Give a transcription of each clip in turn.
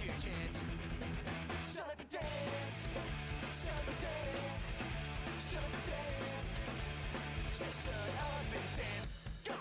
your chance. Shut up and dance. Shut up and dance. Shut up and dance. Just shut up and dance. Go!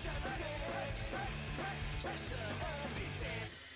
Shut up and dance. Just shut up and dance.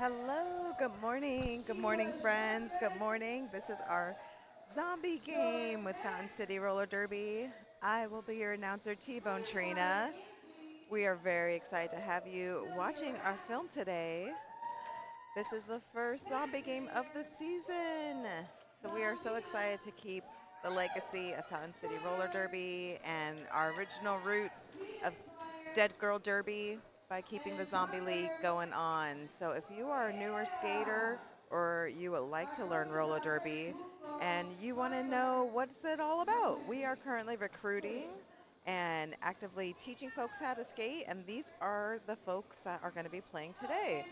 Hello, good morning, friends. Good morning. This is our zombie game with Fountain City Roller Derby. I will be your announcer, T Bone Trina. We are very excited to have you watching our film today. This is the first zombie game of the season. So we are so excited to keep the legacy of Fountain City Roller Derby and our original roots of Dead Girl Derby by keeping the Zombie League going on. So if you are a newer skater or you would like to learn roller derby and you want to know what's it all about, we are currently recruiting and actively teaching folks how to skate, and these are the folks that are going to be playing today.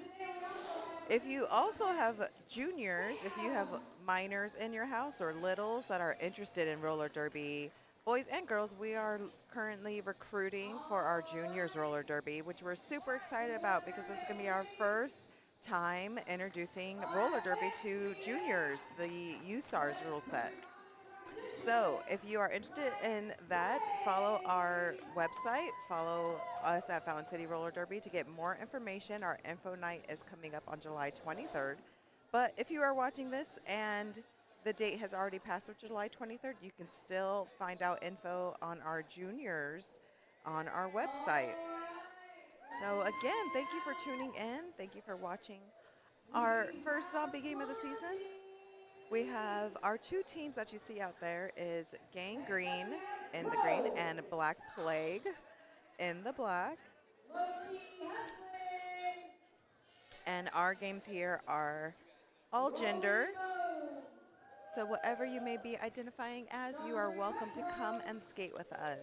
If you also have juniors, if you have minors in your house or littles that are interested in roller derby, boys and girls, we are currently recruiting for our juniors roller derby, which we're super excited about because this is going to be our first time introducing roller derby to juniors, the USARS rule set. So, if you are interested in that, follow our website, follow us at Fountain City Roller Derby to get more information. Our info night is coming up on July 23rd. But if you are watching this and the date has already passed of July 23rd, you can still find out info on our juniors on our website. So, again, thank you for tuning in. Thank you for watching our first zombie game of the season. We have our two teams that you see out there is Gang Green in the green and Black Plague in the black. And our games here are all gender. So whatever you may be identifying as, you are welcome to come and skate with us.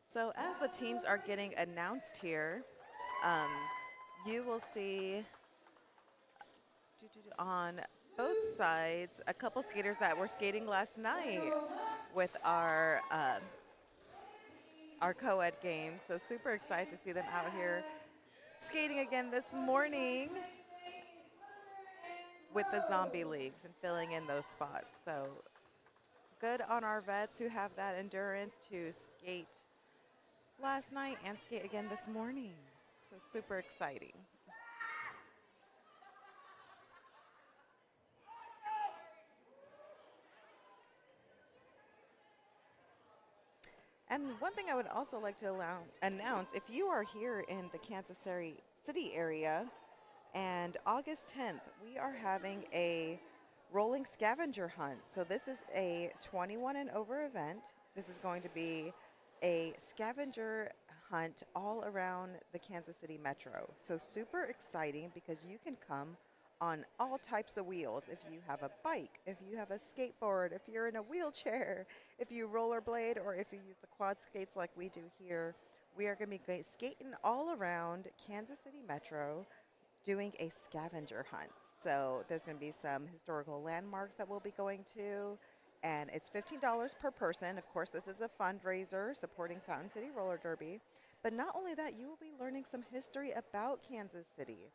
So as the teams are getting announced here, um, you will see on both sides a couple skaters that were skating last night with our co-ed game. So super excited to see them out here skating again this morning with the zombie leagues and filling in those spots. So good on our vets who have that endurance to skate last night and skate again this morning. So super exciting. And one thing I would also like to announce, if you are here in the Kansas City area, and August 10th, we are having a rolling scavenger hunt. So this is a 21 and over event. This is going to be a scavenger hunt all around the Kansas City metro. So super exciting because you can come on all types of wheels. If you have a bike, if you have a skateboard, if you're in a wheelchair, if you rollerblade, or if you use the quad skates like we do here, we are going to be skating all around Kansas City metro doing a scavenger hunt. So there's going to be some historical landmarks that we'll be going to, and it's $15 per person. Of course, this is a fundraiser supporting Fountain City Roller Derby. But not only that, you will be learning some history about Kansas City.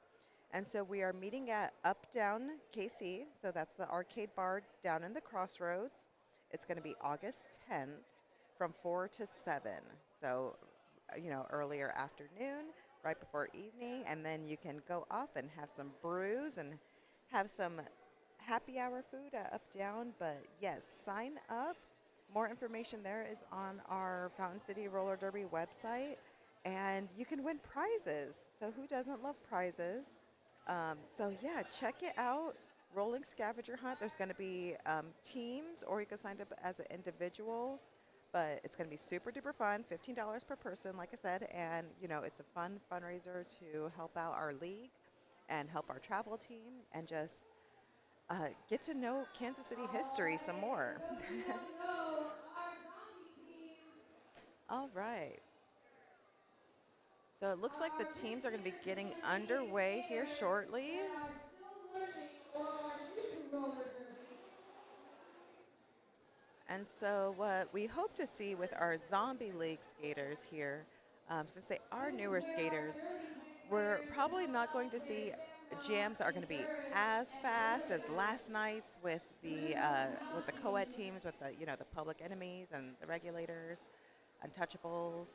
And so we are meeting at Up Down KC. So that's the arcade bar down in the crossroads. It's going to be August 10th from 4 to 7. So, earlier afternoon, right before evening. And then you can go off and have some brews and have some happy hour food at Up Down. But yes, sign up. More information there is on our Fountain City Roller Derby website. And you can win prizes. So who doesn't love prizes? So yeah, check it out. Rolling scavenger hunt. There's going to be teams, or you can sign up as an individual. But it's going to be super duper fun. $15 per person, like I said, and it's a fun fundraiser to help out our league and help our travel team and just get to know Kansas City history some more. All right. So it looks like the teams are going to be getting underway here shortly. And so, what we hope to see with our Zombie League skaters here, since they are newer skaters, we're probably not going to see jams that are going to be as fast as last night's with the co-ed teams, with the the public enemies and the regulators. Untouchables.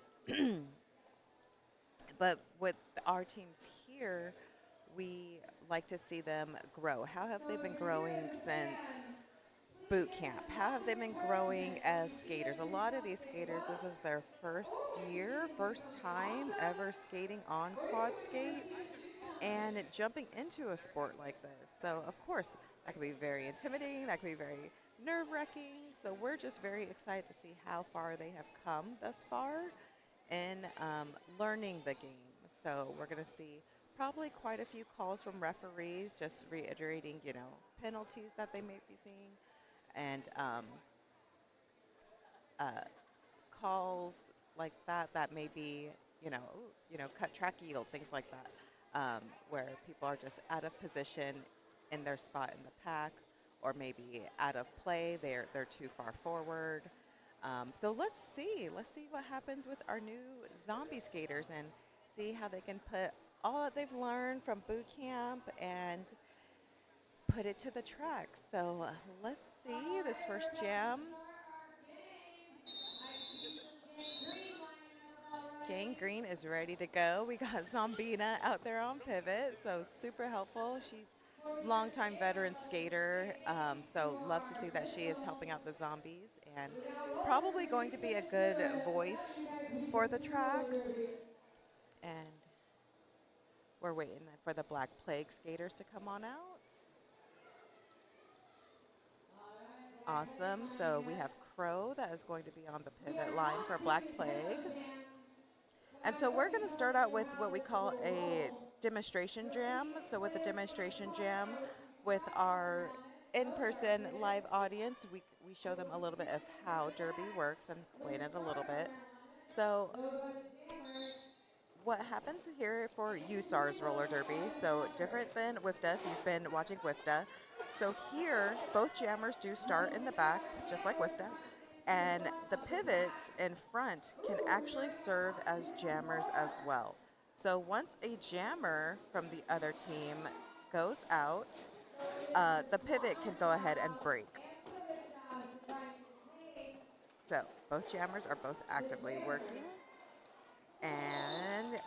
But with our teams here, we like to see them grow. How have they been growing since boot camp? How have they been growing as skaters? A lot of these skaters, this is their first year, first time ever skating on quad skates and jumping into a sport like this. So, of course, that can be very intimidating, that can be very nerve wracking. So, we're just very excited to see how far they have come thus far in learning the game. So, we're going to see probably quite a few calls from referees, just reiterating, penalties that they may be seeing and uh, calls like that may be cut track yield, things like that, where people are just out of position in their spot in the pack, or maybe out of play, they're too far forward. So let's see what happens with our new zombie skaters and see how they can put all that they've learned from boot camp and put it to the track. So let's see this first jam. Gang Green is ready to go. We got Zombina out there on pivot, so super helpful. She's longtime veteran skater, so love to see that she is helping out the zombies and probably going to be a good voice for the track. And we're waiting for the Black Plague skaters to come on out. Awesome. So we have Crow that is going to be on the pivot line for Black Plague. And so we're going to start out with what we call a demonstration jam. So with the demonstration jam, with our in-person live audience, we show them a little bit of how Derby works and explain it a little bit. So what happens here for USAR's roller derby, so different than WIFTA if you've been watching WIFTA. So here, both jammers do start in the back, just like WIFTA, and the pivots in front can actually serve as jammers as well. So once a jammer from the other team goes out, the pivot can go ahead and break. So both jammers are both actively working. And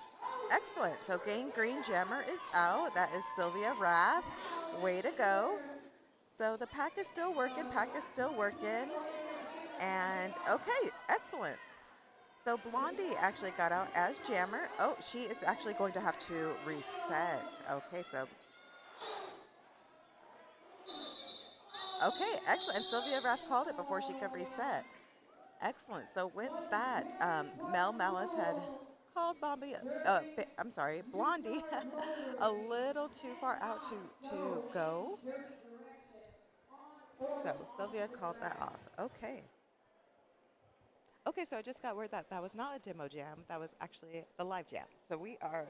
excellent. So Gang Green Jammer is out. That is Sylvia Rath. Way to go. So the pack is still working. Pack is still working. And okay, excellent. So Blondie actually got out as Jammer. Oh, she is actually going to have to reset. Okay, so. Okay, excellent. And Sylvia Rath called it before she could reset. Excellent. So with that, Mel Malice had called Blondie a little too far out to go. So Sylvia called that off. Okay. Okay, so I just got word that that was not a demo jam. That was actually the live jam. So we are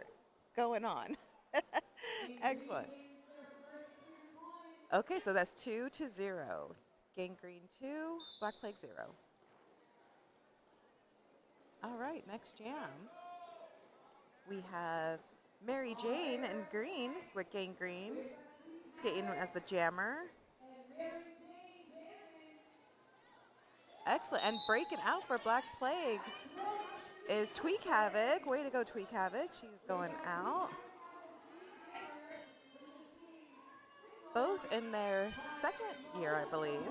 going on. Excellent. Okay, so that's 2-0. Gangrene 2, Black Plague 0. All right, next jam. We have Mary Jane and Green with Gangrene skating as the jammer. Excellent. And breaking out for Black Plague is Tweak Havoc. Way to go, Tweak Havoc. She's going out. Both in their second year, I believe,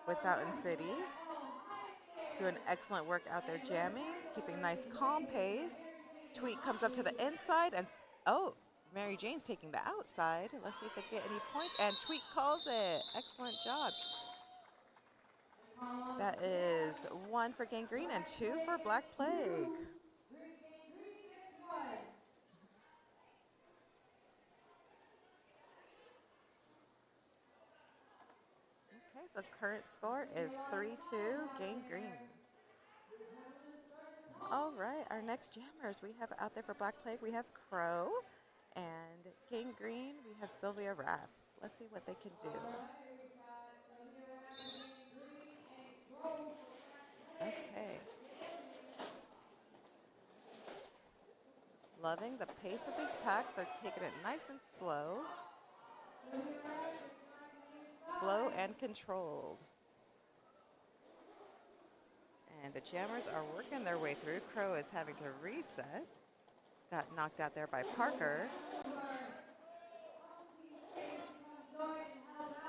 with Fountain City. Doing excellent work out there jamming, keeping nice calm pace. Tweak comes up to the inside and, oh, Mary Jane's taking the outside. Let's see if they get any points. And Tweak calls it. Excellent job. That is 1 for Gangrene and 2 for Black Plague. Okay, so current score is 3-2 Gangrene. All right, our next jammers we have out there for Black Plague, we have Crow, and Gangrene, we have Sylvia Rath. Let's see what they can do. Okay. Loving the pace of these packs. They're taking it nice and slow. Slow and controlled. And And the jammers are working their way through. Crow is having to reset. Got knocked out there by Parker.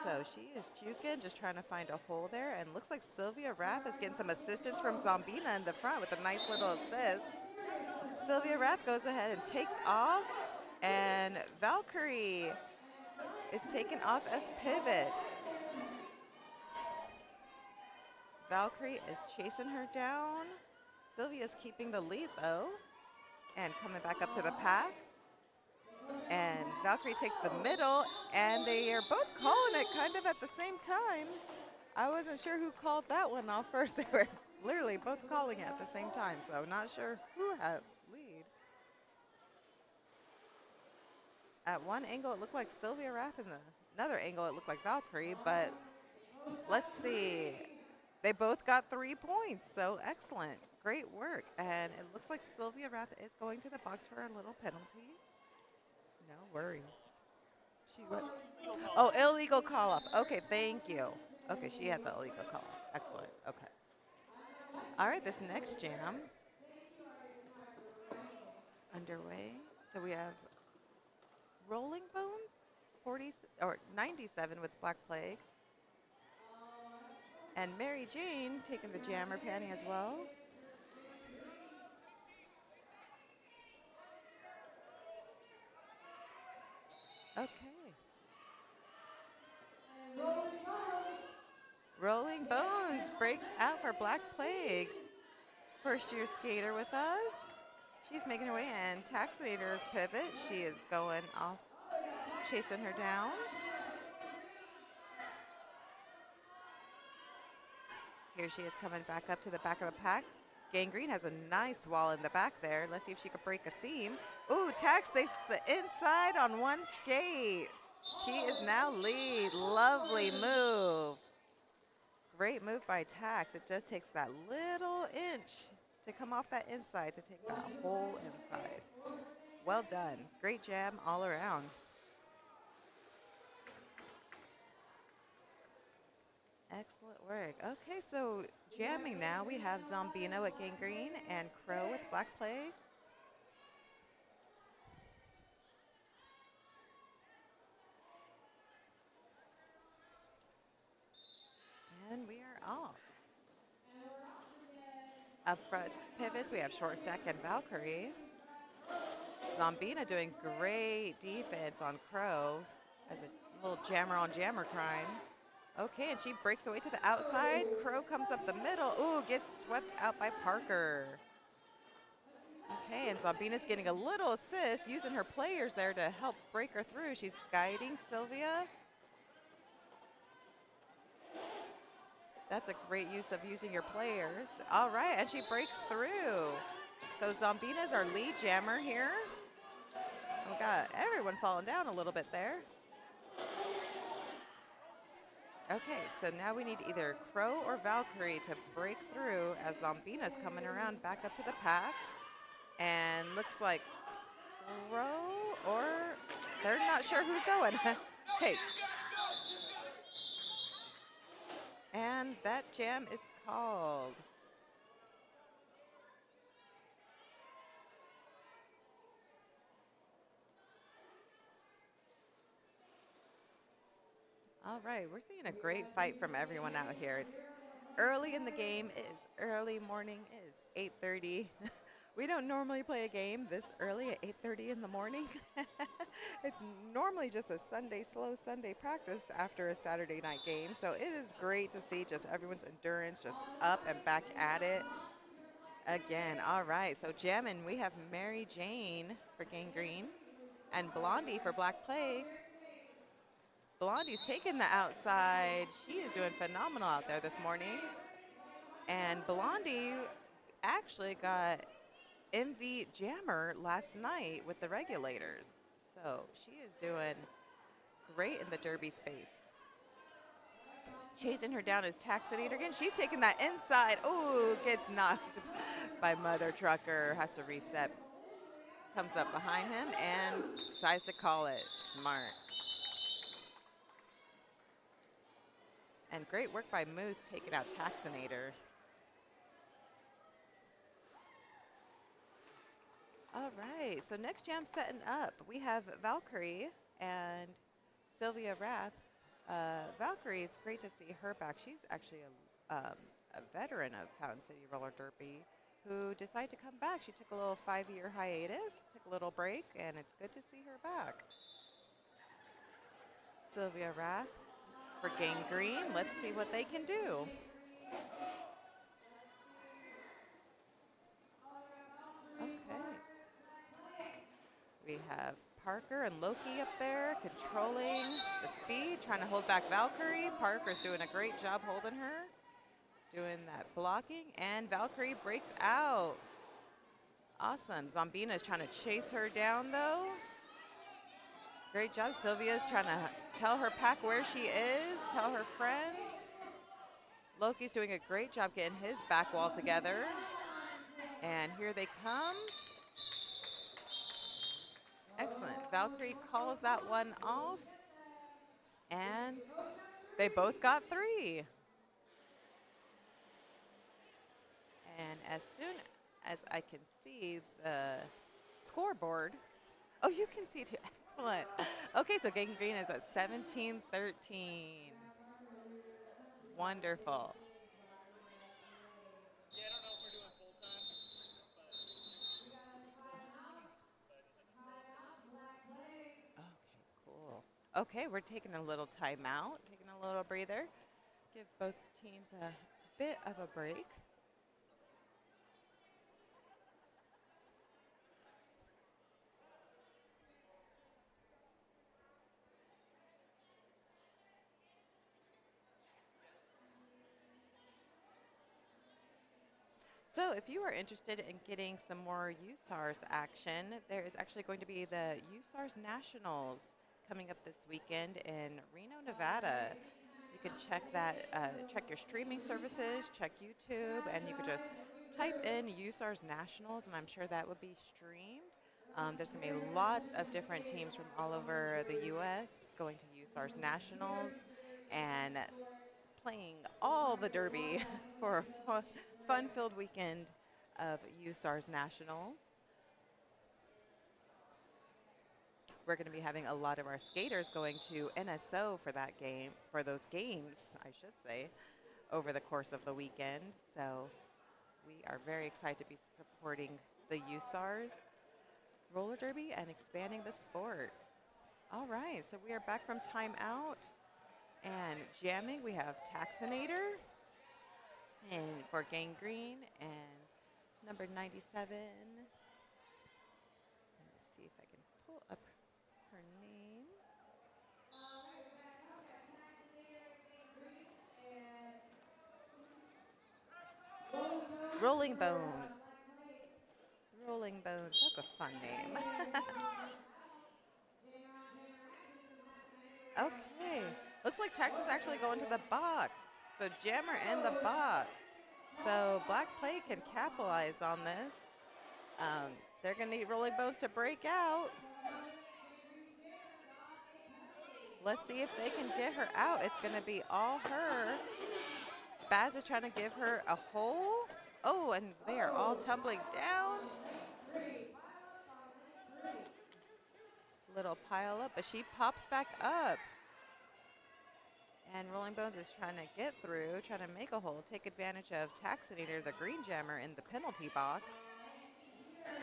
So she is juking, just trying to find a hole there. And looks like Sylvia Rath is getting some assistance from Zombina in the front with a nice little assist. Sylvia Rath goes ahead and takes off. And Valkyrie is taken off as pivot. Valkyrie is chasing her down. Sylvia's keeping the lead though. And coming back up to the pack. And Valkyrie takes the middle, and they are both calling it kind of at the same time. I wasn't sure who called that one off first. They were literally both calling it at the same time, so not sure who had lead. At one angle, it looked like Sylvia Rath, and another angle, it looked like Valkyrie, but let's see. They both got 3 points, so excellent. Great work. And it looks like Sylvia Rath is going to the box for a little penalty. No worries. She went. Oh, illegal call off. Okay, thank you. Okay, she had the illegal call off. Excellent. Okay. All right, this next jam is underway. So we have Rolling Bones, 97 with Black Plague, and Mary Jane taking the jammer panty as well. Okay. Rolling Bones breaks out for Black Plague. First year skater with us. She's making her way in. Taxinator's pivot. She is going off, chasing her down. Here she is coming back up to the back of the pack. Gangrene has a nice wall in the back there. Let's see if she can break a seam. Ooh, Tax takes the inside on one skate. She is now lead. Lovely move. Great move by Tax. It just takes that little inch to come off that inside to take that whole inside. Well done. Great jam all around. Excellent work. Okay, so jamming now. We have Zombino at Gangrene and Crow with Black Plague. And we are off. Up front pivots, we have Short Stack and Valkyrie. Zombina doing great defense on Crow as a little jammer on jammer crime. Okay, and she breaks away to the outside. Crow comes up the middle. Ooh, gets swept out by Parker. Okay, and Zombina's getting a little assist, using her players there to help break her through. She's guiding Sylvia. That's a great use of using your players. All right, and she breaks through. So Zombina's our lead jammer here. We got everyone falling down a little bit there. Okay, so now we need either Crow or Valkyrie to break through as Zombina's coming around back up to the pack. And looks like Crow, or they're not sure who's going. Okay. And that jam is called. All right, we're seeing a great fight from everyone out here. It's early in the game. It is early morning. It is 8:30. We don't normally play a game this early at 8:30 in the morning. It's normally just a slow Sunday practice after a Saturday night game. So it is great to see just everyone's endurance just up and back at it again. All right, so jamming, we have Mary Jane for Gangrene and Blondie for Black Plague. Blondie's taking the outside. She is doing phenomenal out there this morning. And Blondie actually got MV Jammer last night with the regulators. So she is doing great in the derby space. Chasing her down is Taxinator again. She's taking that inside. Ooh, gets knocked by Mother Trucker. Has to reset. Comes up behind him and decides to call it. Smart. And great work by Moose taking out Taxinator. All right, so next jam setting up, we have Valkyrie and Sylvia Rath. Valkyrie, it's great to see her back. She's actually a veteran of Fountain City Roller Derby who decided to come back. She took a little 5-year hiatus, took a little break, and it's good to see her back. Sylvia Rath for Gang Green. Let's see what they can do. Okay. We have Parker and Loki up there controlling the speed, trying to hold back Valkyrie. Parker's doing a great job holding her, doing that blocking, and Valkyrie breaks out. Awesome. Zombina is trying to chase her down, though. Great job. Sylvia's trying to tell her pack where she is, tell her friends. Loki's doing a great job getting his back wall together. And here they come. Excellent. Valkyrie calls that one off. And they both got 3. And as soon as I can see the scoreboard, oh, you can see too. Excellent. Okay, so Gang Green is at 17-13. Wonderful. Okay, cool. Okay, we're taking a little timeout, taking a little breather. Give both teams a bit of a break. So if you are interested in getting some more USARS action, there is actually going to be the USARS Nationals coming up this weekend in Reno, Nevada. You can check that, check your streaming services, check YouTube, and you could just type in USARS Nationals, and I'm sure that would be streamed. There's going to be lots of different teams from all over the U.S. going to USARS Nationals and playing all the derby for a fun-filled weekend of USARS Nationals. We're going to be having a lot of our skaters going to NSO for that game, for those games, I should say, over the course of the weekend. So we are very excited to be supporting the USARS roller derby and expanding the sport. All right, so we are back from timeout and jamming. We have Taxinator and for Gang Green and number 97. Let me see if I can pull up her name. Rolling Bones. Rolling Bones. That's a fun name. Okay. Looks like Tex is actually going to the box. So Jammer in the box. So Black Plague can capitalize on this. They're going to need Rolling Bones to break out. Let's see if they can get her out. It's going to be all her. Spaz is trying to give her a hole. Oh, and they are all tumbling down. Little pile up, but she pops back up. And Rolling Bones is trying to get through, trying to make a hole, take advantage of Taxinator, the green jammer, in the penalty box.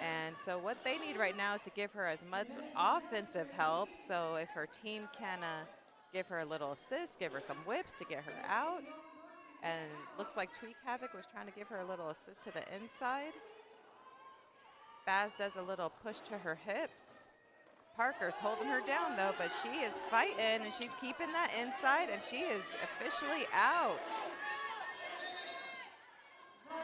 And so what they need right now is to give her as much offensive help. So if her team can give her a little assist, give her some whips to get her out. And looks like Tweak Havoc was trying to give her a little assist to the inside. Spaz does a little push to her hips. Parker's holding her down, though, but she is fighting, and she's keeping that inside, and she is officially out.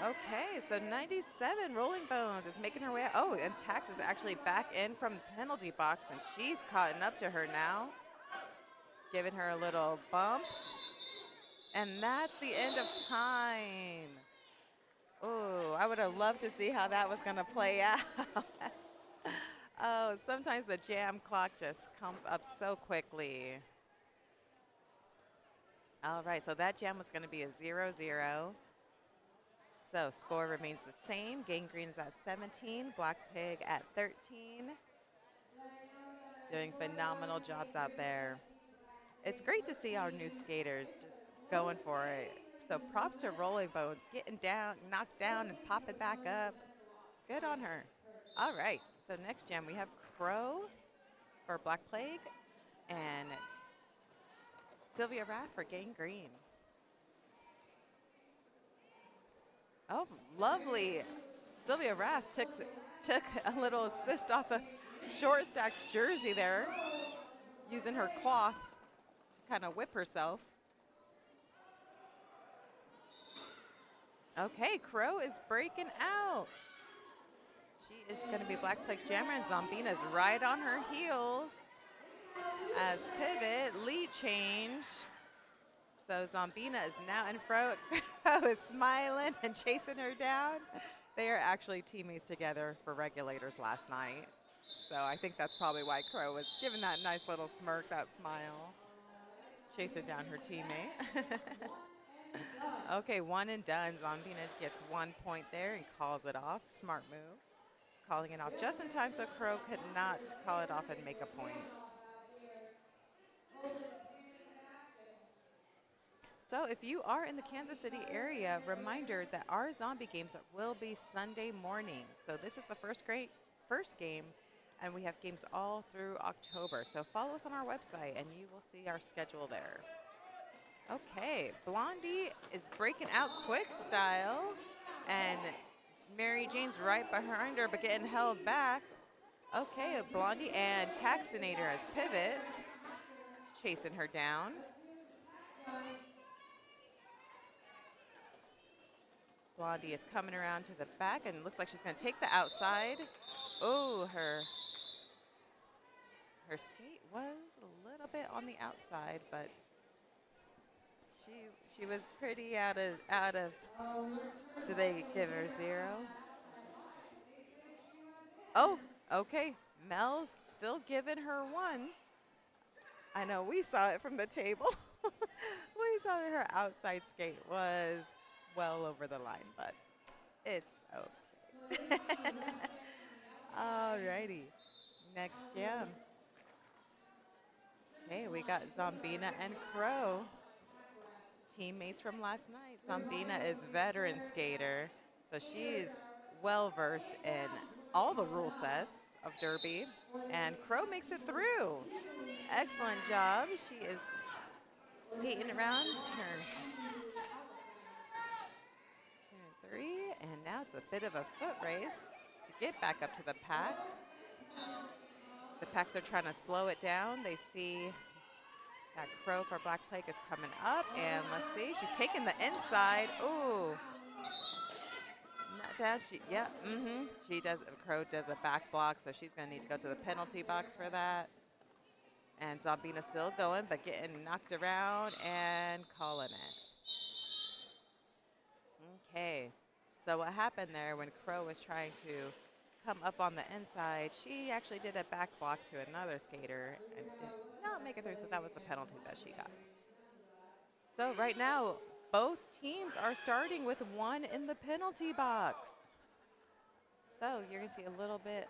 Okay, so 97, Rolling Bones is making her way out. Oh, and Tax is actually back in from the penalty box, and she's caught up to her now, giving her a little bump. And that's the end of time. Oh, I would have loved to see how that was going to play out. Oh, sometimes the jam clock just comes up so quickly. All right, so that jam was going to be a 0-0. So score remains the same. Gangrene is at 17, Black Pig at 13. Doing phenomenal jobs out there. It's great to see our new skaters just going for it. So props to Rolling Bones, getting down, knocked down, and popping back up. Good on her. All right, so next jam we have Crow for Black Plague and Sylvia Rath for Gangrene. Oh, lovely. Sylvia Rath took a little assist off of Short Stack's jersey there, using her cloth to kind of whip herself. Okay, Crow is breaking out. She is going to be Black Plague's jammer, and Zombina's right on her heels. As pivot, lead change. So Zombina is now in front. Crow is smiling and chasing her down. They are actually teammates together for regulators last night. So I think that's probably why Crow was giving that nice little smirk, that smile, chasing down her teammate. Okay, one and done. Zombina gets 1 point there and calls it off. Smart move. Calling it off just in time so Crow could not call it off and make a point. So if you are in the Kansas City area, reminder that our zombie games will be Sunday morning. So this is the first game, and we have games all through October. So follow us on our website, and you will see our schedule there. Okay, Blondie is breaking out quick style, and Mary Jane's right behind her, but getting held back. Okay, Blondie and Taxinator as pivot, chasing her down. Blondie is coming around to the back and looks like she's going to take the outside. Oh, her skate was a little bit on the outside, but she was pretty out of. Do they give her 0? Oh, okay. Mel's still giving her 1. I know we saw it from the table. We saw that her outside skate was well over the line, but it's okay. Alrighty, next jam. Okay, we got Zombina and Crow, teammates from last night. Zombina is veteran skater, so she's well versed in all the rule sets of Derby, and Crow makes it through. Excellent job. She is skating around turn 3, and now it's a bit of a foot race to get back up to the pack. The packs are trying to slow it down. They see that Crow for Black Plague is coming up, and let's see, she's taking the inside. Ooh. Not down. She does. Crow does a back block, so she's going to need to go to the penalty box for that. And Zombina's still going, but getting knocked around and calling it. Okay, so what happened there when Crow was trying to come up on the inside, she actually did a back block to another skater and did not make it through, so that was the penalty that she got. So right now, both teams are starting with 1 in the penalty box. So you're gonna see a little bit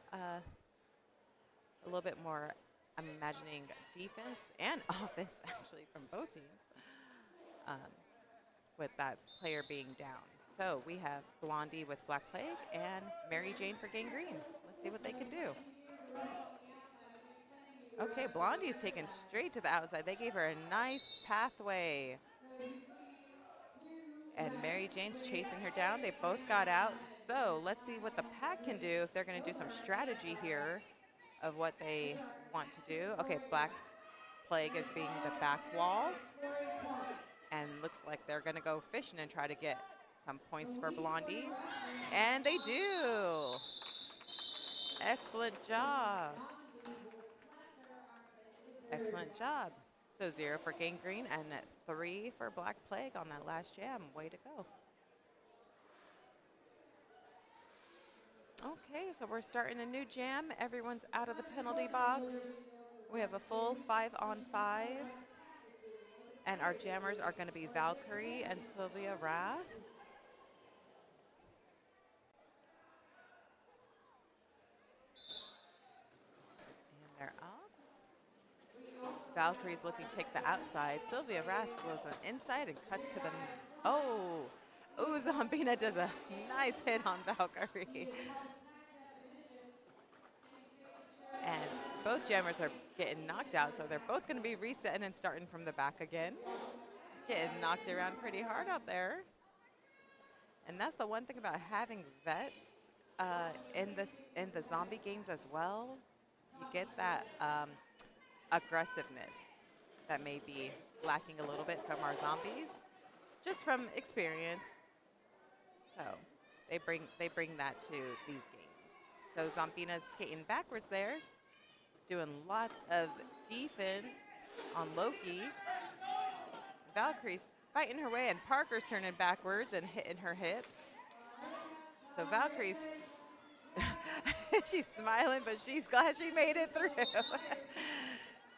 more, I'm imagining, defense and offense actually from both teams, with that player being down. So we have Blondie with Black Plague and Mary Jane for Gangrene. Let's see what they can do. Okay, Blondie is taken straight to the outside. They gave her a nice pathway. And Mary Jane's chasing her down. They both got out. So let's see what the pack can do, if they're going to do some strategy here of what they want to do. Okay, Black Plague is being the back wall. And looks like they're going to go fishing and try to get some points for Blondie. And they do. Excellent job. Excellent job. So 0 for Gangrene and 3 for Black Plague on that last jam. Way to go. Okay, so we're starting a new jam. Everyone's out of the penalty box. We have a full 5-on-5. And our jammers are going to be Valkyrie and Sylvia Rath. Valkyrie's looking to take the outside. Sylvia Rath goes on inside and cuts to the. Oh! Ooh, Zombina does a nice hit on Valkyrie. And both jammers are getting knocked out, so they're both going to be resetting and starting from the back again. Getting knocked around pretty hard out there. And that's the one thing about having vets in the zombie games as well. You get that aggressiveness that may be lacking a little bit from our zombies, just from experience. So they bring that to these games. So Zombina's skating backwards there, doing lots of defense on Loki. Valkyrie's fighting her way, and Parker's turning backwards and hitting her hips. So Valkyrie's, she's smiling, but she's glad she made it through.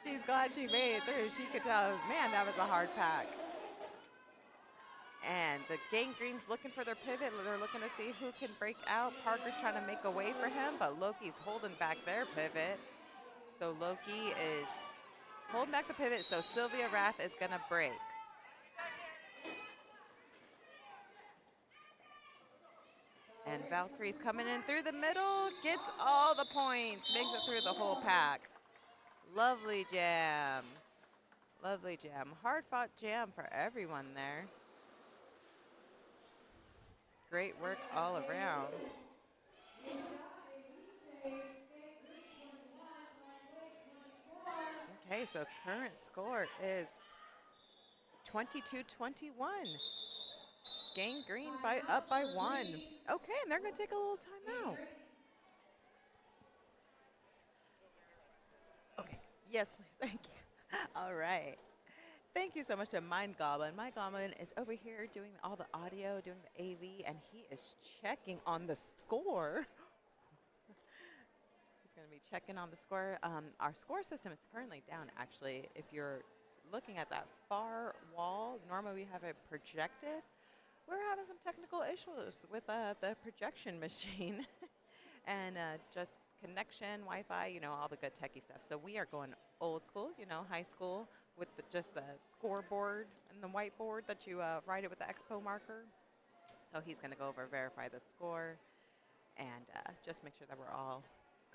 She's glad she made it through. She could tell, man, that was a hard pack. And the Gangrene's looking for their pivot. They're looking to see who can break out. Parker's trying to make a way for him, but Loki's holding back their pivot. So Loki is holding back the pivot, so Sylvia Rath is going to break. And Valkyrie's coming in through the middle, gets all the points, makes it through the whole pack. Lovely jam. Lovely jam. Hard-fought jam for everyone there. Great work all around. Okay, so current score is 22-21. Gangrene up by 1. Okay, and they're going to take a little timeout. Okay, yes, please, thank you. All right. Thank you so much to Mind Goblin. Mind Goblin is over here doing all the audio, doing the AV, and he is checking on the score. He's going to be checking on the score. Our score system is currently down, actually. If you're looking at that far wall, normally we have it projected. We're having some technical issues with the projection machine and just connection, Wi-Fi, all the good techie stuff. So we are going old school, high school, with just the scoreboard and the whiteboard that you write it with the Expo marker. So he's going to go over, verify the score, and just make sure that we're all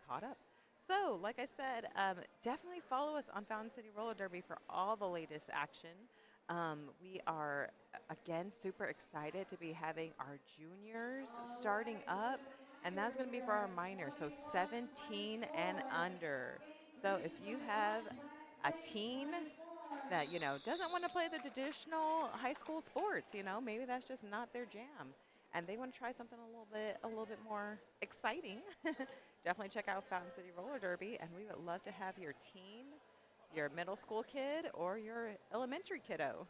caught up. So, like I said, definitely follow us on Fountain City Roller Derby for all the latest action. We are, again, super excited to be having our juniors starting up, and that's going to be for our minors, so 17 and under. So if you have a teen that, doesn't want to play the traditional high school sports, maybe that's just not their jam, and they want to try something a little bit more exciting, definitely check out Fountain City Roller Derby, and we would love to have your teen, your middle school kid, or your elementary kiddo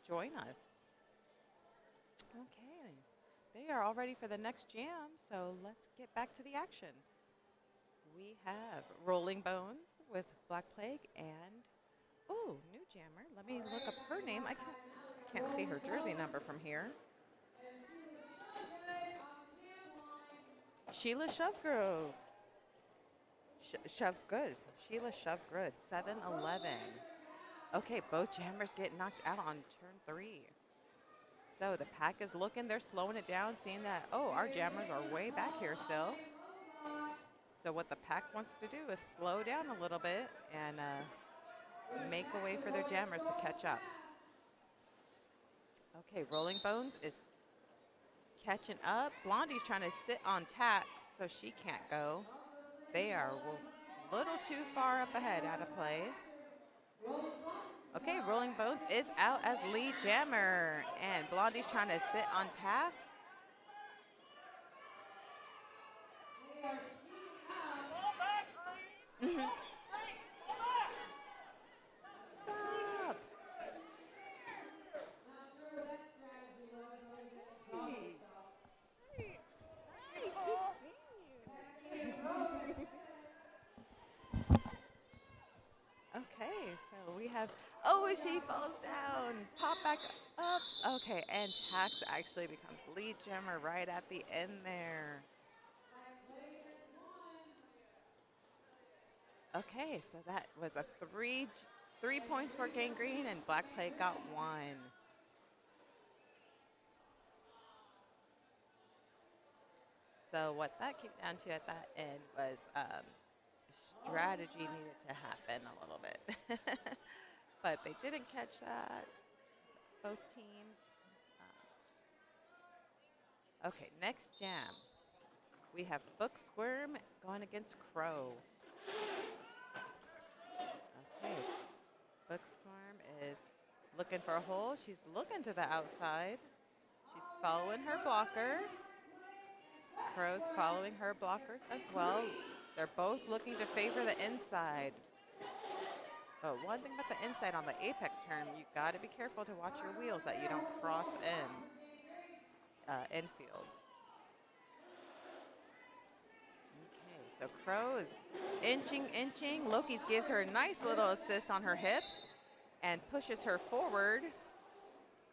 join us. Okay, they are all ready for the next jam, so let's get back to the action. We have Rolling Bones with Black Plague and, oh, new jammer. Let me look up her name. I can't see her jersey number from here. Sheila Shovegrove. Shovegood. Sheila Shovegood, 7-11. Okay, both jammers get knocked out on turn 3. So the pack is looking, they're slowing it down, seeing that, oh, our jammers are way back here still. So what the pack wants to do is slow down a little bit and make a way for their jammers to catch up. Okay, Rolling Bones is catching up. Blondie's trying to sit on tacks, so she can't go. They are a little too far up ahead out of play. Okay, Rolling Bones is out as lead jammer, and Blondie's trying to sit on tacks. Stop. Okay, so we have, oh, she falls down, pop back up. Okay, and Tax actually becomes lead jammer right at the end there. Okay, so that was a 3 points for Gangrene, and Black Plague got 1. So what that came down to at that end was strategy needed to happen a little bit. But they didn't catch that, both teams. Okay, next jam. We have Book Squirm going against Crow. Okay, Book Squirm is looking for a hole. She's looking to the outside. She's following her blocker. Crow's following her blockers as well. They're both looking to favor the inside. But one thing about the inside on the apex turn, you got to be careful to watch your wheels that you don't cross infield. Okay, so Crow is inching. Loki's gives her a nice little assist on her hips and pushes her forward.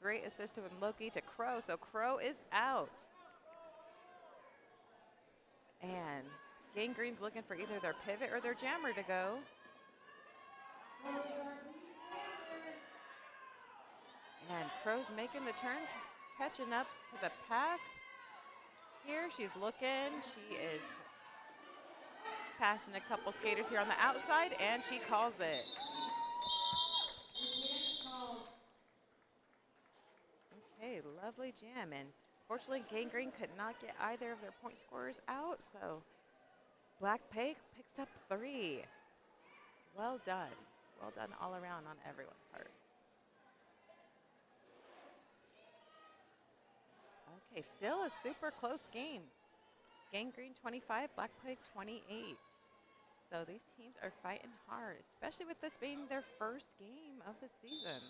Great assist from Loki to Crow, so Crow is out. And Gangrene's looking for either their pivot or their jammer to go. And Crow's making the turn, catching up to the pack. Here, she's looking. She is passing a couple skaters here on the outside, and she calls it. Okay, lovely jam. And fortunately, Gangrene could not get either of their point scorers out, so Black Plague picks up 3. Well done. Well done all around on everyone's part. Okay, still a super close game. Gangrene 25, Black Plague 28. So these teams are fighting hard, especially with this being their first game of the season.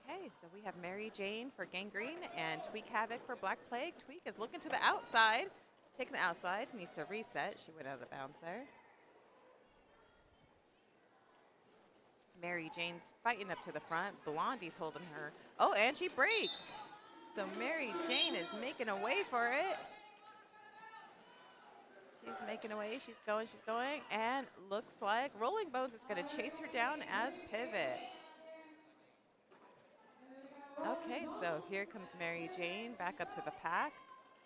Okay, so we have Mary Jane for Gangrene and Tweak Havoc for Black Plague. Tweak is looking to the outside, taking the outside, needs to reset. She went out of bounds there. Mary Jane's fighting up to the front. Blondie's holding her. Oh, and she breaks. So Mary Jane is making a way for it. She's making a way. She's going, and looks like Rolling Bones is going to chase her down as pivot. Okay, so here comes Mary Jane back up to the pack.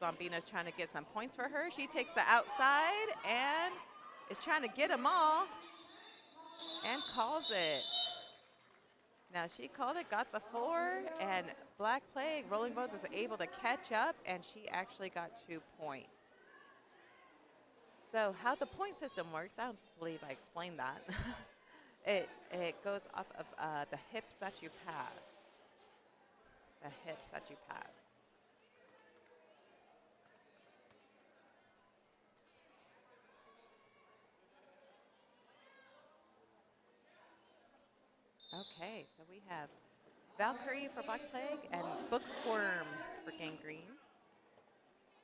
Zombina's trying to get some points for her. She takes the outside and is trying to get them all and calls it. Now she called it, got the 4, and Black Plague, Rolling Bones was able to catch up, and she actually got 2 points. So how the point system works, I don't believe I explained that. It goes off of the hips that you pass. The hips that you pass. Okay, so we have Valkyrie for Black Plague and Book Squirm for Gangrene.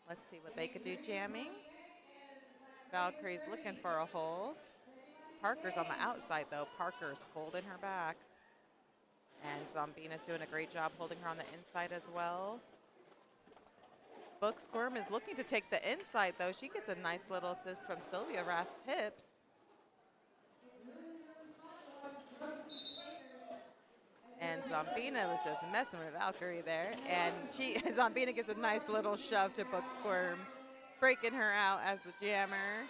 Let's see what they could do jamming. Valkyrie's looking for a hole. Parker's on the outside though. Parker's holding her back. And Zombina's doing a great job holding her on the inside as well. Book Squirm is looking to take the inside though. She gets a nice little assist from Sylvia Rath's hips. And Zombina was just messing with Valkyrie there. And Zombina gets a nice little shove to Book Squirm, breaking her out as the jammer.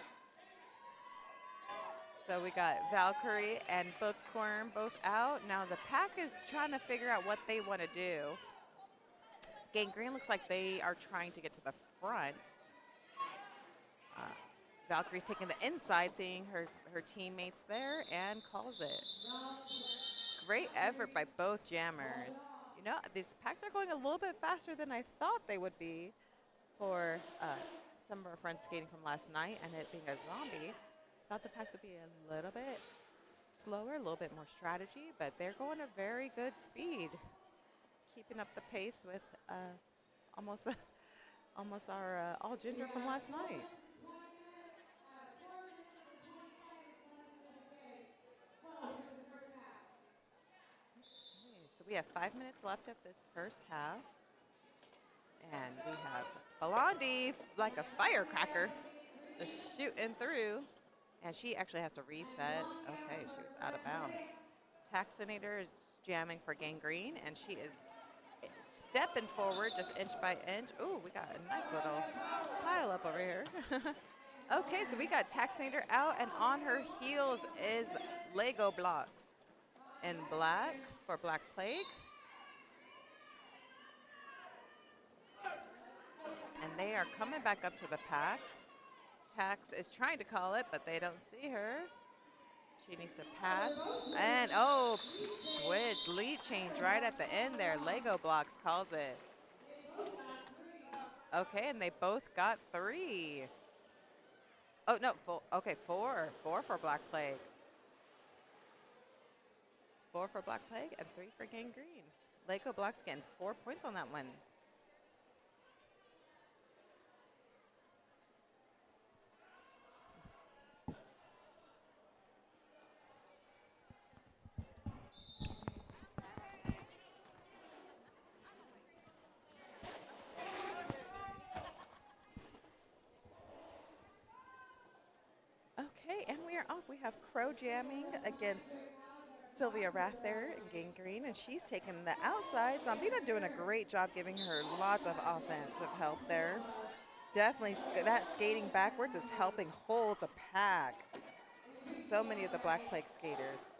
So we got Valkyrie and Book Squirm both out. Now the pack is trying to figure out what they want to do. Gangrene looks like they are trying to get to the front. Valkyrie's taking the inside, seeing her teammates there, and calls it. Great effort by both jammers. You know, these packs are going a little bit faster than I thought they would be for some of our friends skating from last night, and it being a zombie. Thought the packs would be a little bit slower, a little bit more strategy, but they're going at very good speed, keeping up the pace with almost our all gender from last night. Okay, so we have 5 minutes left of this first half, and we have Blondie like a firecracker just shooting through. And she actually has to reset. Okay, she was out of bounds. Taxinator is jamming for Gangrene, and she is stepping forward just inch by inch. Ooh, we got a nice little pile up over here. Okay, so we got Taxinator out, and on her heels is Lego Blocks in black for Black Plague. And they are coming back up to the pack. Tax is trying to call it, but they don't see her. She needs to pass. And, oh, switch. Lead change right at the end there. Lego Blocks calls it. Okay, and they both got 3. Oh, no, okay, 4. 4 for Black Plague. 4 for Black Plague and 3 for Gangrene. Lego Blocks getting 4 points on that one. Okay, and we are off. We have Crow jamming against Sylvia Rath there in Gangrene, and she's taking the outside. Zombina doing a great job giving her lots of offensive help there. Definitely that skating backwards is helping hold the pack. So many of the Black Plague skaters.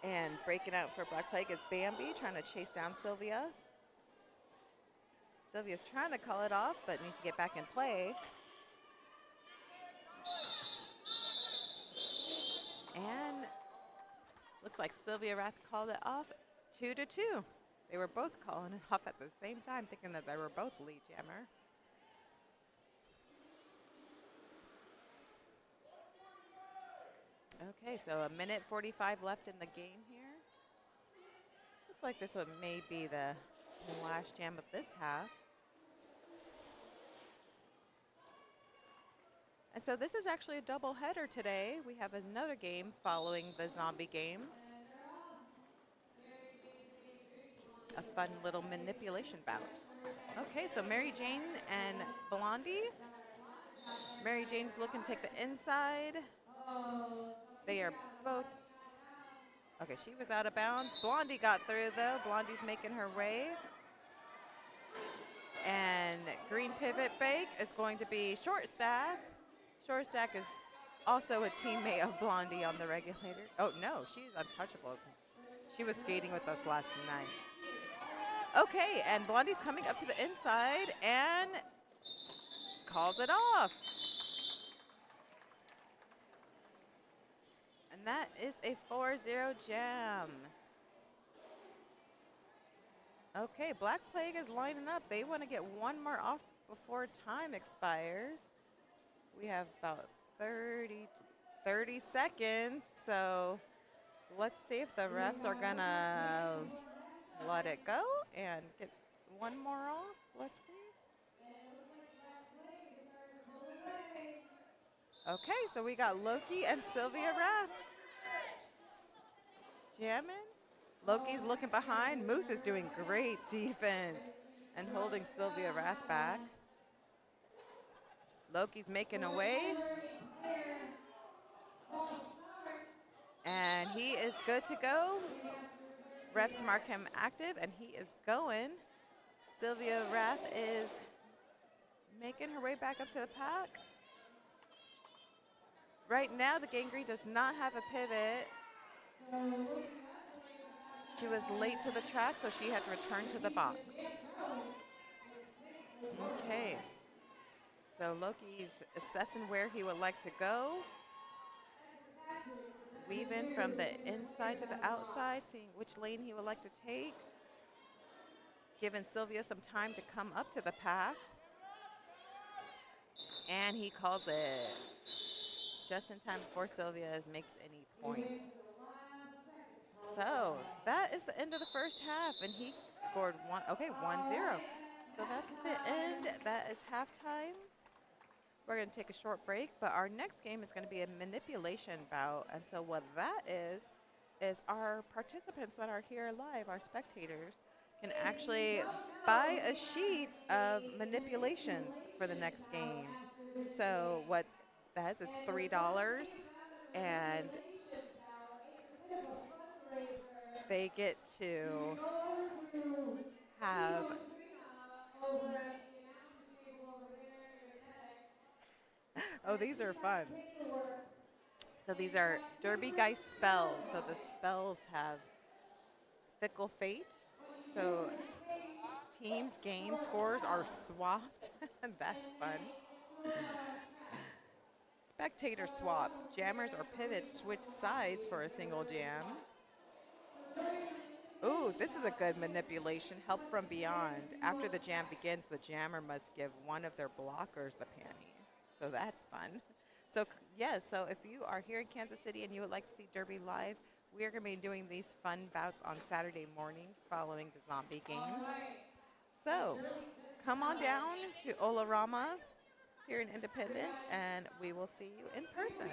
And breaking out for Black Plague is Bambi trying to chase down Sylvia. Sylvia's trying to call it off, but needs to get back in play. And looks like Sylvia Rath called it off 2-2. They were both calling it off at the same time, thinking that they were both lead jammer. Okay, so a minute 45 left in the game here. Looks like this one may be the last jam of this half. And so this is actually a double header today. We have another game following the zombie game. A fun little manipulation bout. Okay, so Mary Jane and Blondie. Mary Jane's looking to take the inside. They are both, okay, she was out of bounds. Blondie got through though. Blondie's making her way. And green pivot bake is going to be Short Stack. Short Stack is also a teammate of Blondie on the regulator. Oh no, she's untouchable. She was skating with us last night. Okay, and Blondie's coming up to the inside and calls it off. And that is a 4-0 jam. Okay, Black Plague is lining up. They want to get one more off before time expires. We have about 30 seconds, so let's see if the refs are gonna let it go and get one more off. Let's see. Okay, so we got Loki and Sylvia Rath jamming. Loki's looking behind. Moose is doing great defense and holding Sylvia Rath back. Loki's making a way. And he is good to go. Refs mark him active, and he is going. Sylvia Rath is making her way back up to the pack. Right now, the Gangrene does not have a pivot. She was late to the track, so she had to return to the box. Okay. So Loki's assessing where he would like to go. Weaving from the inside to the outside, seeing which lane he would like to take. Giving Sylvia some time to come up to the pack. And he calls it just in time before Sylvia makes any points. So that is the end of the first half, and he scored 1-0. So that's the end. That is halftime. We're going to take a short break, but our next game is going to be a manipulation bout. And so what that is our participants that are here live, our spectators, can actually buy a sheet of manipulations for the next game. So what that is, it's $3, and they get to have. Oh, these are fun. So these are Derby Guy spells. So the spells have fickle fate. So teams' game scores are swapped. That's fun. Spectator swap. Jammers or pivots switch sides for a single jam. Ooh, this is a good manipulation. Help from beyond. After the jam begins, the jammer must give one of their blockers the panty. So that's fun. So yes, so if you are here in Kansas City and you would like to see Derby live, we are going to be doing these fun bouts on Saturday mornings following the zombie games. So come on down to Olarama here in Independence, and we will see you in person.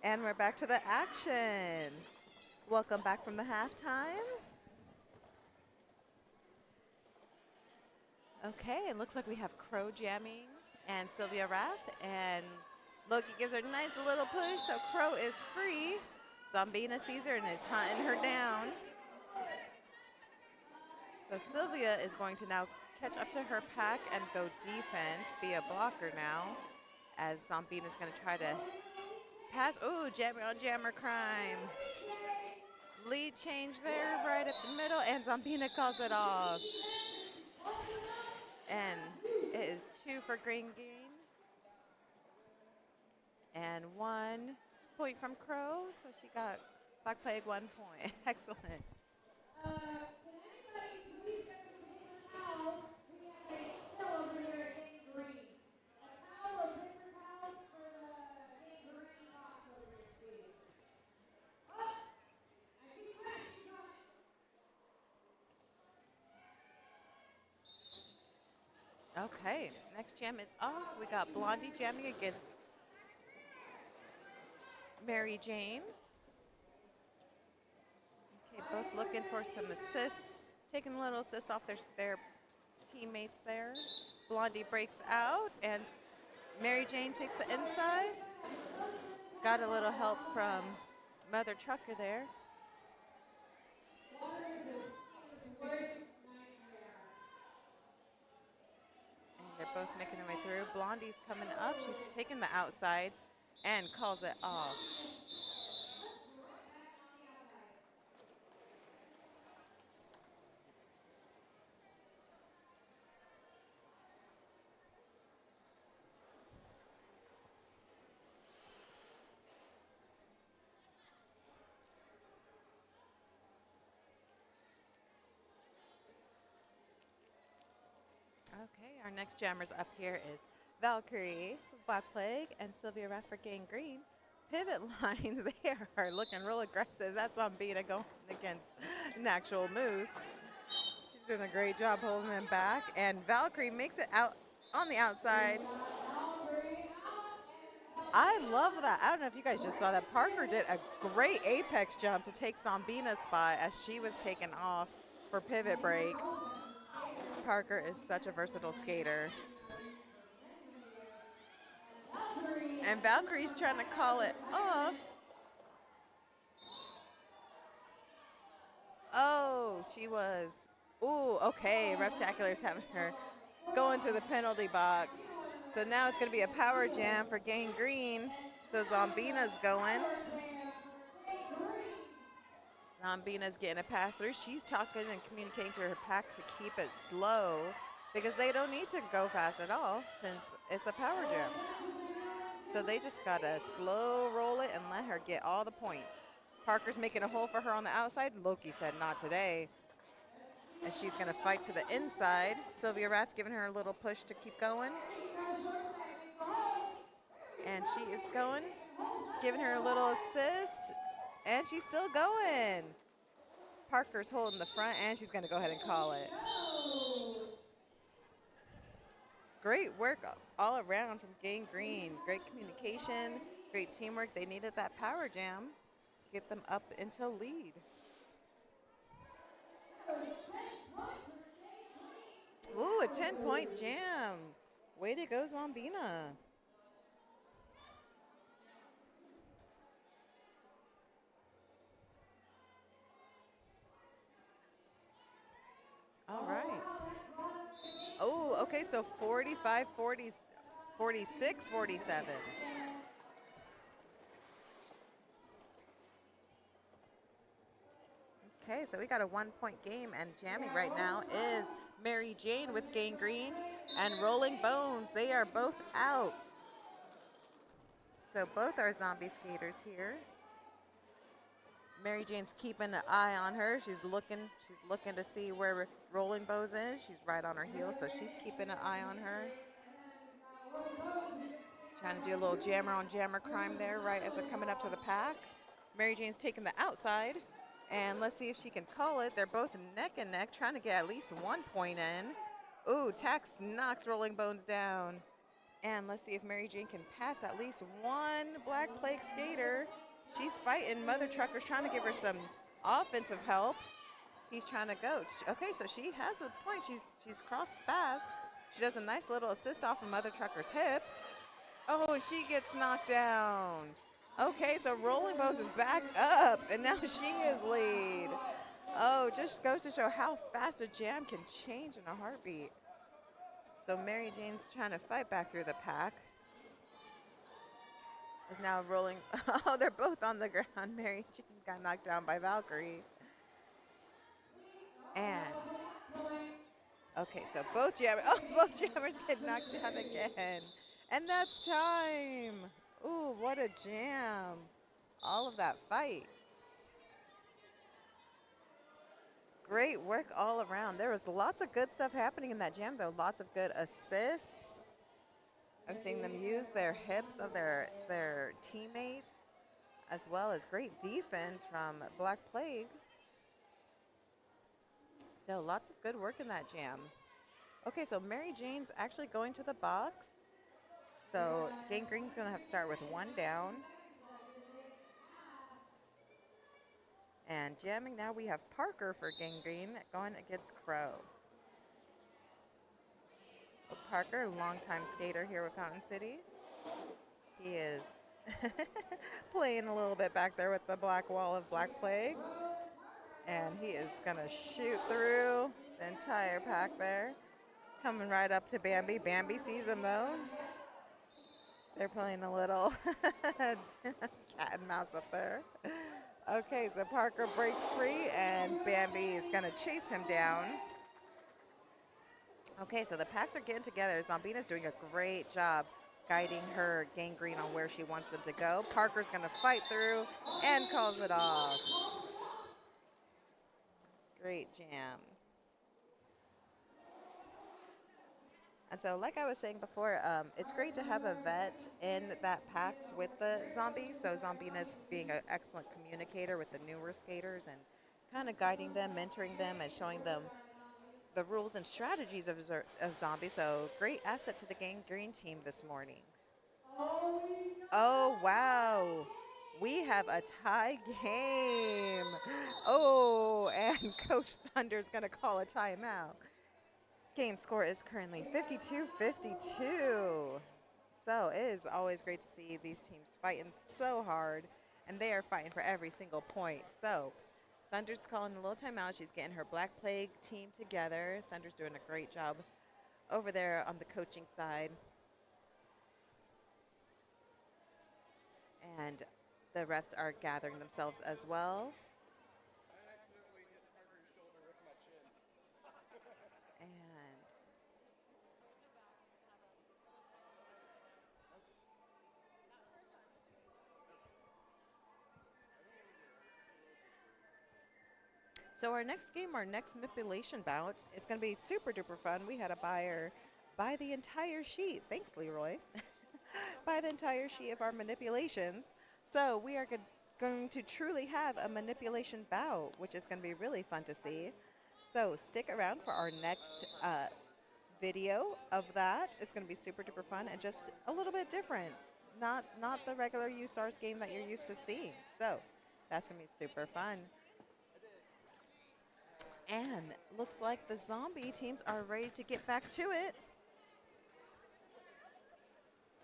And we're back to the action. Welcome back from the halftime. Okay, it looks like we have Crow jamming and Sylvia Rath, and Loki gives her a nice little push, so Crow is free. Zombina sees her and is hunting her down. So Sylvia is going to now catch up to her pack and go defense, be a blocker now, as Zombina is going to try to pass. Ooh, jammer on jammer crime. Lead change there right at the middle, and Zombina calls it off. And it is 2 for Green Game. And 1 point from Crow, so she got Black Plague 1 point. Excellent. Can anybody please get some paper towels? We have a spill over here at Gangrene. A towel or paper towels for the Gangrene box over here, please. Oh, I see Crash coming. Okay, next jam is off. We got Blondie jamming against Mary Jane. Okay, both looking for some assists, taking a little assist off their teammates there. Blondie breaks out, and Mary Jane takes the inside. Got a little help from Mother Trucker there. Water is a schemer's worst nightmare. And they're both making their way through. Blondie's coming up. She's taking the outside and calls it off. Okay, our next jammers up here is Valkyrie, Black Plague, and Sylvia Rath for Gangrene. Pivot lines, they are looking real aggressive. That's on Beta going against an actual Moose. She's doing a great job holding them back, and Valkyrie makes it out on the outside. I love that. I don't know if you guys just saw that. Parker did a great apex jump to take Zombina's spot as she was taken off for pivot break. Parker is such a versatile skater. And Valkyrie's trying to call it off. Oh, she was. Ooh, okay. Reptacular's having her go into the penalty box. So now it's going to be a power jam for Gangrene. So Zombina's going. Zombina's getting a pass through. She's talking and communicating to her pack to keep it slow because they don't need to go fast at all since it's a power jam. So they just got to slow roll it and let her get all the points. Parker's making a hole for her on the outside. Loki said not today. And she's going to fight to the inside. Sylvia Rath's giving her a little push to keep going. And she is going, giving her a little assist. And she's still going. Parker's holding the front, and she's going to go ahead and call it. Great work all around from Gangrene. Great communication, great teamwork. They needed that power jam to get them up into lead. Ooh, a 10-point jam. Way to go, Zombina. All right. Oh, okay, so 45, 40, 46, 47. Okay, so we got a 1-point game, and jamming right now is Mary Jane with Gangrene and Rolling Bones. They are both out. So both are zombie skaters here. Mary Jane's keeping an eye on her. She's looking to see where Rolling Bones is. She's right on her heels, so she's keeping an eye on her. Trying to do a little jammer on jammer crime there right as they're coming up to the pack. Mary Jane's taking the outside, and let's see if she can call it. They're both neck and neck, trying to get at least 1 point in. Ooh, Tax knocks Rolling Bones down. And let's see if Mary Jane can pass at least one Black Plague skater. She's fighting. Mother Trucker's trying to give her some offensive help. He's trying to go. Okay, so she has a point. She's crossed spaz. She does a nice little assist off of Mother Trucker's hips. Oh, she gets knocked down. Okay, so Rolling Bones is back up, and now she is lead. Oh, just goes to show how fast a jam can change in a heartbeat. So Mary Jane's trying to fight back through the pack. Is now rolling. Oh, they're both on the ground. Mary Jane got knocked down by Valkyrie. And okay, so both jammers. Oh, both jammers get knocked down again. And that's time. Ooh, what a jam. All of that fight. Great work all around. There was lots of good stuff happening in that jam, though. Lots of good assists. I'm seeing them use their hips of their teammates, as well as great defense from Black Plague. So lots of good work in that jam. Okay, so Mary Jane's actually going to the box. So Gangrene's going to have to start with one down. And jamming now, we have Parker for Gangrene going against Crow. Parker, longtime skater here with Fountain City. He is playing a little bit back there with the black wall of Black Plague. And he is going to shoot through the entire pack there. Coming right up to Bambi. Bambi sees him, though. They're playing a little cat and mouse up there. Okay, so Parker breaks free, and Bambi is going to chase him down. Okay, so the packs are getting together. Zombina's doing a great job guiding her Gangrene on where she wants them to go. Parker's going to fight through and calls it off. Great jam. And so, like I was saying before, it's great to have a vet in that packs with the zombies. So Zombina's being an excellent communicator with the newer skaters and kind of guiding them, mentoring them, and showing them the rules and strategies of zombies. So great asset to the Gangrene team this morning. Oh, wow. We have a tie game. Oh, and Coach Thunder's going to call a timeout. Game score is currently 52-52. So it is always great to see these teams fighting so hard, and they are fighting for every single point. So Thunder's calling a little timeout. She's getting her Black Plague team together. Thunder's doing a great job over there on the coaching side. And the refs are gathering themselves as well. And so our next game, our next manipulation bout, is going to be super duper fun. We had a buyer buy the entire sheet. Thanks, Leroy. Buy the entire sheet of our manipulations. So we are going to truly have a manipulation bout, which is going to be really fun to see. So stick around for our next video of that. It's going to be super duper fun and just a little bit different. Not the regular U-Stars game that you're used to seeing. So that's going to be super fun. And looks like the zombie teams are ready to get back to it.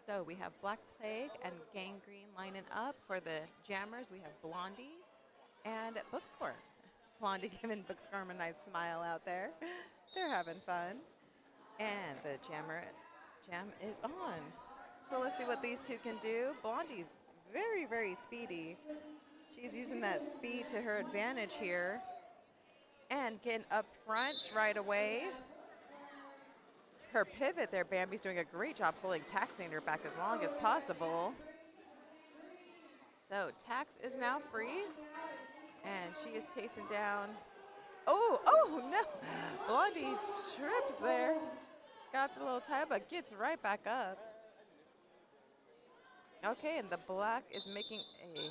So we have Black Plague and Gangrene lining up for the jammers. We have Blondie and Bookscore. Blondie giving Bookscore a nice smile out there. They're having fun. And the jam is on. So let's see what these two can do. Blondie's very, very speedy. She's using that speed to her advantage here. And getting up front right away. Her pivot there, Bambi's doing a great job pulling Taxing her back as long as possible. So Tax is now free, and she is chasing down. Oh no! Blondie trips there. Got a little tie, but gets right back up. Okay, and the black is making a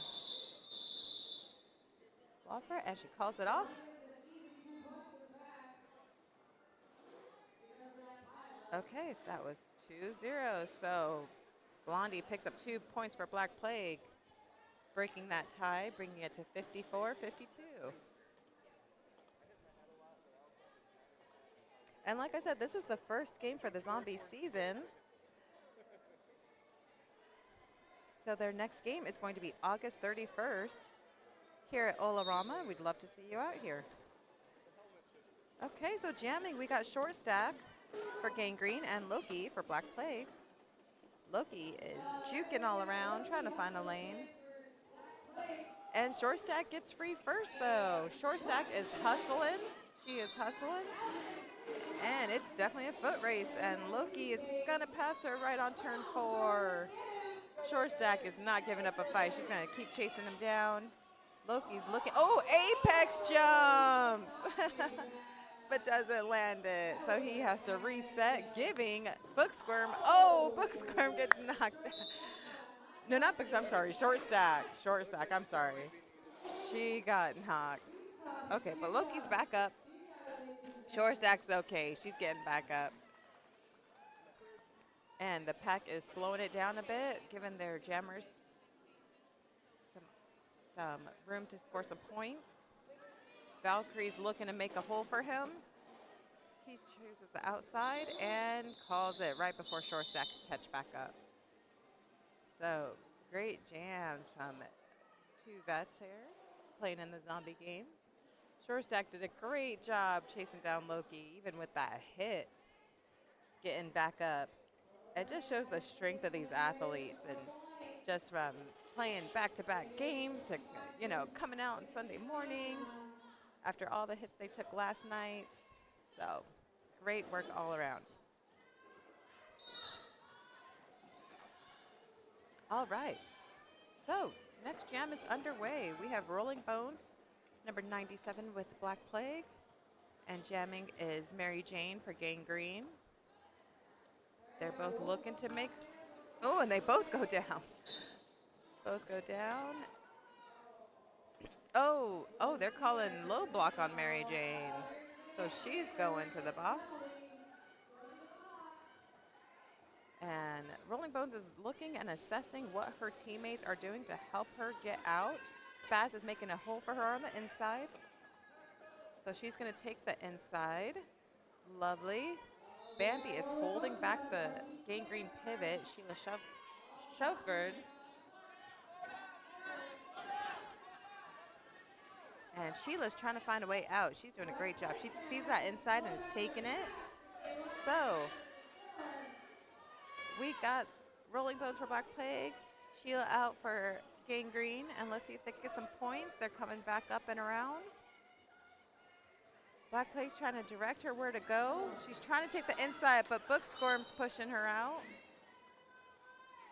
offer, and she calls it off. Okay, that was 2-0. So Blondie picks up 2 points for Black Plague, breaking that tie, bringing it to 54-52. And like I said, this is the first game for the zombie season. So their next game is going to be August 31st here at Olarama. We'd love to see you out here. Okay, so jamming, we got Short Stack for Gangrene and Loki for Black Plague. Loki is juking all around, trying to find a lane. And Short Stack gets free first, though. Short Stack is hustling. She is hustling. And it's definitely a foot race. And Loki is going to pass her right on turn 4. Short Stack is not giving up a fight. She's going to keep chasing him down. Loki's looking. Oh, Apex jumps! But doesn't land it. So he has to reset, giving Book Squirm. Oh, Book Squirm gets knocked down. No, not Book Squirm. I'm sorry. Short Stack. Short Stack. I'm sorry. She got knocked. Okay, but Loki's back up. Short Stack's okay. She's getting back up. And the pack is slowing it down a bit, giving their jammers some room to score some points. Valkyrie's looking to make a hole for him. He chooses the outside and calls it right before Short Stack can catch back up. So, great jam from 2 vets here playing in the zombie game. Short Stack did a great job chasing down Loki, even with that hit, getting back up. It just shows the strength of these athletes, and just from playing back-to-back games to, coming out on Sunday morning after all the hits they took last night. So, great work all around. All right. So, next jam is underway. We have Rolling Bones, number 97 with Black Plague. And jamming is Mary Jane for Gangrene. They're both looking to make... Oh, and they both go down. Both go down. Oh, they're calling low block on Mary Jane. So she's going to the box. And Rolling Bones is looking and assessing what her teammates are doing to help her get out. Spaz is making a hole for her on the inside. So she's going to take the inside. Lovely. Bambi is holding back the Gangrene pivot. Sheila Shovgard. And Sheila's trying to find a way out. She's doing a great job. She sees that inside and is taking it. So, we got Rolling Bones for Black Plague. Sheila out for Gangrene. And let's see if they can get some points. They're coming back up and around. Black Plague's trying to direct her where to go. She's trying to take the inside, but Book Squirm's pushing her out.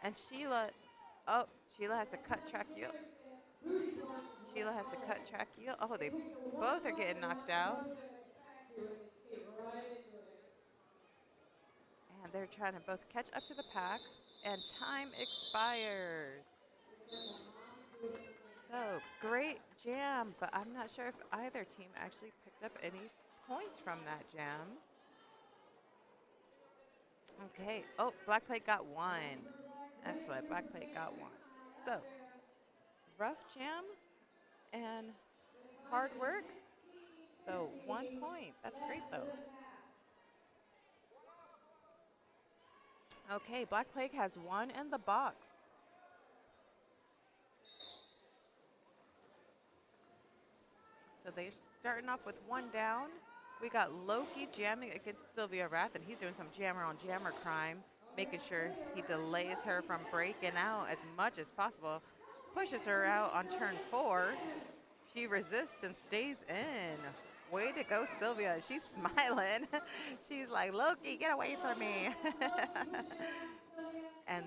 And Sheila has to cut track yield. Sheila has to cut track yield. Oh, they both are getting knocked out. And they're trying to both catch up to the pack. And time expires. So, great jam, but I'm not sure if either team actually picked up any points from that jam. Okay. Oh, Black Plague got 1. Excellent. Black Plague got 1. So, rough jam and hard work. So, 1 point. That's great, though. Okay, Black Plague has 1 in the box. So they're starting off with 1 down. We got Loki jamming against Sylvia Rath, and he's doing some jammer on jammer crime, making sure he delays her from breaking out as much as possible. Pushes her out on turn 4. She resists and stays in. Way to go, Sylvia. She's smiling. She's like, Loki, get away from me. And,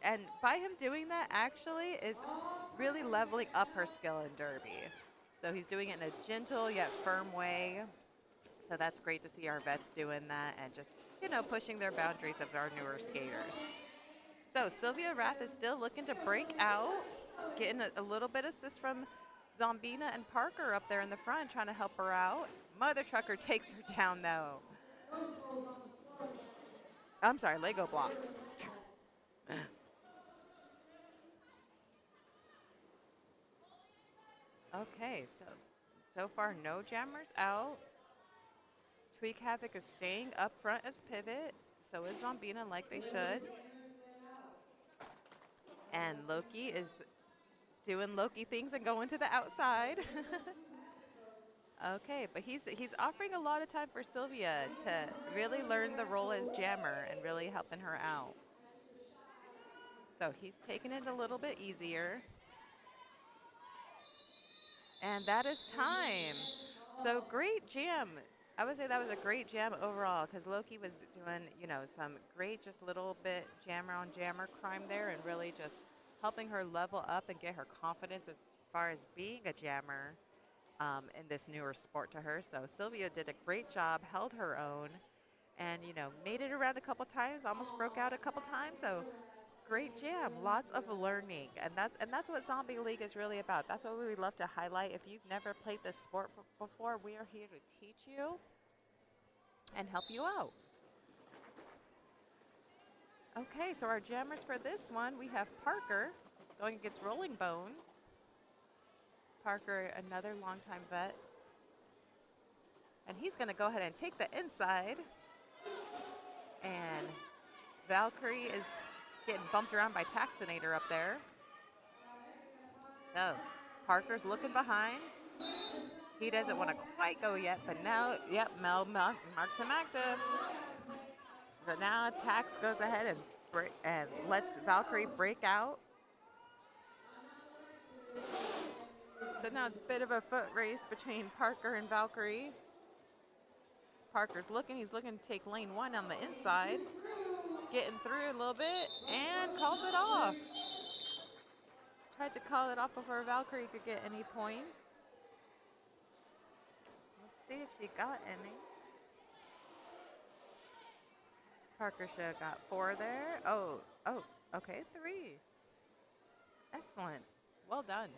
and by him doing that, actually, is really leveling up her skill in Derby. So he's doing it in a gentle yet firm way. So that's great to see our vets doing that and just, pushing their boundaries of our newer skaters. So Sylvia Rath is still looking to break out, getting a little bit of assist from Zombina and Parker up there in the front, trying to help her out. Mother Trucker takes her down, though. I'm sorry, Lego blocks. Okay, so far no jammers out. Tweak Havoc is staying up front as pivot. So is Zombina like they should. And Loki is doing Loki things and going to the outside. Okay, but he's offering a lot of time for Sylvia to really learn the role as jammer and really helping her out. So he's taking it a little bit easier. And that is time. So great jam. I would say that was a great jam overall because Loki was doing, some great just little bit jammer on jammer crime there and really just helping her level up and get her confidence as far as being a jammer in this newer sport to her. So Sylvia did a great job, held her own, and, made it around a couple times, almost broke out a couple times. So great jam, lots of learning, and that's what Zombie League is really about. That's what we would love to highlight. If you've never played this sport before, we are here to teach you and help you out. Okay, so our jammers for this one, we have Parker going against Rolling Bones. Parker, another longtime vet, and he's going to go ahead and take the inside, and Valkyrie is getting bumped around by Taxinator up there. So Parker's looking behind. He doesn't want to quite go yet, but now, yep, Mel marks him active. So now Tax goes ahead and lets Valkyrie break out. So now it's a bit of a foot race between Parker and Valkyrie. Parker's looking. He's looking to take lane one on the inside. Getting through a little bit and calls it off. Tried to call it off before Valkyrie could get any points. Let's see if she got any. Parker should have got 4 there. Oh, okay, 3. Excellent. Well done.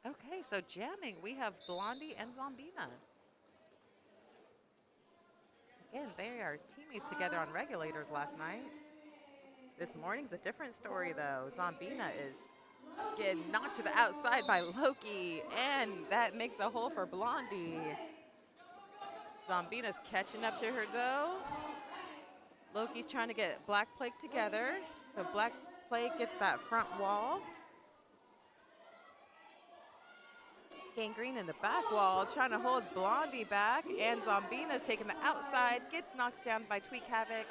Okay, so jamming, we have Blondie and Zombina. Again, they are teammates together on regulators last night. This morning's a different story, though. Zombina is getting knocked to the outside by Loki, and that makes a hole for Blondie. Zombina's catching up to her, though. Loki's trying to get Black Plague together, so Black Plague gets that front wall. Gangrene in the back wall, trying to hold Blondie back, and Zombina's taking the outside, gets knocked down by Tweak Havoc.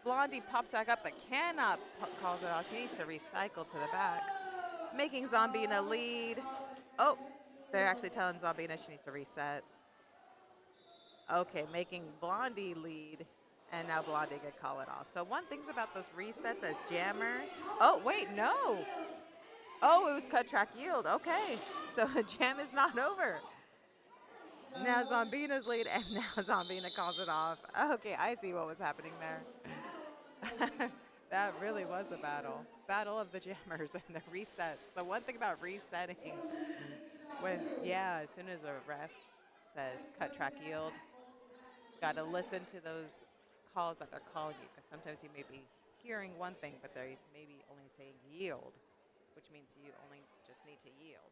Blondie pops back up, but cannot calls it off. She needs to recycle to the back, making Zombina lead. Oh, they're actually telling Zombina she needs to reset. Okay, making Blondie lead, and now Blondie can call it off. So one thing's about those resets as jammer. Oh, wait, no. Oh, it was cut track yield. Okay, so jam is not over. Now Zombina's lead, and now Zombina calls it off. Okay, I see what was happening there. That really was a battle. Battle of the jammers and the resets. The one thing about resetting, as soon as a ref says cut track yield, got to listen to those calls that they're calling you, because sometimes you may be hearing one thing, but they may be only saying yield, which means you only just need to yield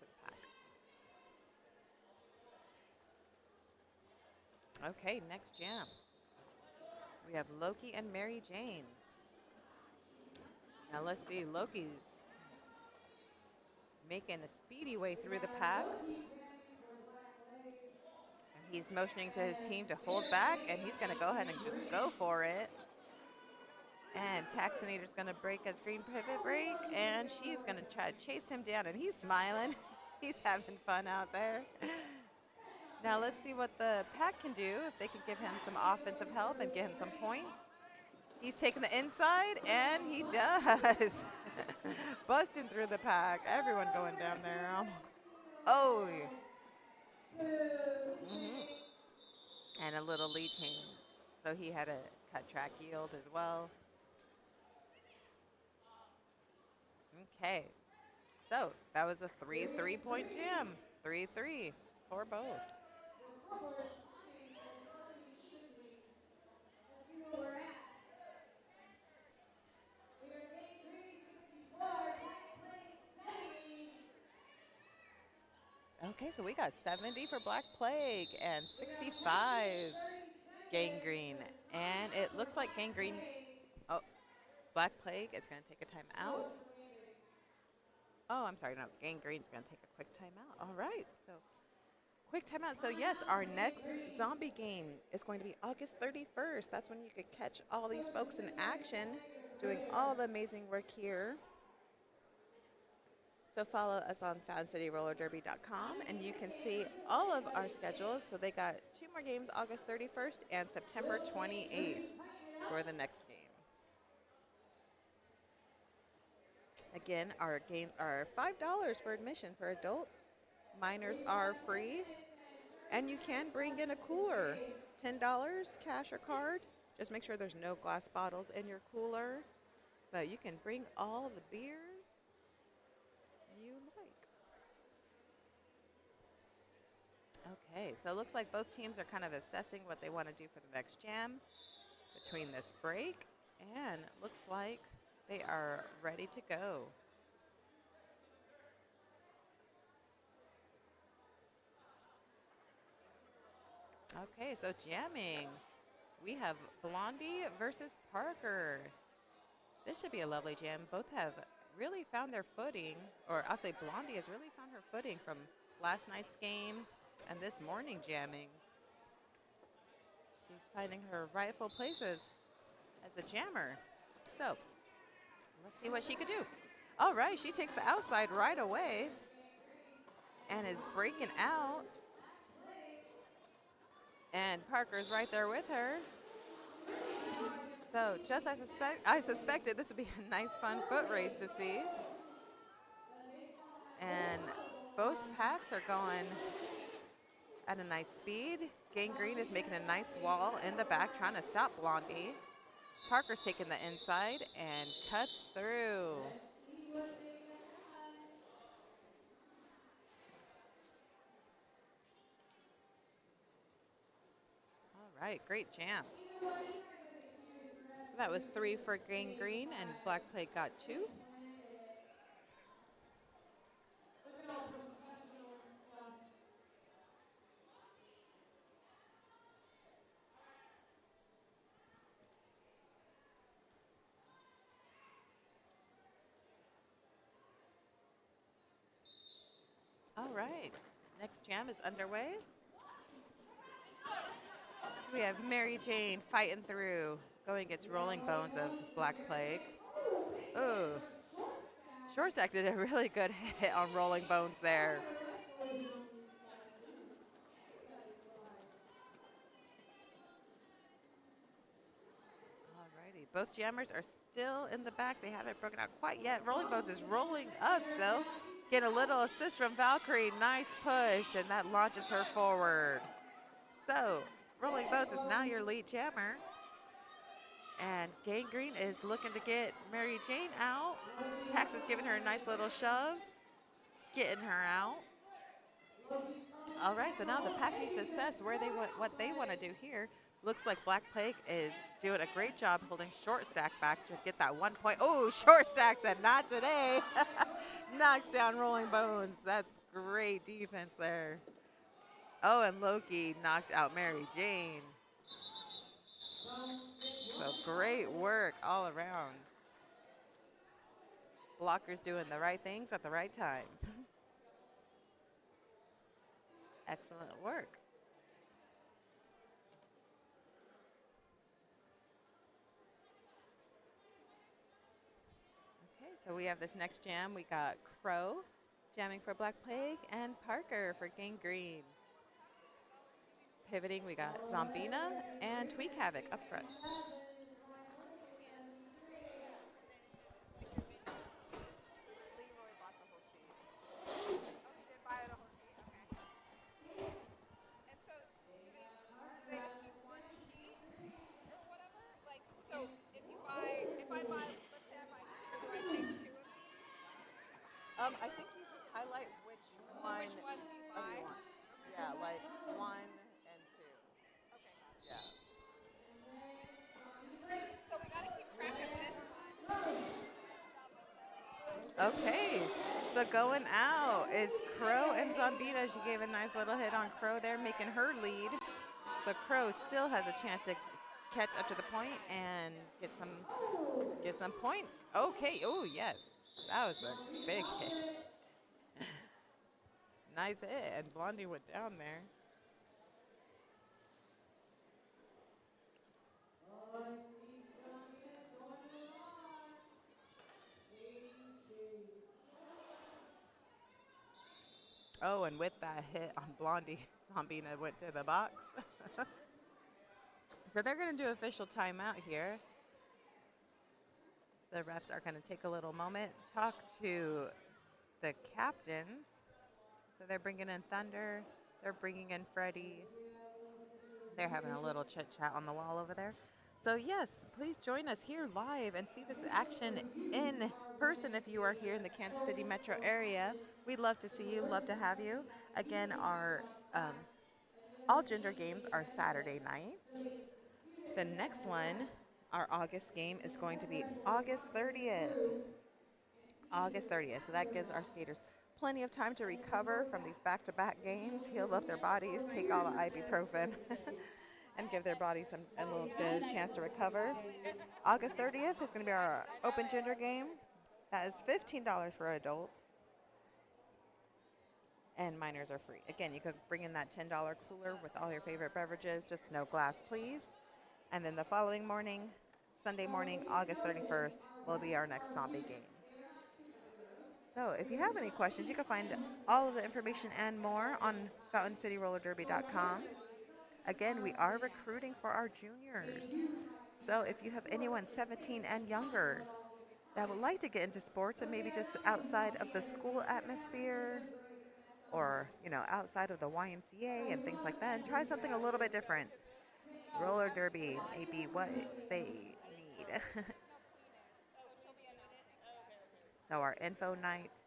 to the pack. Okay, next jam. We have Loki and Mary Jane. Now let's see, Loki's making a speedy way through the pack. And he's motioning to his team to hold back, and he's going to go ahead and just go for it. And Taxinator's going to break his green pivot break, and she's going to try to chase him down, and he's smiling. He's having fun out there. Now let's see what the pack can do, if they can give him some offensive help and get him some points. He's taking the inside, and he does. Busting through the pack. Everyone going down there almost. Oh. And a little lead change. So he had a cut track yield as well. Okay. So that was a 3 3 point jam. 3 3 for both. The scoreboard is fine, but it's rolling evenly. Let's see where we're at. We are getting green 64, black plate 70. Okay, so we got 70 for Black Plague and We got 1 minute 65 30 seconds Gangrene. to And time it for looks like black Gangrene, plate. oh, Black Plague is going to take a time out. Oh, it's Gangrene. Oh, I'm sorry, no, Gangrene's going to take a quick timeout. All right, so quick timeout. So, yes, our next zombie game is going to be August 31st. That's when you could catch all these folks in action doing all the amazing work here. So follow us on FountainCityRollerDerby.com and you can see all of our schedules. So they got 2 more games, August 31st and September 28th for the next game. Again, our games are $5 for admission for adults. Minors are free. And you can bring in a cooler. $10 cash or card. Just make sure there's no glass bottles in your cooler. But you can bring all the beers you like. Okay, so it looks like both teams are kind of assessing what they want to do for the next jam between this break. And it looks like they are ready to go. Okay, so jamming. We have Blondie versus Parker. This should be a lovely jam. Both have really found their footing, or I'll say Blondie has really found her footing from last night's game and this morning jamming. She's finding her rightful places as a jammer. So, let's see what she could do. All right, she takes the outside right away and is breaking out. And Parker's right there with her. So just as I suspected this would be a nice fun foot race to see. And both packs are going at a nice speed. Gangrene is making a nice wall in the back trying to stop Blondie. Parker's taking the inside and cuts through. All right, great jam. So that was 3 for Gangrene and Black Plague got 2. All right, next jam is underway. We have Mary Jane fighting through, going against Rolling Bones of Black Plague. Ooh, Short Stack did a really good hit on Rolling Bones there. Alrighty, both jammers are still in the back. They haven't broken out quite yet. Rolling Bones is rolling up though. Get a little assist from Valkyrie. Nice push, and that launches her forward. So, Rolling Bones is now your lead jammer. And Gangrene is looking to get Mary Jane out. Tax is giving her a nice little shove, getting her out. All right, so now the pack needs to assess where what they want to do here. Looks like Black Plague is doing a great job holding Short Stack back to get that 1 point. Oh, Short Stack said not today. Knocks down Rolling Bones. That's great defense there. Oh, and Loki knocked out Mary Jane. So great work all around. Blockers doing the right things at the right time. Excellent work. Okay, so we have this next jam. We got Crow jamming for Black Plague and Parker for Gangrene. Pivoting, we got Zombina and Tweak Havoc up front. So if I buy, let's say I buy two, do I take two of these? I think you just highlight which one Which ones you of buy? you want. Yeah, like 1 and 2. Okay, got it. Yeah. So we got to keep track of this one. Okay, so going out is Crow and Zombina. She gave a nice little hit on Crow there, making her lead. So Crow still has a chance to catch up to the point and get some points. Okay. Oh yes, that was a big hit. Nice hit, and Blondie went down there. Oh, and with that hit on Blondie, Zombina went to the box. So they're going to do official timeout here. The refs are going to take a little moment, talk to the captains. So they're bringing in Thunder. They're bringing in Freddie. They're having a little chit chat on the wall over there. So, yes, please join us here live and see this action in person if you are here in the Kansas City metro area. We'd love to see you, love to have you. Again, our all gender games are Saturday nights. The next one, our August game, is going to be August 30th. August 30th. So that gives our skaters plenty of time to recover from these back to back games, heal up their bodies, take all the ibuprofen, and give their bodies a little bit of chance to recover. August 30th is going to be our open gender game. That is $15 for adults, and minors are free. Again, you could bring in that $10 cooler with all your favorite beverages, just no glass, please. And then the following morning, Sunday morning, August 31st, will be our next zombie game. So if you have any questions, you can find all of the information and more on FountainCityRollerDerby.com. Again, we are recruiting for our juniors. So if you have anyone 17 and younger that would like to get into sports and maybe just outside of the school atmosphere or, outside of the YMCA and things like that, and try something a little bit different, roller derby may be what they need. So our info night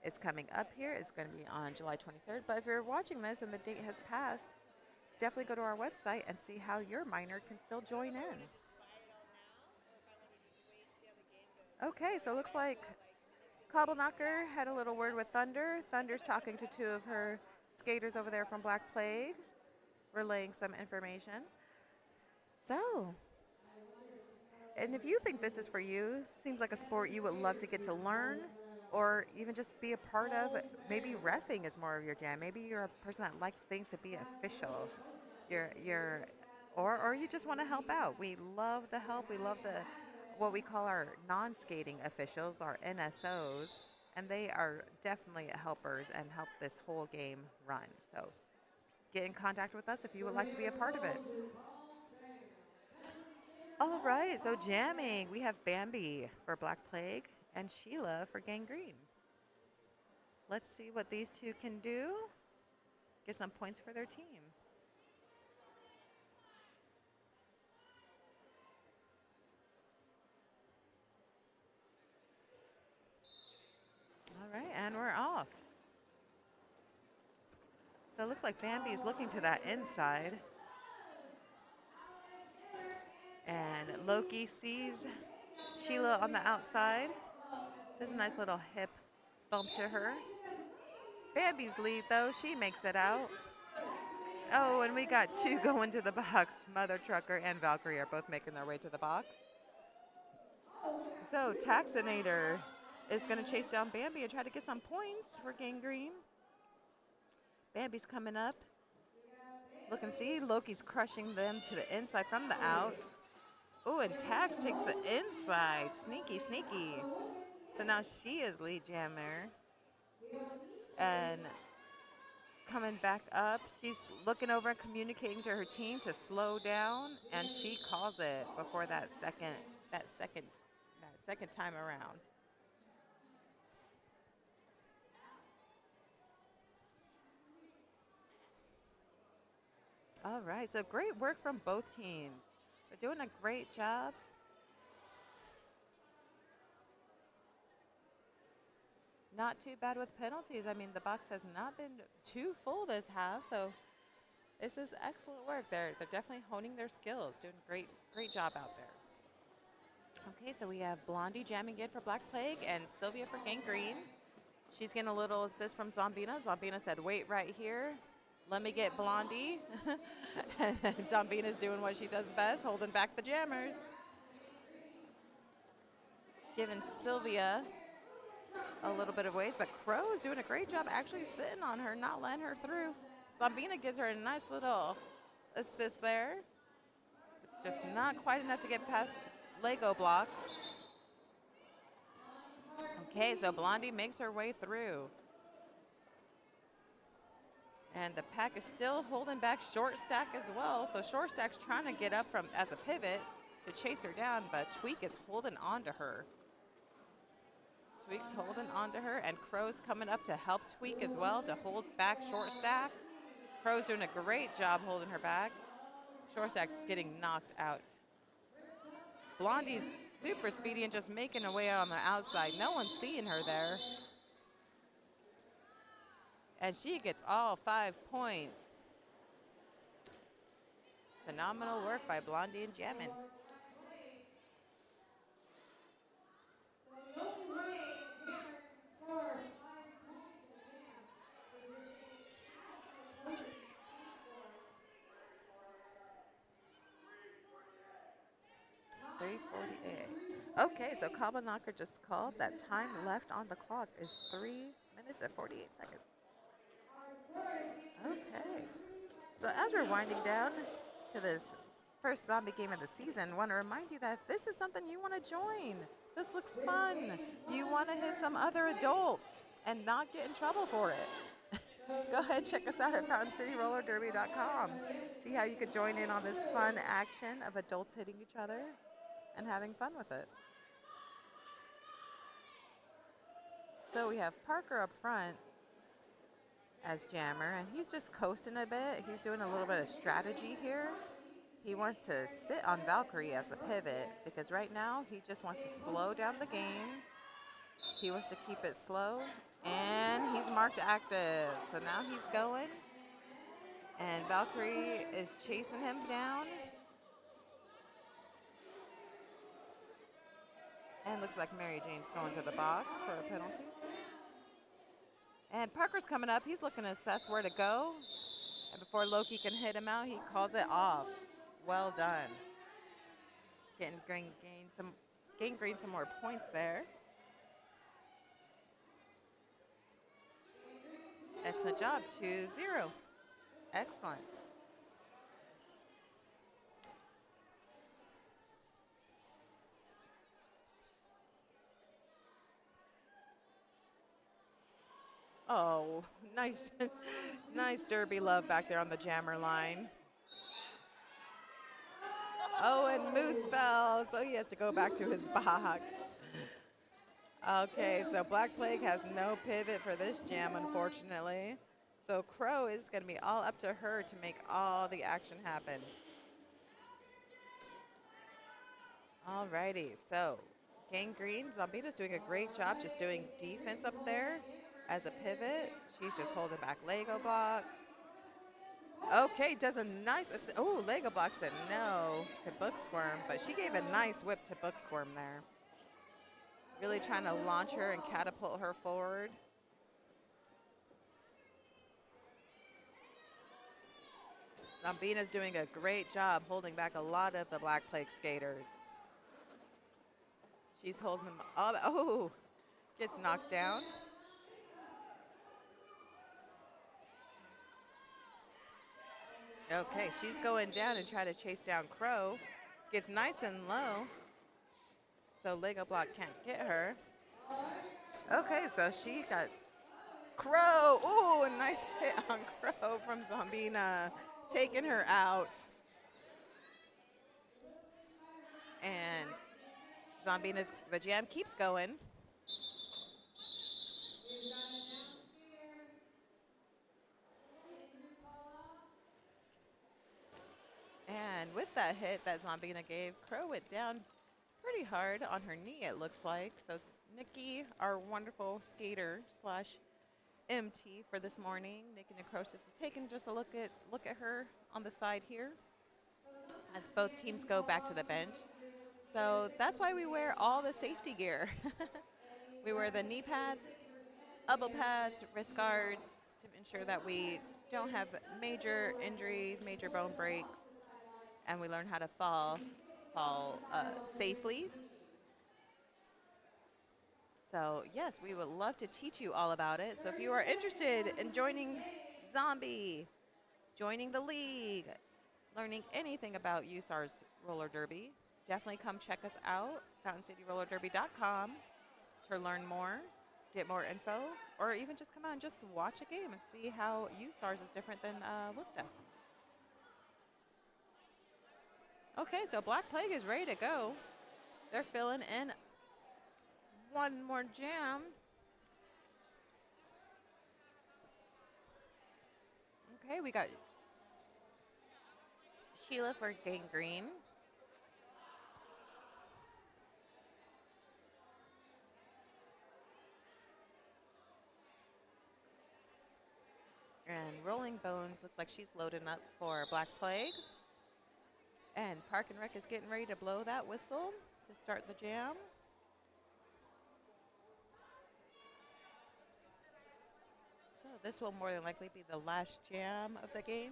is coming up here. It's going to be on July 23rd. But if you're watching this and the date has passed, definitely go to our website and see how your minor can still join in. Okay, so it looks like Cobble Knocker had a little word with Thunder. Thunder's talking to two of her skaters over there from Black Plague, relaying some information. So, and if you think this is for you, seems like a sport you would love to get to learn or even just be a part of, maybe reffing is more of your jam. Maybe you're a person that likes things to be official. You're or you just want to help out. We love the help. We love the what we call our non-skating officials, our NSOs, and they are definitely helpers and help this whole game run. So get in contact with us if you would like to be a part of it. All right, so jamming. We have Bambi for Black Plague and Sheila for Gangrene. Let's see what these two can do. Get some points for their team. All right, and we're off. So it looks like Bambi's looking to that inside. And Loki sees Sheila on the outside. There's a nice little hip bump to her. Bambi's lead, though. She makes it out. Oh, and we got two going to the box. Mother Trucker and Valkyrie are both making their way to the box. So Taxinator is going to chase down Bambi and try to get some points for Gangrene. Bambi's coming up. Look and see. Loki's crushing them to the inside from the out. Oh, and Tax takes the inside. Sneaky, sneaky. So now she is lead jammer. And coming back up, she's looking over and communicating to her team to slow down, and she calls it before that second time around. All right, so great work from both teams. They're doing a great job. not too bad with penalties. I mean, the box has not been too full this half, so this is excellent work. They're definitely honing their skills, doing great job out there. Okay, so we have Blondie jamming in for Black Plague and Sylvia for Gangrene. She's getting a little assist from Zombina. Zombina said, wait right here. Let me get Blondie. And Zombina's doing what she does best, holding back the jammers. Giving Sylvia a little bit of ways, but Crow is doing a great job actually sitting on her, not letting her through. Zombina gives her a nice little assist there. Just not quite enough to get past Lego blocks. Okay, so Blondie makes her way through. And the pack is still holding back Short Stack as well. So Short Stack's trying to get up from as a pivot to chase her down, but Tweak is holding on to her. Tweak's holding on to her, and Crow's coming up to help Tweak as well to hold back Short Stack. Crow's doing a great job holding her back. Short Stack's getting knocked out. Blondie's super speedy and just making her way on the outside. No one's seeing her there. And she gets all 5 points. Phenomenal work by Blondie and Jammin'. Okay, so Kaba Knocker just called that time left on the clock is 3 minutes and 48 seconds. Okay. So as we're winding down to this first zombie game of the season, I want to remind you that if this is something you want to join, this looks fun. You want to hit some other adults and not get in trouble for it. Go ahead and check us out at FountainCityRollerDerby.com. See how you could join in on this fun action of adults hitting each other and having fun with it. So we have Parker up front as jammer, and he's just coasting a bit. He's doing a little bit of strategy here. He wants to sit on Valkyrie as the pivot because right now he just wants to slow down the game. He wants to keep it slow, and he's marked active. So now he's going, and Valkyrie is chasing him down. And looks like Mary Jane's going to the box for a penalty. And Parker's coming up. He's looking to assess where to go. And before Loki can hit him out, he calls it off. Well done. Getting Gangrene some more points there. Excellent job. 2-0. Excellent. Oh, nice, nice derby love back there on the jammer line. Oh, and Moose fell, so he has to go back to his box. Okay, so Black Plague has no pivot for this jam, unfortunately. So Crow is going to be all up to her to make all the action happen. Alrighty, so Gangrene, Zombina's doing a great job just doing defense up there. As a pivot, she's just holding back Lego block. Okay, does a nice, oh, Lego block said no to Book Squirm, but she gave a nice whip to Book Squirm there. Really trying to launch her and catapult her forward. Zombina's doing a great job holding back a lot of the Black Plague skaters. She's holding them all, oh, gets knocked down. Okay, she's going down and trying to chase down Crow. Gets nice and low, so Lego block can't get her. Okay, so she got Crow. Ooh, a nice hit on Crow from Zombina, taking her out. And the jam keeps going. And with that hit that Zombina gave, Crow went down pretty hard on her knee, it looks like. So Nikki, our wonderful skater slash MT for this morning. Nikki Necrosis is taking just a look at her on the side here as both teams go back to the bench. So that's why we wear all the safety gear. We wear the knee pads, elbow pads, wrist guards to ensure that we don't have major injuries, major bone breaks, and we learn how to fall safely. So yes, we would love to teach you all about it. So if you are interested in joining Zombie, joining the league, learning anything about USAR's roller derby, definitely come check us out, FountainCityRollerDerby.com, to learn more, get more info, or even just come out and just watch a game and see how USAR's is different than WIFTA. Okay, so Black Plague is ready to go. They're filling in one more jam. Okay, we got Sheila for Gangrene. And Rolling Bones looks like she's loading up for Black Plague. And Park and Rec is getting ready to blow that whistle to start the jam. So this will more than likely be the last jam of the game.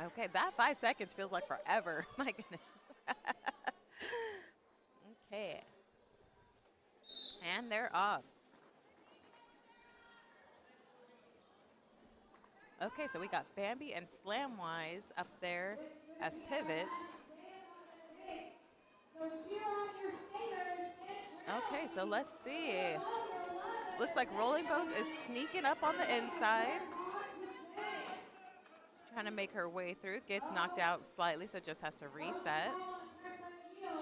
Okay, that 5 seconds feels like forever. My goodness. Okay. And they're off. Okay, so we got Bambi and Slamwise up there as pivots. Okay, so let's see. Looks like Rolling Bones is sneaking up on the inside. Trying to make her way through. Gets knocked out slightly, so just has to reset.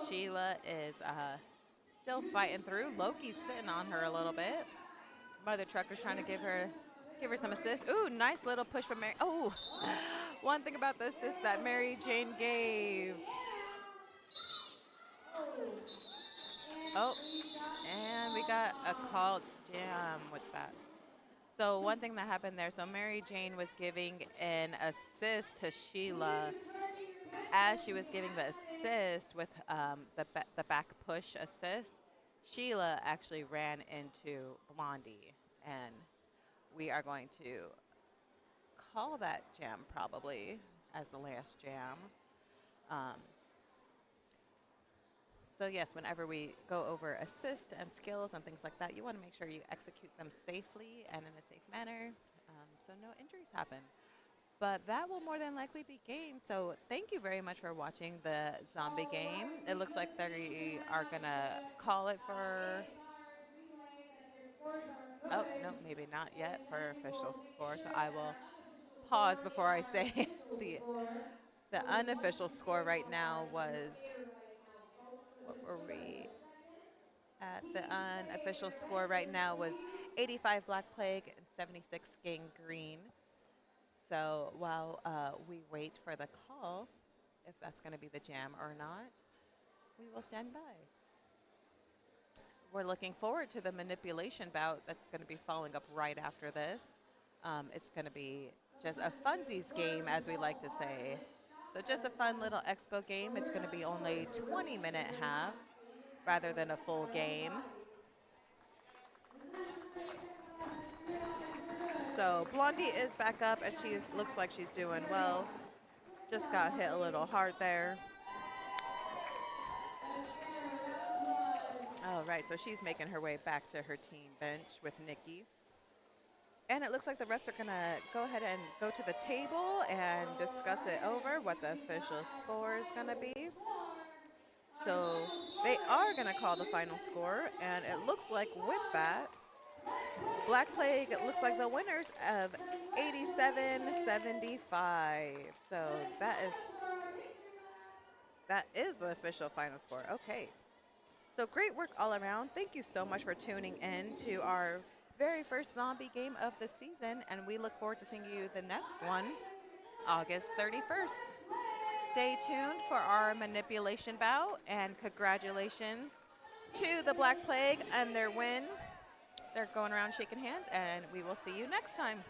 Sheila is still fighting through. Loki's sitting on her a little bit. Mother Trucker's trying to give her some assist. Ooh, nice little push from Mary. Oh, one thing about the assist that Mary Jane gave. Oh, and we got a called jam with that. So one thing that happened there, so Mary Jane was giving an assist to Sheila. As she was giving the assist with the back push assist, Sheila actually ran into Blondie, and we are going to call that jam probably as the last jam. So yes, whenever we go over assist and skills and things like that, you want to make sure you execute them safely and in a safe manner, so no injuries happen. But that will more than likely be game. So thank you very much for watching the zombie game. It looks like they are gonna call it for. Oh no, maybe not yet for official score. So I will pause before I say the unofficial score right now was. What were we at? The unofficial score right now was 85 Black Plague and 76 Gangrene. So while we wait for the call, if that's going to be the jam or not, we will stand by. We're looking forward to the manipulation bout that's going to be following up right after this. It's going to be just a funsies game, as we like to say. So just a fun little expo game. It's going to be only 20-minute halves rather than a full game. So Blondie is back up, and she looks like she's doing well. Just got hit a little hard there. All right, so she's making her way back to her team bench with Nikki. And it looks like the refs are going to go ahead and go to the table and discuss it over, what the official score is going to be. So they are going to call the final score, and it looks like with that, Black Plague, it looks like the winners of 87-75. So that is the official final score. Okay. So great work all around. Thank you so much for tuning in to our very first zombie game of the season, and we look forward to seeing you the next one, August 31st. stay tuned for our manipulation bout, and congratulations to the Black Plague and their win. They're going around shaking hands, and we will see you next time.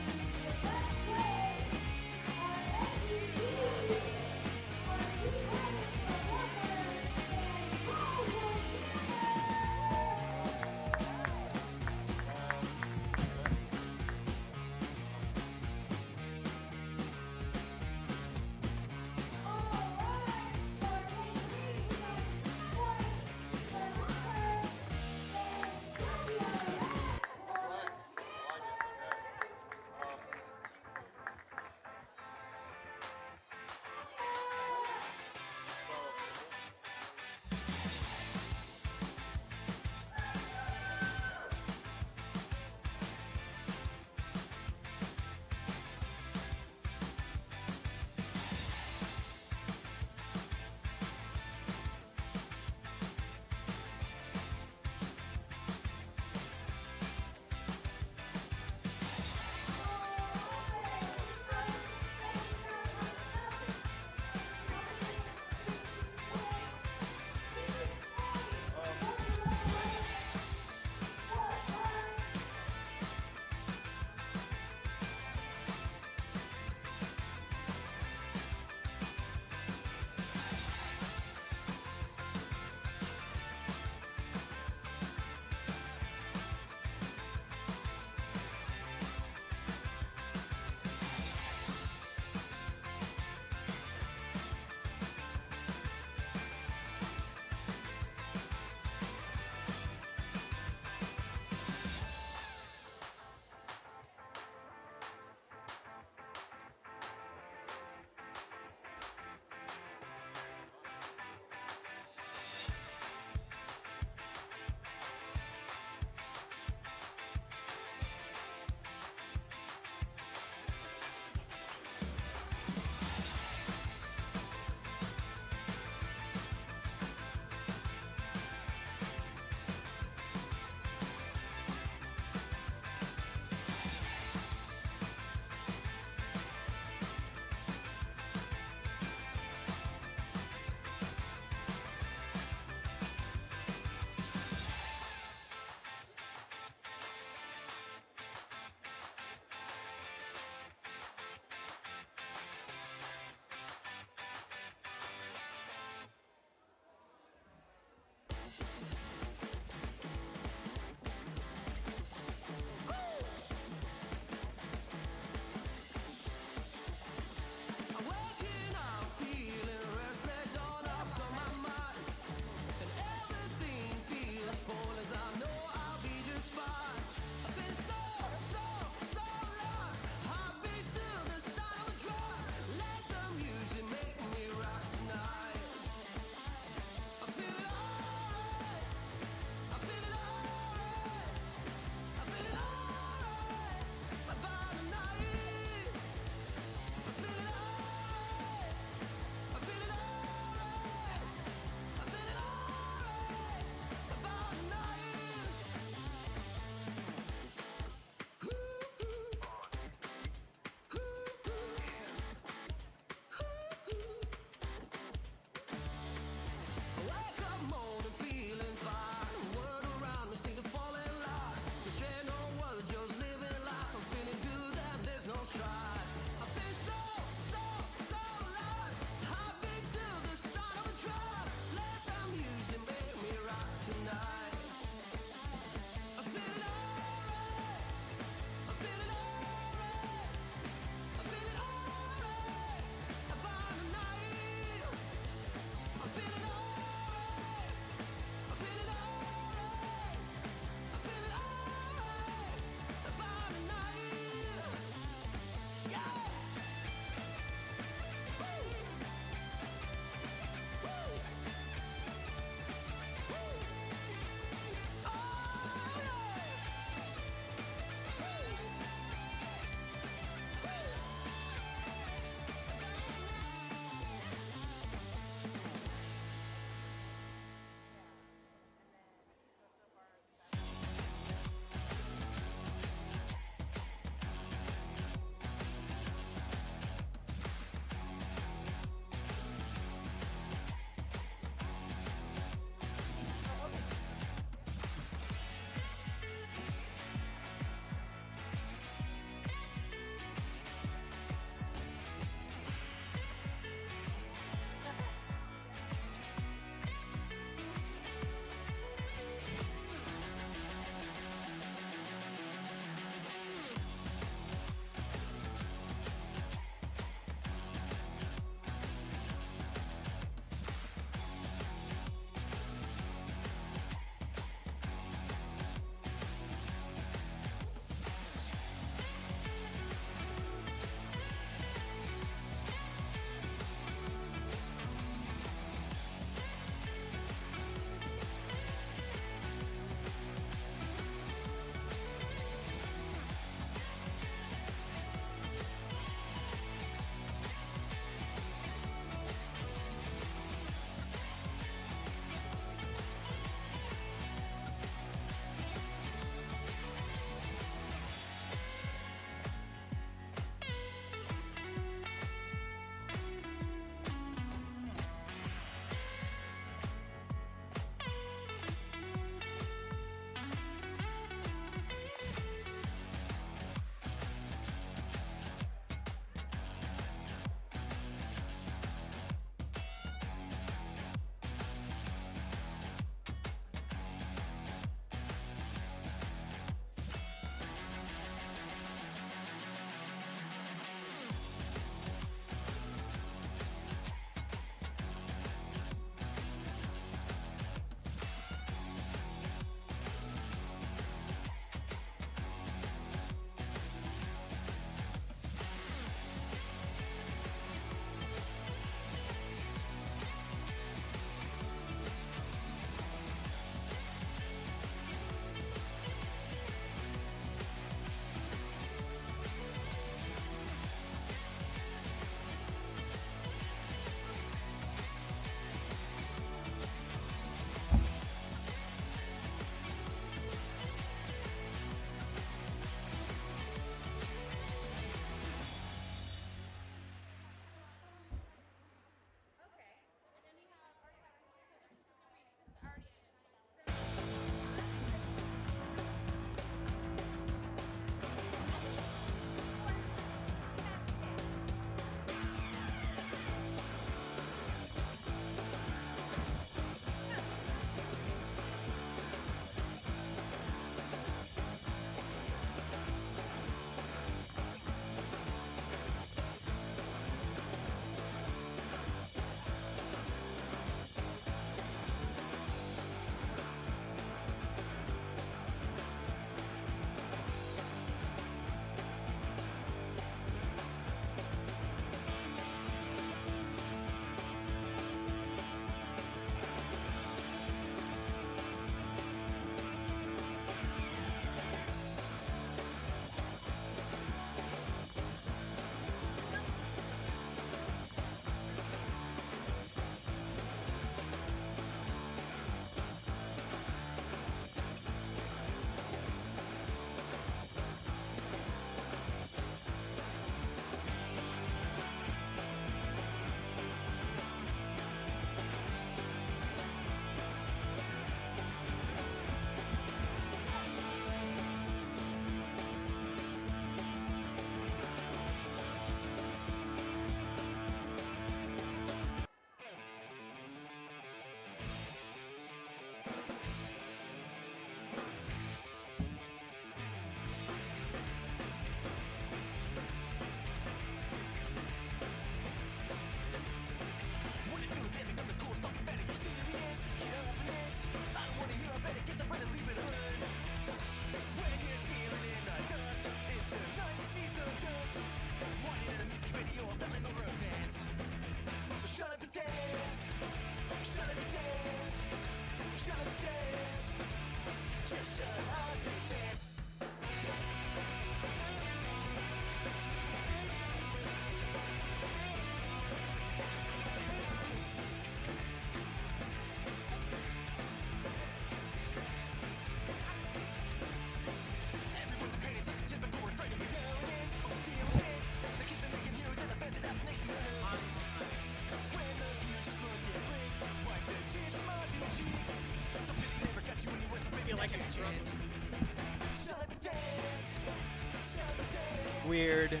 Weird. Is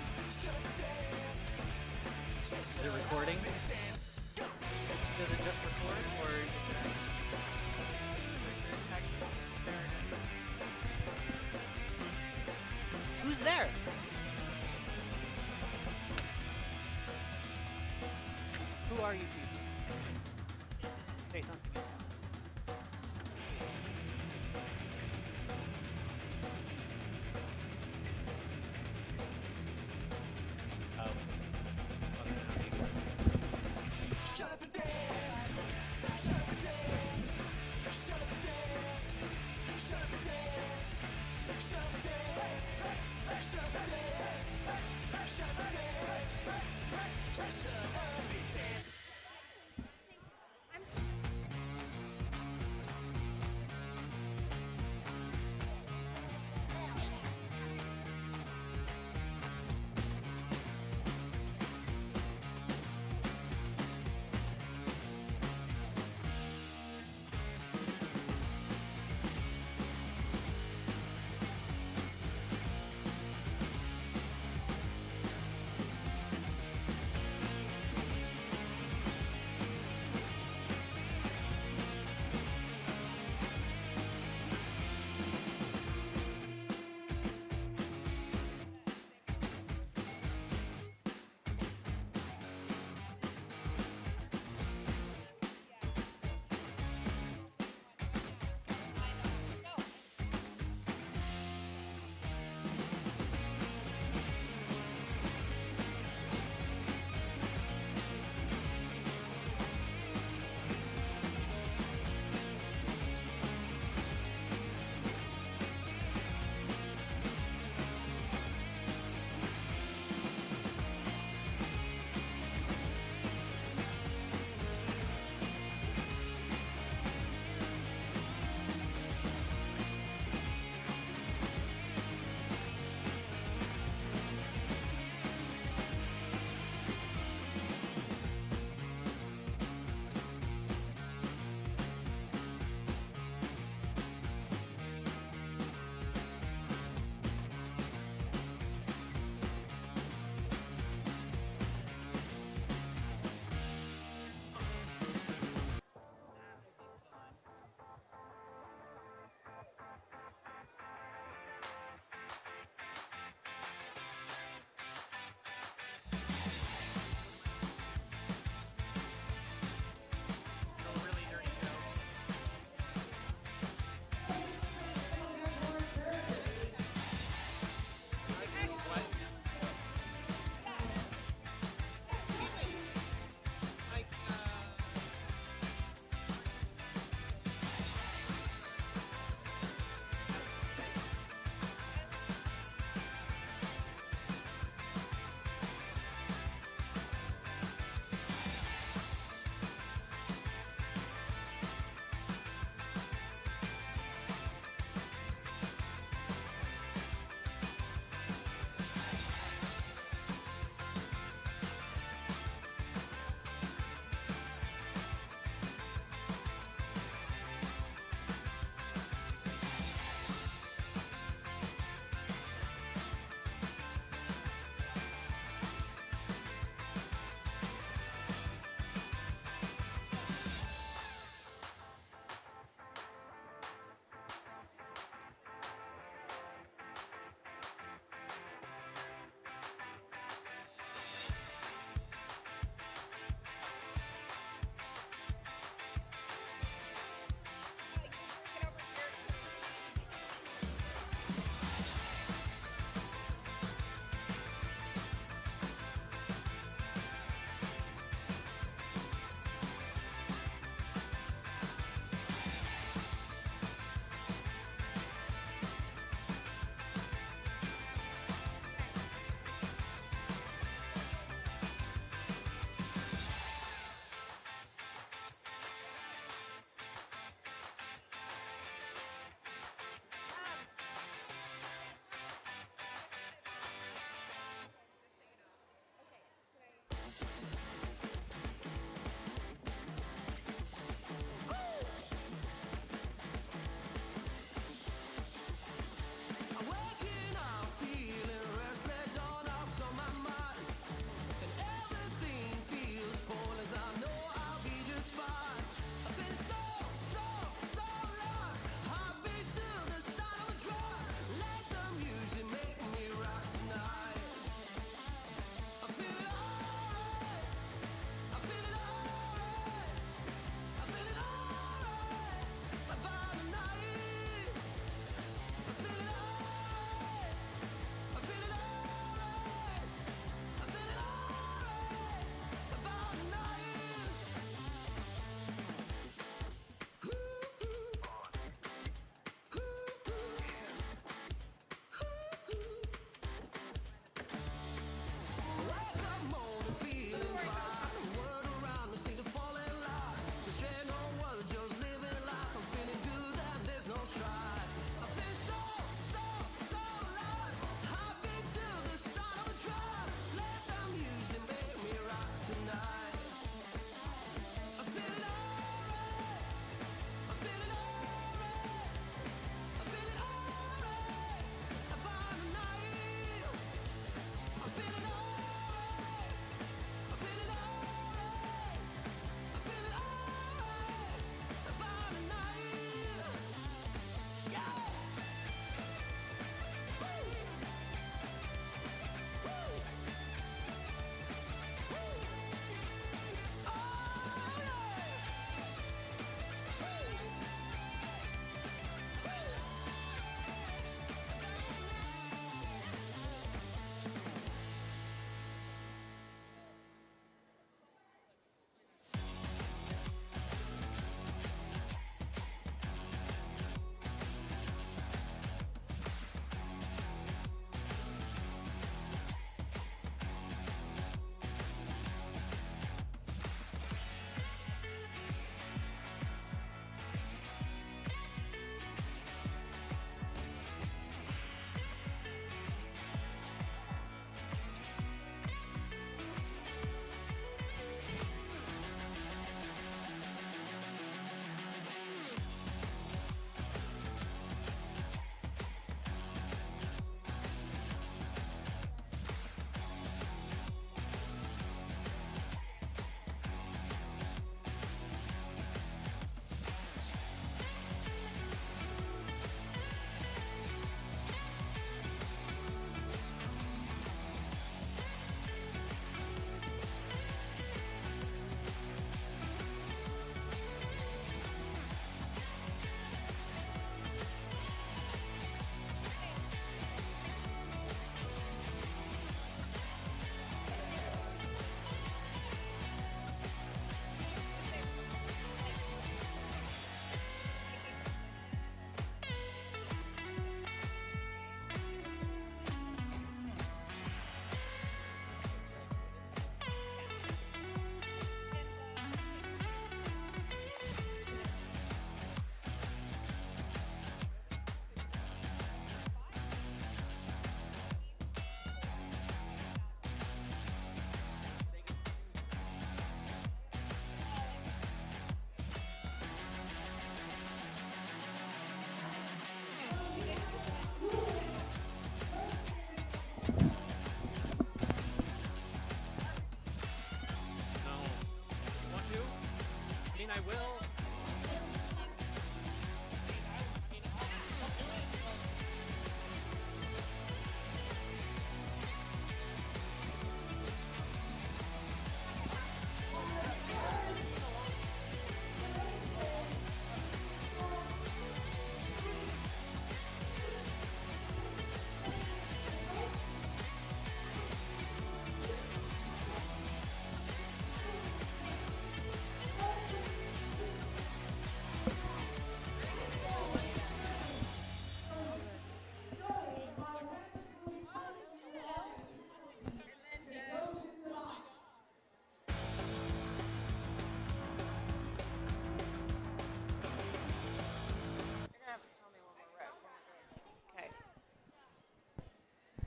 it recording? Does it just record, or is that actually who's there? Who are you people? Say something. Oh.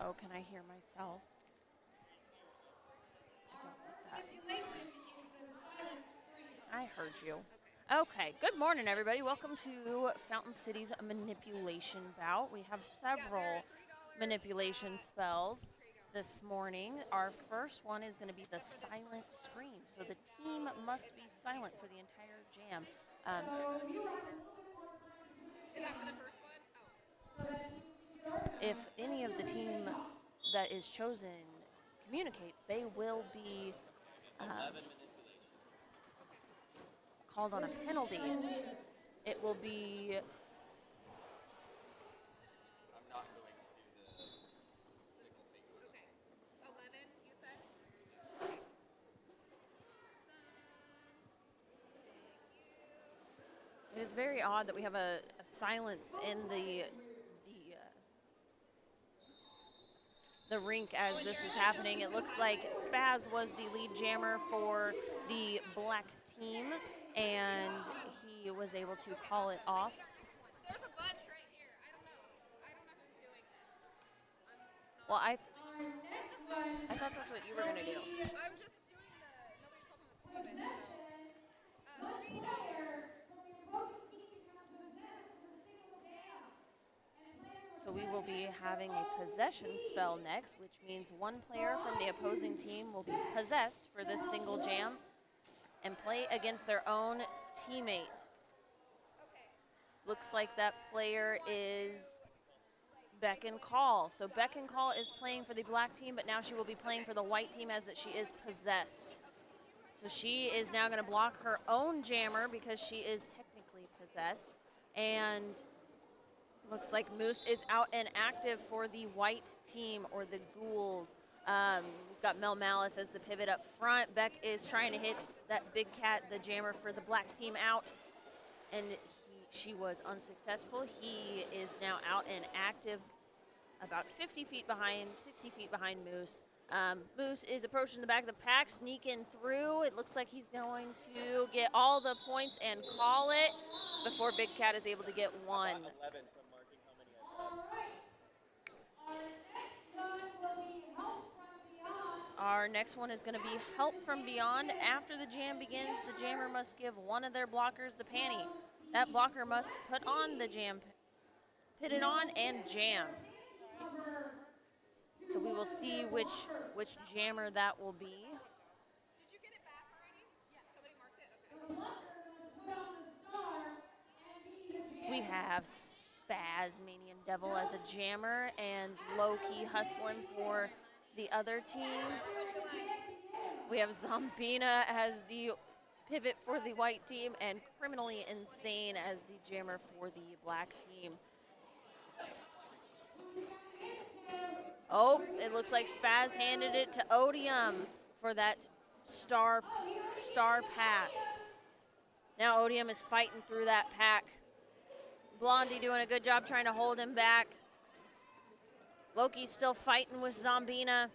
Oh, can I hear myself? I don't like that. I heard you. Okay, good morning, everybody. Welcome to Fountain City's manipulation bout. We have several manipulation spells this morning. Our first one is going to be the silent scream. So the team must be silent for the entire jam. If any of the team that is chosen communicates, they will be called on a penalty. It will be I'm not going to do the signal finger. Okay. 11, you said? it is very odd that we have a silence in the rink as this is happening. It looks like Spaz was the lead jammer for the black team, and he was able to call it off. There's a bunch right here. I don't know who's doing this. Well, I Our next one thought that's what you were gonna do. I'm just doing nobody's helping with movement. possession. One player from the opposing team becomes possessed with a single jam. And a player with So we will be having a possession spell next, which means one player from the opposing team will be possessed for this single jam and play against their own teammate. Looks like that player is Beck and Call. So Beck and Call is playing for the black team, but now she will be playing for the white team as that she is possessed. So she is now going to block her own jammer because she is technically possessed. And looks like Moose is out and active for the white team, or the Ghouls. We've got Mel Malice as the pivot up front. Beck is trying to hit that big cat, the jammer for the black team, out. And she was unsuccessful. He is now out and active about 50 feet behind, 60 feet behind Moose. Moose is approaching the back of the pack, sneaking through. It looks like he's going to get all the points and call it before Big Cat is able to get one. 11 from marking how many I all right. Our next one is going to be Help from Beyond. After the jam begins, the jammer must give one of their blockers the panty. That blocker must put on the jam, put it on, and jam. So we will see which jammer that will be. Did you get it back already? Yeah. Somebody marked it? Okay. We have Spaz, Manian Devil as a jammer, and Loki hustling for the other team. We have Zombina as the pivot for the white team, and Criminally Insane as the jammer for the black team. Oh, it looks like Spaz handed it to Odium for that star pass. Now Odium is fighting through that pack. Blondie doing a good job trying to hold him back. Loki's still fighting with Zombina.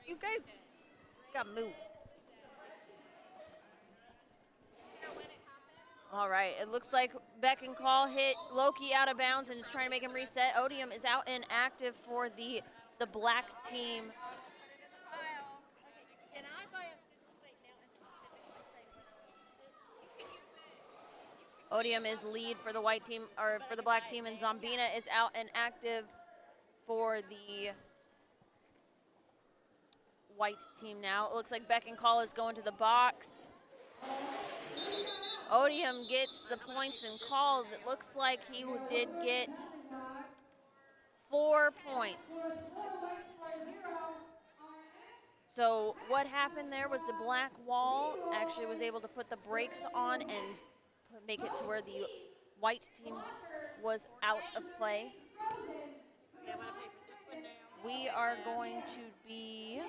You guys got moved. All right, it looks like Beck and Call hit Loki out of bounds and is trying to make him reset. Odium is out and active for the black team. Can I buy a food plate now and specifically say Odium is lead for the white team, or for the black team, and Zombina is out and active for the white team now. It looks like Beck and Call is going to the box. Odium gets the points and calls. It looks like he did get 4 points. So what happened there was the black wall actually was able to put the brakes on and make it to where the white team was out of play. We are going to be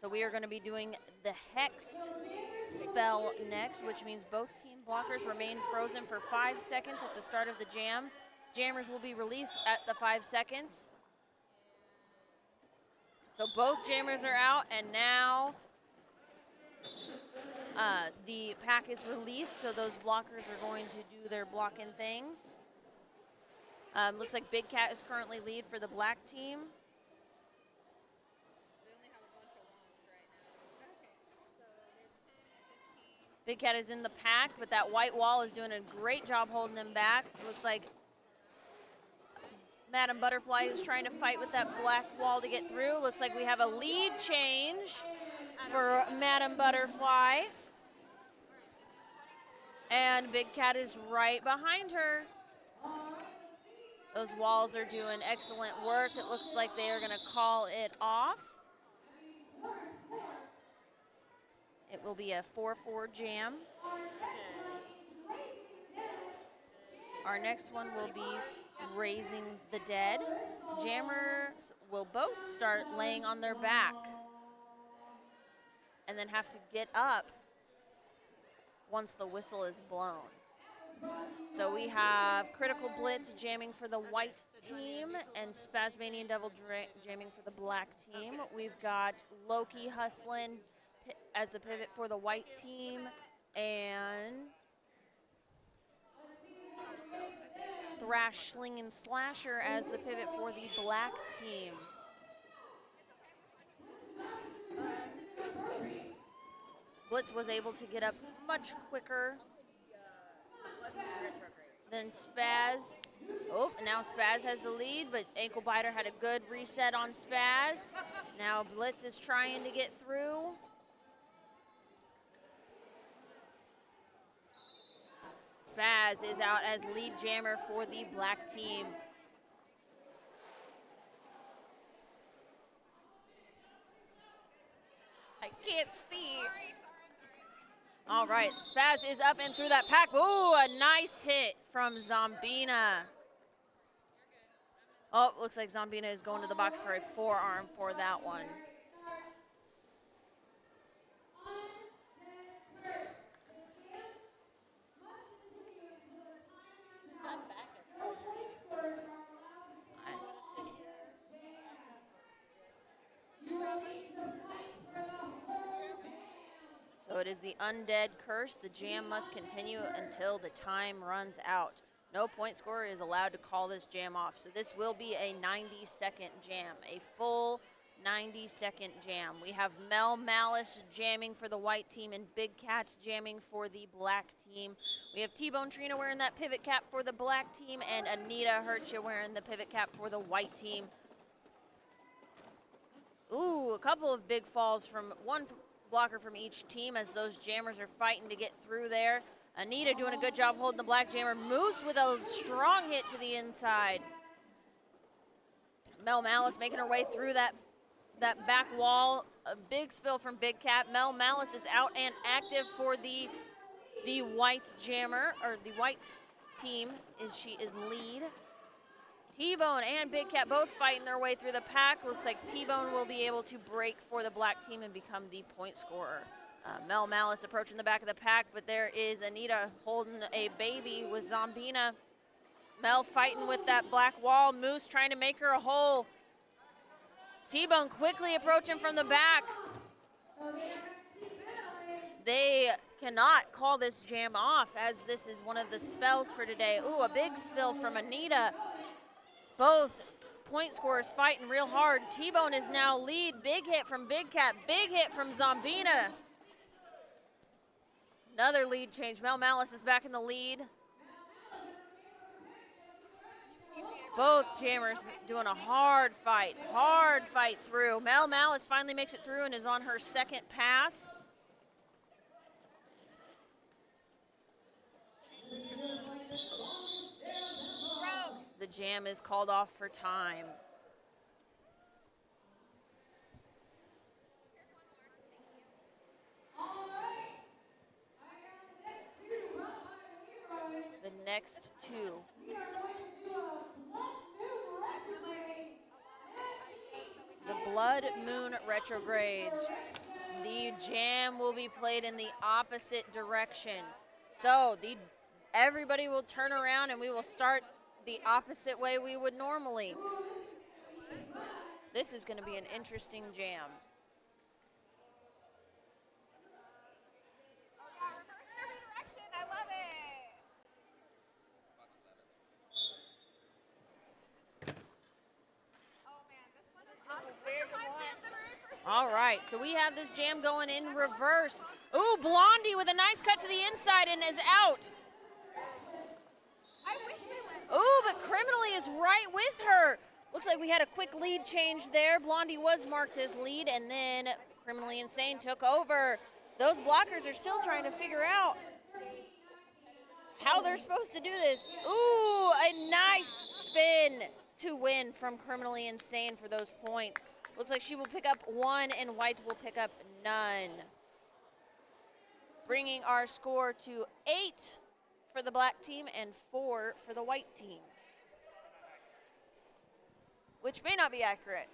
So we are going to be doing the Hexed spell next, which means both team blockers remain frozen for 5 seconds at the start of the jam. Jammers will be released at the 5 seconds. So both jammers are out, and now the pack is released, so those blockers are going to do their blocking things. Looks like Big Cat is currently lead for the black team. Big Cat is in the pack, but that white wall is doing a great job holding them back. Looks like Madam Butterfly is trying to fight with that black wall to get through. Looks like we have a lead change for Madam Butterfly. And Big Cat is right behind her. Those walls are doing excellent work. It looks like they are going to call it off. It will be a 4-4 jam. Our next one will be Raising the Dead. Jammers will both start laying on their back and then have to get up once the whistle is blown. So we have Critical Blitz jamming for the white team and Spazmanian Devil jamming for the black team. We've got Loki hustling as the pivot for the white team, and Thrash Slinging Slasher as the pivot for the black team. Blitz was able to get up much quicker than Spaz. Oh, now Spaz has the lead, but Ankle Biter had a good reset on Spaz. Now Blitz is trying to get through. Spaz is out as lead jammer for the black team. I can't see. All right, Spaz is up and through that pack. Ooh, a nice hit from Zombina. Oh, looks like Zombina is going to the box for a forearm for that one. So it is the undead curse. The jam must continue until the time runs out. No point scorer is allowed to call this jam off. So this will be a 90-second jam, a full 90-second jam. We have Mel Malice jamming for the white team and Big Cat jamming for the black team. We have T-Bone Trina wearing that pivot cap for the black team and Anita Hercha wearing the pivot cap for the white team. Ooh, a couple of big falls from one blocker from each team as those jammers are fighting to get through there. Anita doing a good job holding the black jammer. Moose with a strong hit to the inside. Mel Malice making her way through that back wall. A big spill from Big Cat. Mel Malice is out and active for the white jammer, or the white team. She is lead. T-Bone and Big Cat both fighting their way through the pack. Looks like T-Bone will be able to break for the black team and become the point scorer. Mel Malice approaching the back of the pack, but there is Anita holding a baby with Zombina. Mel fighting with that black wall. Moose trying to make her a hole. T-Bone quickly approaching from the back. They cannot call this jam off as this is one of the spells for today. Ooh, a big spill from Anita. Both point scorers fighting real hard. T-Bone is now lead. Big hit from Big Cat. Big hit from Zombina. Another lead change. Mel Malice is back in the lead. Both jammers doing a hard fight through. Mel Malice finally makes it through and is on her second pass. The jam is called off for time. The next two. The Blood Moon Retrograde. The jam will be played in the opposite direction. So everybody will turn around and we will start the opposite way we would normally. This is going to be an interesting jam. Reverse every direction. I love it. Oh man, this one is awesome. This reminds me of the very first All right, so we have this jam going in reverse. Ooh, Blondie with a nice cut to the inside and is out. I wish they would. Ooh, but Criminally is right with her. Looks like we had a quick lead change there. Blondie was marked as lead, and then Criminally Insane took over. Those blockers are still trying to figure out how they're supposed to do this. Ooh, a nice spin to win from Criminally Insane for those points. Looks like she will pick up 1 and White will pick up none. Bringing our score to 8 for the black team and 4 for the white team. Which may not be accurate.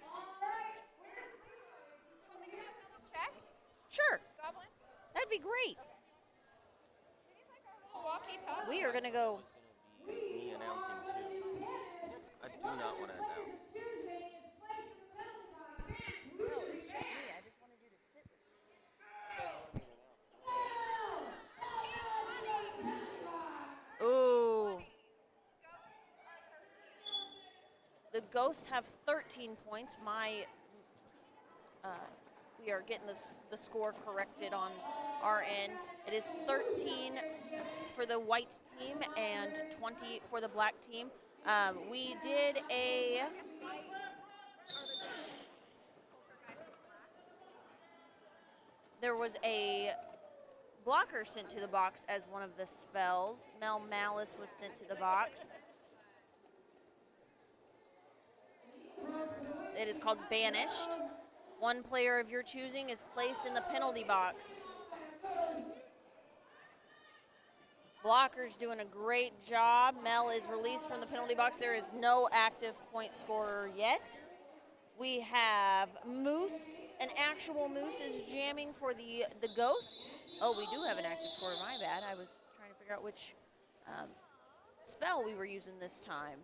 Check. Sure, Goblin. that'd be great. Walkie-talkie. We are gonna go. Me announcing too. I do not want to announce. Ooh. The Ghosts have 13 points. We are getting the score corrected on our end. It is 13 for the white team and 20 for the black team. We did a there was a blocker sent to the box as one of the spells. Mel Malice was sent to the box. It is called Banished. One player of your choosing is placed in the penalty box. Blocker's doing a great job. Mel is released from the penalty box. There is no active point scorer yet. We have Moose. An actual Moose is jamming for the Ghosts. Oh, we do have an active scorer. My bad. I was trying to figure out which spell we were using this time.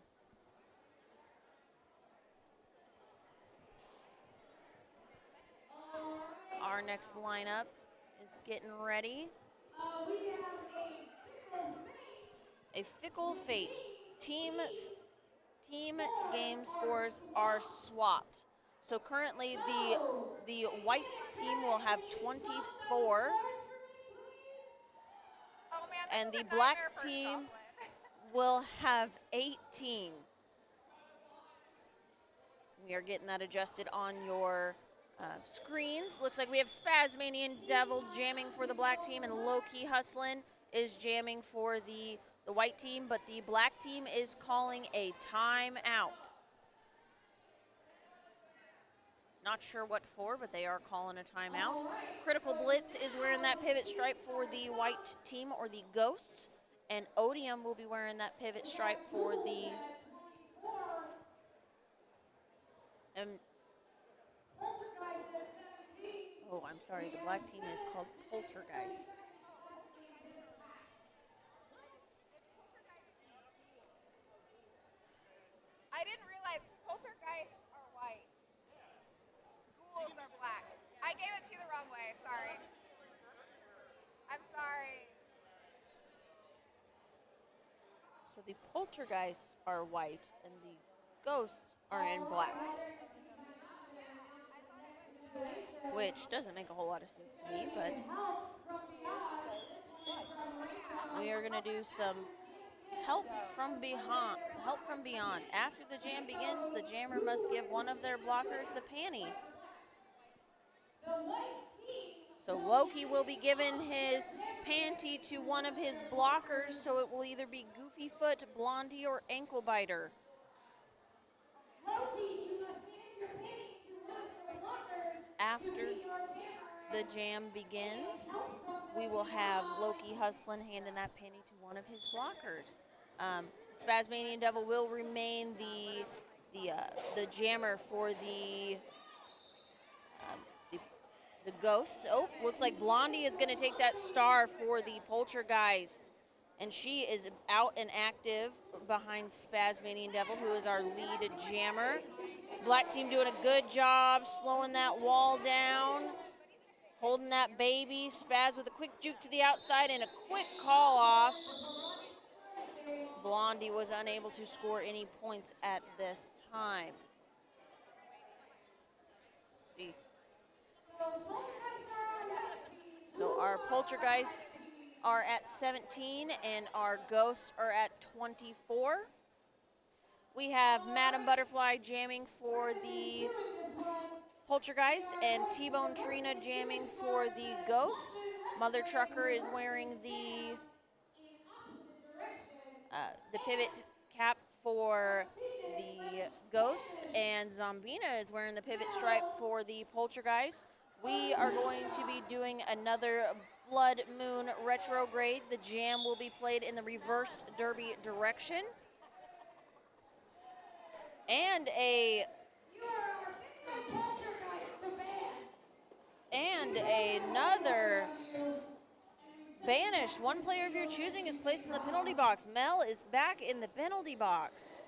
Our next lineup is getting ready. A fickle fate. Team game scores are swapped. So currently the white team will have 24 Oh man, and this the is a black nightmare for team Goblin. will have 18. We are getting that adjusted on your screens. Looks like we have Spazmanian Devil jamming for the black team, and Low-Key Hustlin' is jamming for the white team, but the black team is calling a timeout. Not sure what for, but they are calling a timeout. Critical Blitz is wearing that pivot stripe for the white team or the Ghosts, and Odium will be wearing that pivot stripe for the oh, I'm sorry, the black team is called Poltergeist. I didn't realize poltergeists are white. Ghouls are black. I gave it to you the wrong way. Sorry. I'm sorry. So the Poltergeists are white and the Ghosts are in black. Which doesn't make a whole lot of sense to me, but we are going to do some help from beyond. After the jam begins, the jammer must give one of their blockers the panty. So Loki will be giving his panty to one of his blockers, so it will either be Goofy Foot, Blondie, or Ankle Biter. After the jam begins, we will have Loki Hustlin' handing that penny to one of his blockers. Spazmanian Devil will remain the jammer for the Ghosts. Oh, looks like Blondie is going to take that star for the Poltergeist, and she is out and active behind Spazmanian Devil, who is our lead jammer. Black team doing a good job slowing that wall down, holding that baby. Spaz with a quick juke to the outside and a quick call off. Blondie was unable to score any points at this time. Let's see. So our Poltergeists are at 17 and our Ghosts are at 24. We have Madam Butterfly jamming for the Poltergeist and T-Bone Trina jamming for the Ghosts. Mother Trucker is wearing the pivot cap for the Ghosts, and Zombina is wearing the pivot stripe for the Poltergeist. We are going to be doing another Blood Moon retrograde. The jam will be played in the reversed derby direction. And another banished. One player of your choosing is placed in the penalty box. Mel is back in the penalty box.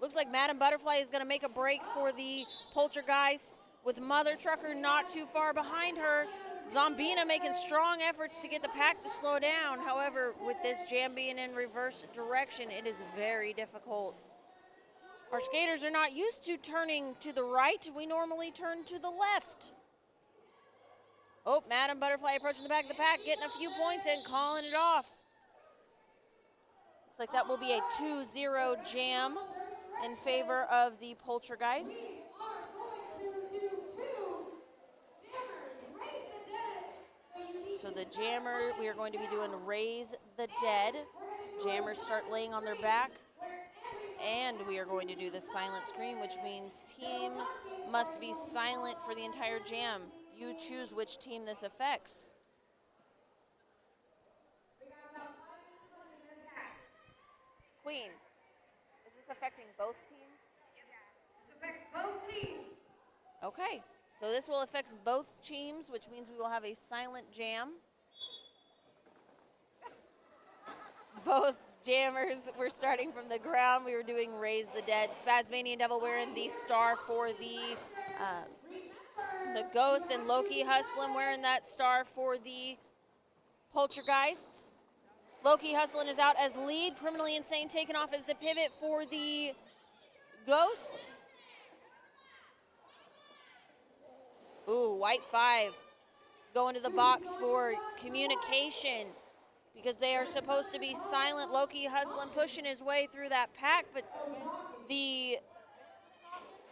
Looks like Madam Butterfly is going to make a break for the Poltergeist with Mother Trucker not too far behind her. Zombina making strong efforts to get the pack to slow down. However, with this jam being in reverse direction, it is very difficult. Our skaters are not used to turning to the right. We normally turn to the left. Oh, Madam Butterfly approaching the back of the pack, getting a few points and calling it off. Looks like that will be a 2-0 jam in favor of the Poltergeist. So the jammer, we are going to be doing Raise the Dead. Jammers start laying on their back. And we are going to do the silent scream, which means team must be silent for the entire jam. You choose which team this affects. Queen, is this affecting both teams? Yeah, this affects both teams. Okay, so this will affect both teams, which means we will have a silent jam. Both jammers were starting from the ground. We were doing Raise the Dead. Spazmanian Devil wearing the star for the Ghost, and Loki Hustlin wearing that star for the Poltergeist. Loki Hustlin is out as lead. Criminally Insane taken off as the pivot for the Ghosts. Ooh, White 5 going to the box for communication because they are supposed to be silent. Loki Hustlin pushing his way through that pack, but the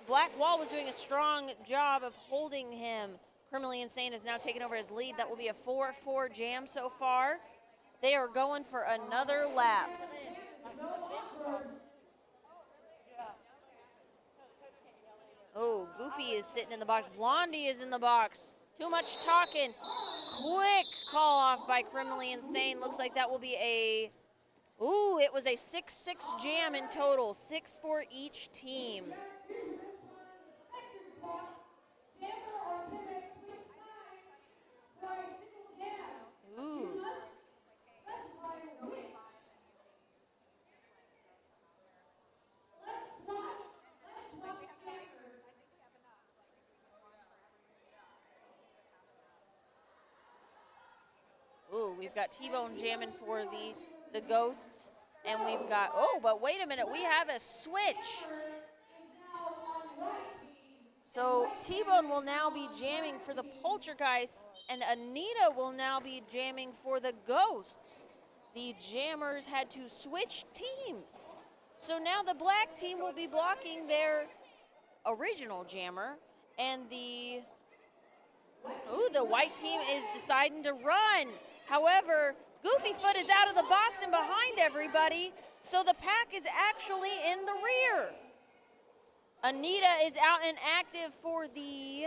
Black Wall was doing a strong job of holding him. Criminally Insane is now taking over his lead. That will be a 4-4 jam so far. They are going for another lap. Oh, Goofy is sitting in the box. Blondie is in the box. Too much talking. Quick call off by Criminally Insane. Looks like that will be a... Ooh, it was a 6-6 jam in total. 6 for each team. Ooh. Ooh, we've got T-Bone jamming for the Ghosts. And we've got, oh, but wait a minute, we have a switch. So T-Bone will now be jamming for the Poltergeist, and Anita will now be jamming for the Ghosts. The jammers had to switch teams. So now the black team will be blocking their original jammer, and the white team is deciding to run. However, Goofy Foot is out of the box and behind everybody, so the pack is actually in the rear. Anita is out and active for the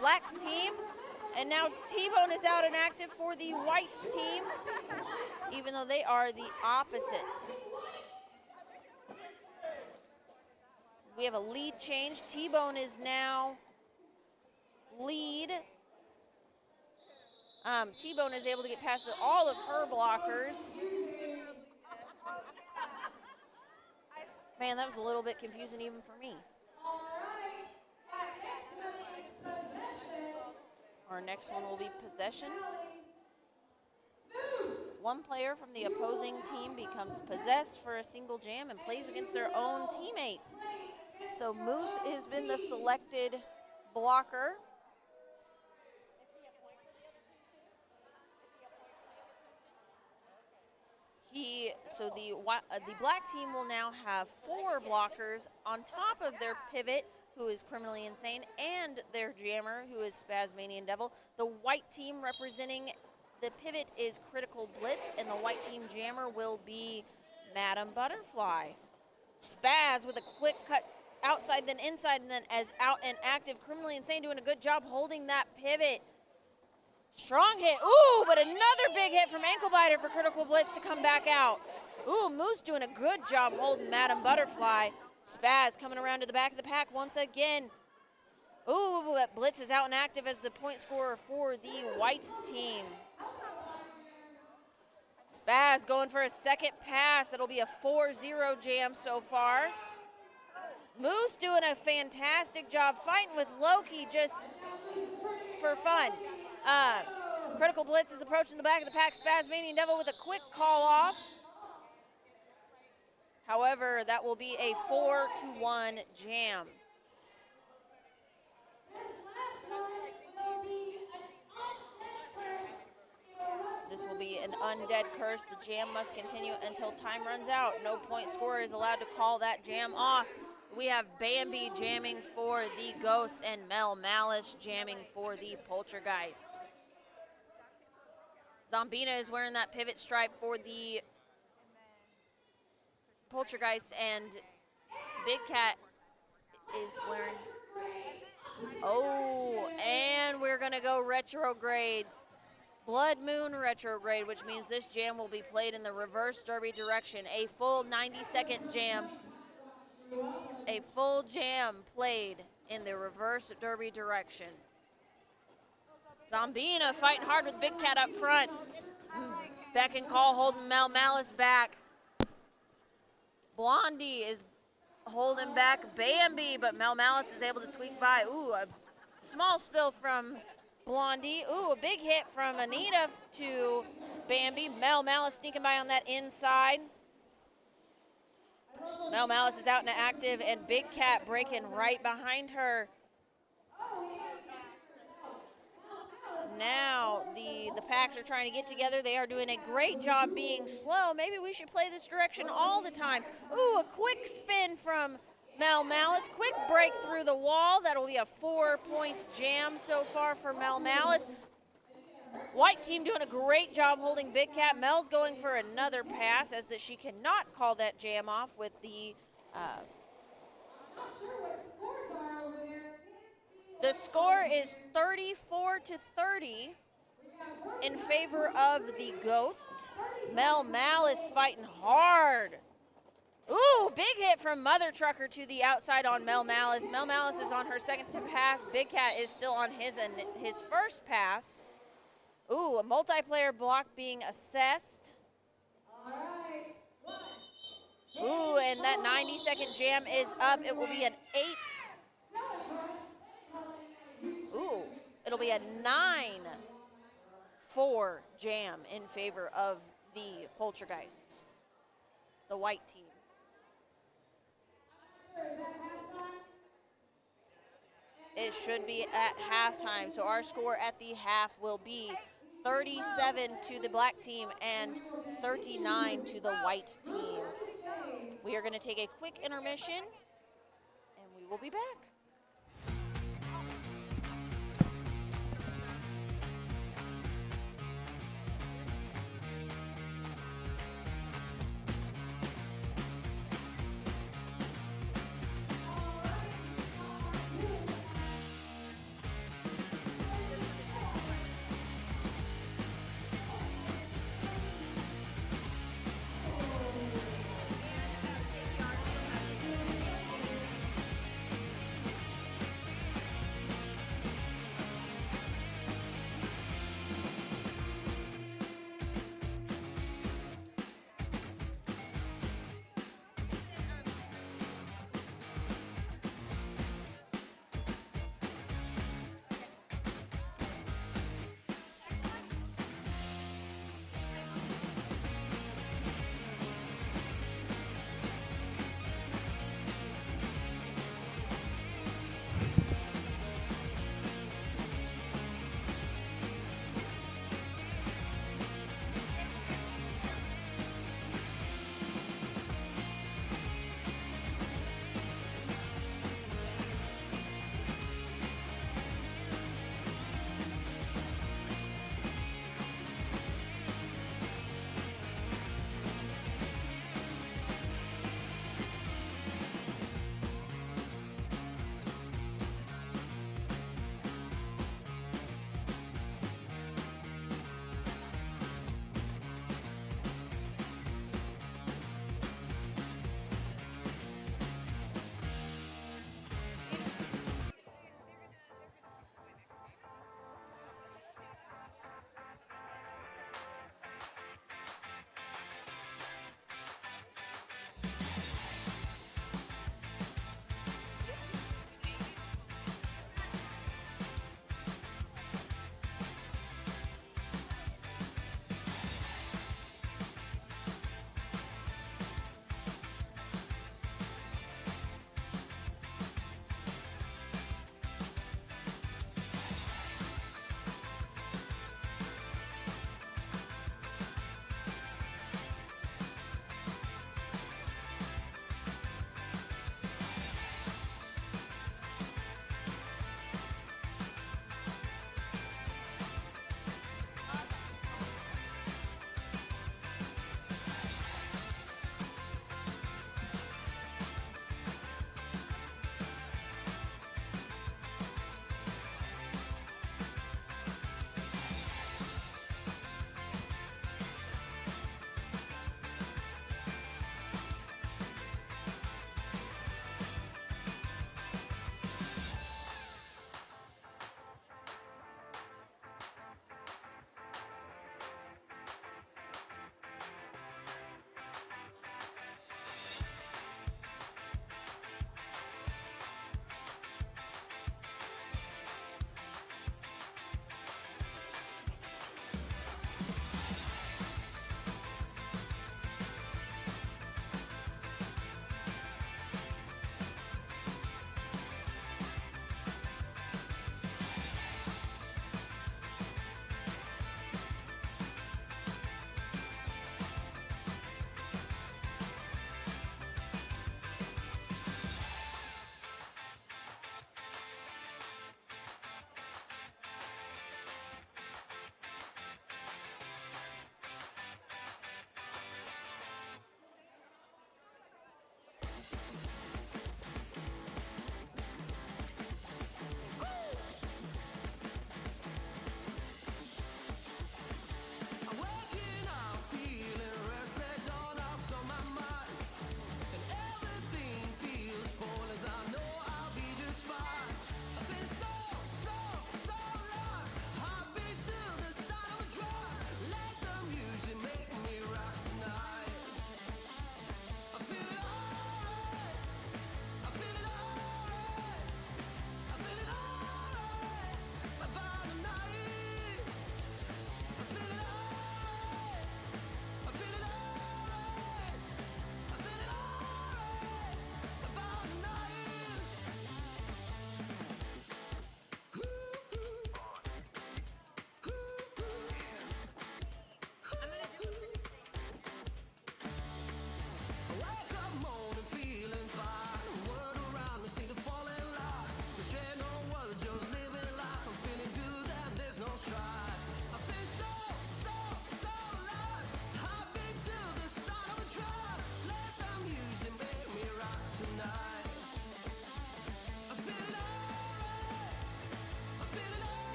black team, and now T-Bone is out and active for the white team, even though they are the opposite. We have a lead change. T-Bone is now lead. T-Bone is able to get past all of her blockers. Man, that was a little bit confusing even for me. All right. Our next one is possession. Our next one will be possession. Moose. One player from the opposing team becomes possessed for a single jam and plays against their own teammate. So Moose has been the selected blocker. So the black team will now have 4 blockers on top of their pivot, who is criminally insane, and their jammer, who is Spazmanian Devil. The white team representing the pivot is Critical Blitz, and the white team jammer will be Madam Butterfly. Spaz with a quick cut outside, then inside, and then as out and active, criminally insane, doing a good job holding that pivot. Strong hit. Ooh, but another big hit from Ankle Biter for Critical Blitz to come back out. Ooh, Moose doing a good job holding Madam Butterfly. Spaz coming around to the back of the pack once again. Ooh, but Blitz is out and active as the point scorer for the white team. Spaz going for a second pass. It'll be a 4-0 jam so far. Moose doing a fantastic job fighting with Loki just for fun. Critical Blitz is approaching the back of the pack. Spazmanian Devil with a quick call off. However, that will be a 4-1 jam. This will be an undead curse. The jam must continue until time runs out. No point scorer is allowed to call that jam off. We have Bambi jamming for the Ghosts and Mel Malice jamming for the Poltergeists. Zombina is wearing that pivot stripe for the Poltergeist, and Big Cat is wearing... Oh, and we're going to go retrograde. Blood Moon retrograde, which means this jam will be played in the reverse derby direction. A full 90-second jam. A full jam played in the reverse derby direction. Zombina fighting hard with Big Cat up front. Beck and Call holding Mel Malice back. Blondie is holding back Bambi, but Mel Malice is able to squeak by. Ooh, a small spill from Blondie. Ooh, a big hit from Anita to Bambi. Mel Malice sneaking by on that inside. Mel Malice is out and active, and Big Cat breaking right behind her. Now the packs are trying to get together. They are doing a great job being slow. Maybe we should play this direction all the time. Ooh, a quick spin from Mel Malice. Quick break through the wall. That'll be a 4-point jam so far for Mel Malice. White team doing a great job holding Big Cat. Mel's going for another pass as that she cannot call that jam off with the... The score is 34-30 in favor of the Ghosts. Mel Malice fighting hard. Ooh, big hit from Mother Trucker to the outside on Mel Malice. Mel Malice is on her second pass. Big Cat is still on his first pass. Ooh, a multiplayer block being assessed. Ooh, and that 90-second jam is up. It will be an 8. Ooh, it'll be a 9-4 jam in favor of the Poltergeists, the white team. It should be at halftime, so our score at the half will be 37 to the black team and 39 to the white team. We are going to take a quick intermission, and we will be back.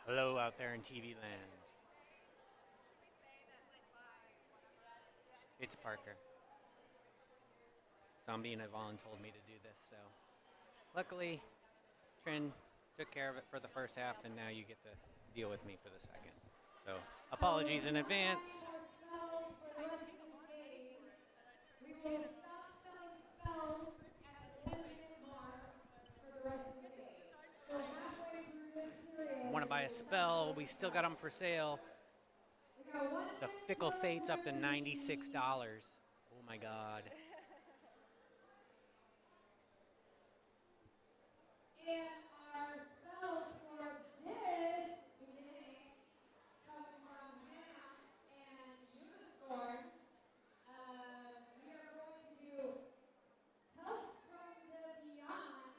Hello out there in TV land. It's Parker. Zombie and Yvonne told me to do this, so luckily Trin took care of it for the first half, and now you get to deal with me for the second. So apologies in advance. Spells for the rest of this game. We will stop selling spells at the 10-minute mark for the rest of the game. So halfway through this period, Want to buy a spell? We still got them for sale. we got one The minute Fickle till Fate's up to turn. $96. Oh my God. And our spells for this beginning come from Ham and Unicorn. We are going to do Help from the Beyond.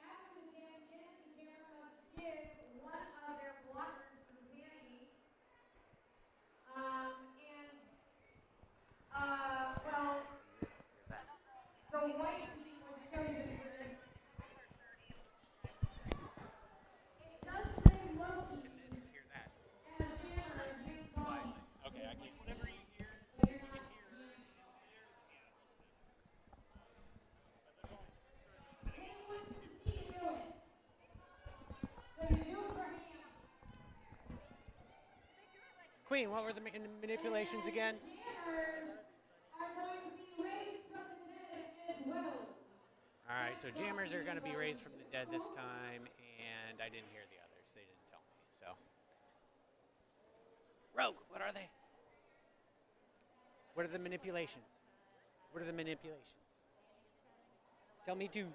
After the jam begins, the jammer must give one of their blockers to the panty. Well, the white team was chosen for this. It does say Loki as jammer and hands off. Okay, I can whatever you hear. But you're not jamming. Ham wants to see you do it. So you do it for Ham. Queen, what were the manipulations again? Jammers are going to be raised from the dead as well. All right, so jammers are going to be raised from the dead this time, and I didn't hear the others. They didn't tell me, so. Rogue, what are they? What are the manipulations? What are the manipulations? Tell me too.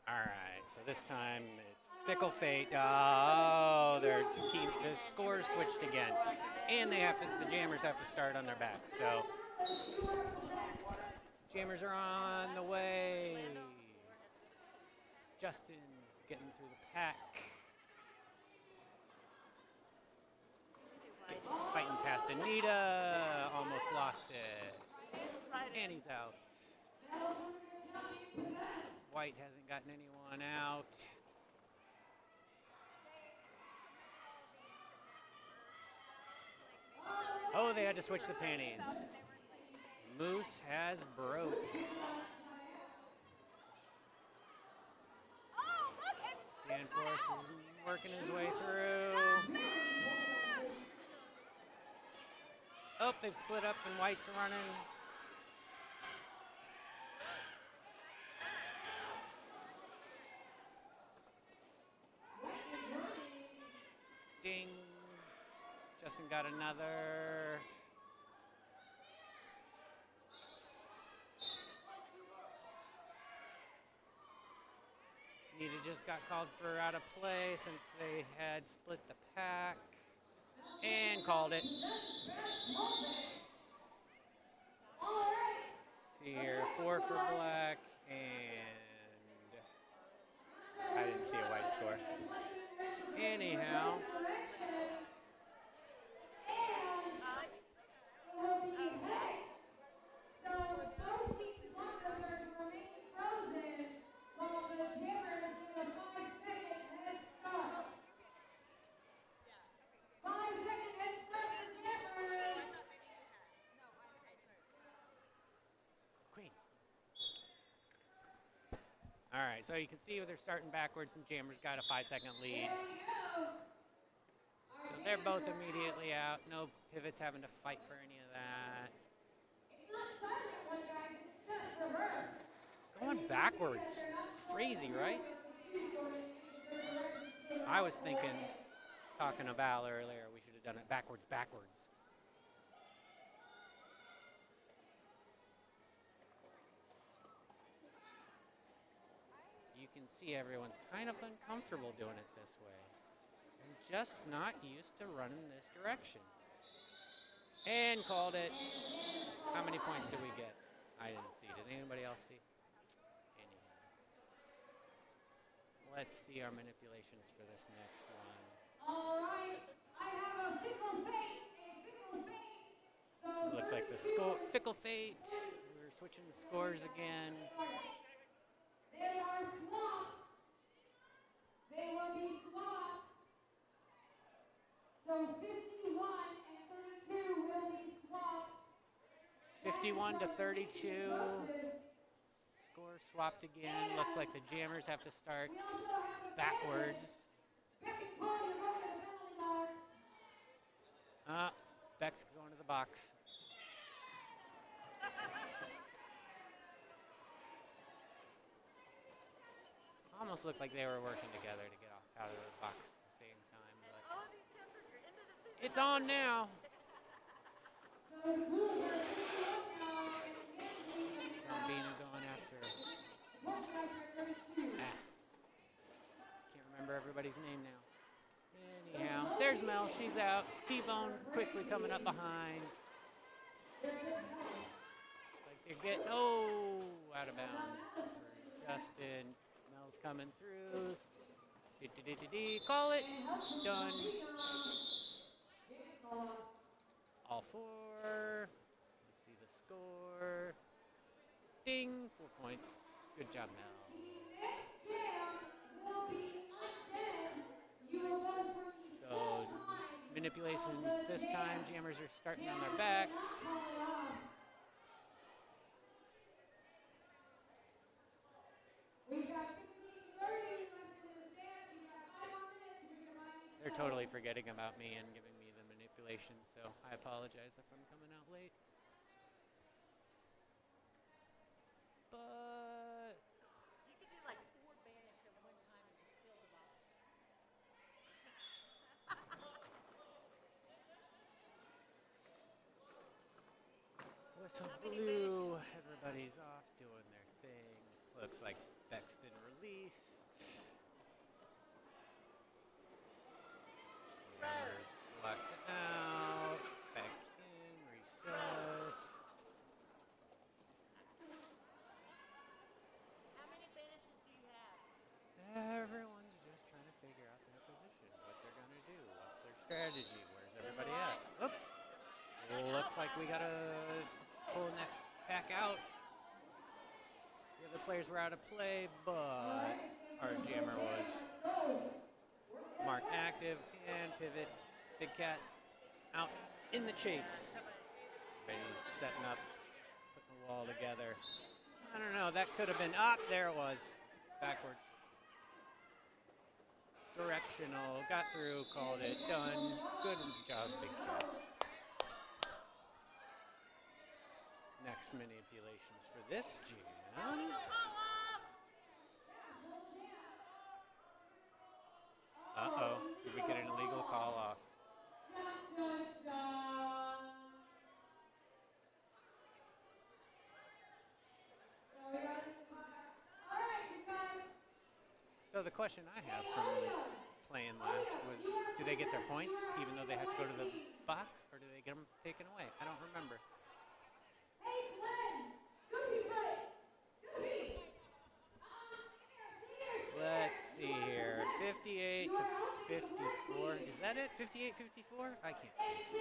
All right, so this time it's Fickle Fate. Oh, the scores switched again, and the jammers have to start on their back. So jammers are on the way. Justin's getting through the pack. Fighting past Anita, almost lost it. Annie's out. White hasn't gotten anyone out. Oh, they had to switch the panties. Moose has broke. Dan Force is working his way through. Oh, they've split up and White's running. Ding. Justin got another. Nita just got called for out of play since they had split the pack and called it. See here, 4 for black, and I didn't see a white score. Anyhow, So both teams' blockers are to remain frozen while the jammers get a 5-second head start. 5-second head start for jammers. Queen. All right, so you can see they're starting backwards, and Jammers got a 5-second lead. There you go. So they're both immediately out. No pivots having to fight for any of that. It's not silent one, guys. It's just reverse. Going backwards. Crazy, right? I was thinking, talking to Val earlier, we should have done it backwards. You can see everyone's kind of uncomfortable doing it this way. They're just not used to running this direction. And called it. How many points did we get? I didn't see. Did anybody else see? Anyhow. Let's see our manipulations for this next one. All right. I have a fickle fate. So Looks like the Fickle Fate. We're switching the scores again. they are swamped. They will 41 to 32. Score swapped again. Looks like the Jammers have to start backwards. Beck's going to the box. Almost looked like they were working together to get out of the box at the same time. But All of these concerts are into the season. it's on now. Zombina going after. Can't remember everybody's name now. Anyhow, there's Mel. She's out. T-Bone quickly coming up behind. Like they're getting out of bounds. For Justin. Mel's coming through. Call it. Done. All four. Let's see the score. Ding. 4 points. Good job, Mel. So, manipulations this time. Jammers are starting on their backs. They're totally forgetting about me and giving me the manipulation, so I apologize if I'm coming out late. But You could do like 4 banished at one time and just fill the box. whistle blew. Everybody's off doing their thing. Looks like Beck's been released. Jammer locked out. Back in. Reset. How many banishes do you have? Everyone's just trying to figure out their position, what they're going to do, what's their strategy, where's everybody at? Oop. Looks like we got to pull that pack out. The other players were out of play, but our jammer was marked active and pivot. Big Cat out in the chase. Everybody's setting up, putting the wall together. I don't know, that could have been, there it was, backwards. Directional, got through, called it, done. Good job, Big Cat. Next manipulations for this jam. Uh-oh, did we get an illegal call off? So the question I have from playing last was, do they get their points even though they have to go to the box, or do they get them taken away? I don't remember. Let's see here, 58 to 54. Is that it? 58, 54? I can't see.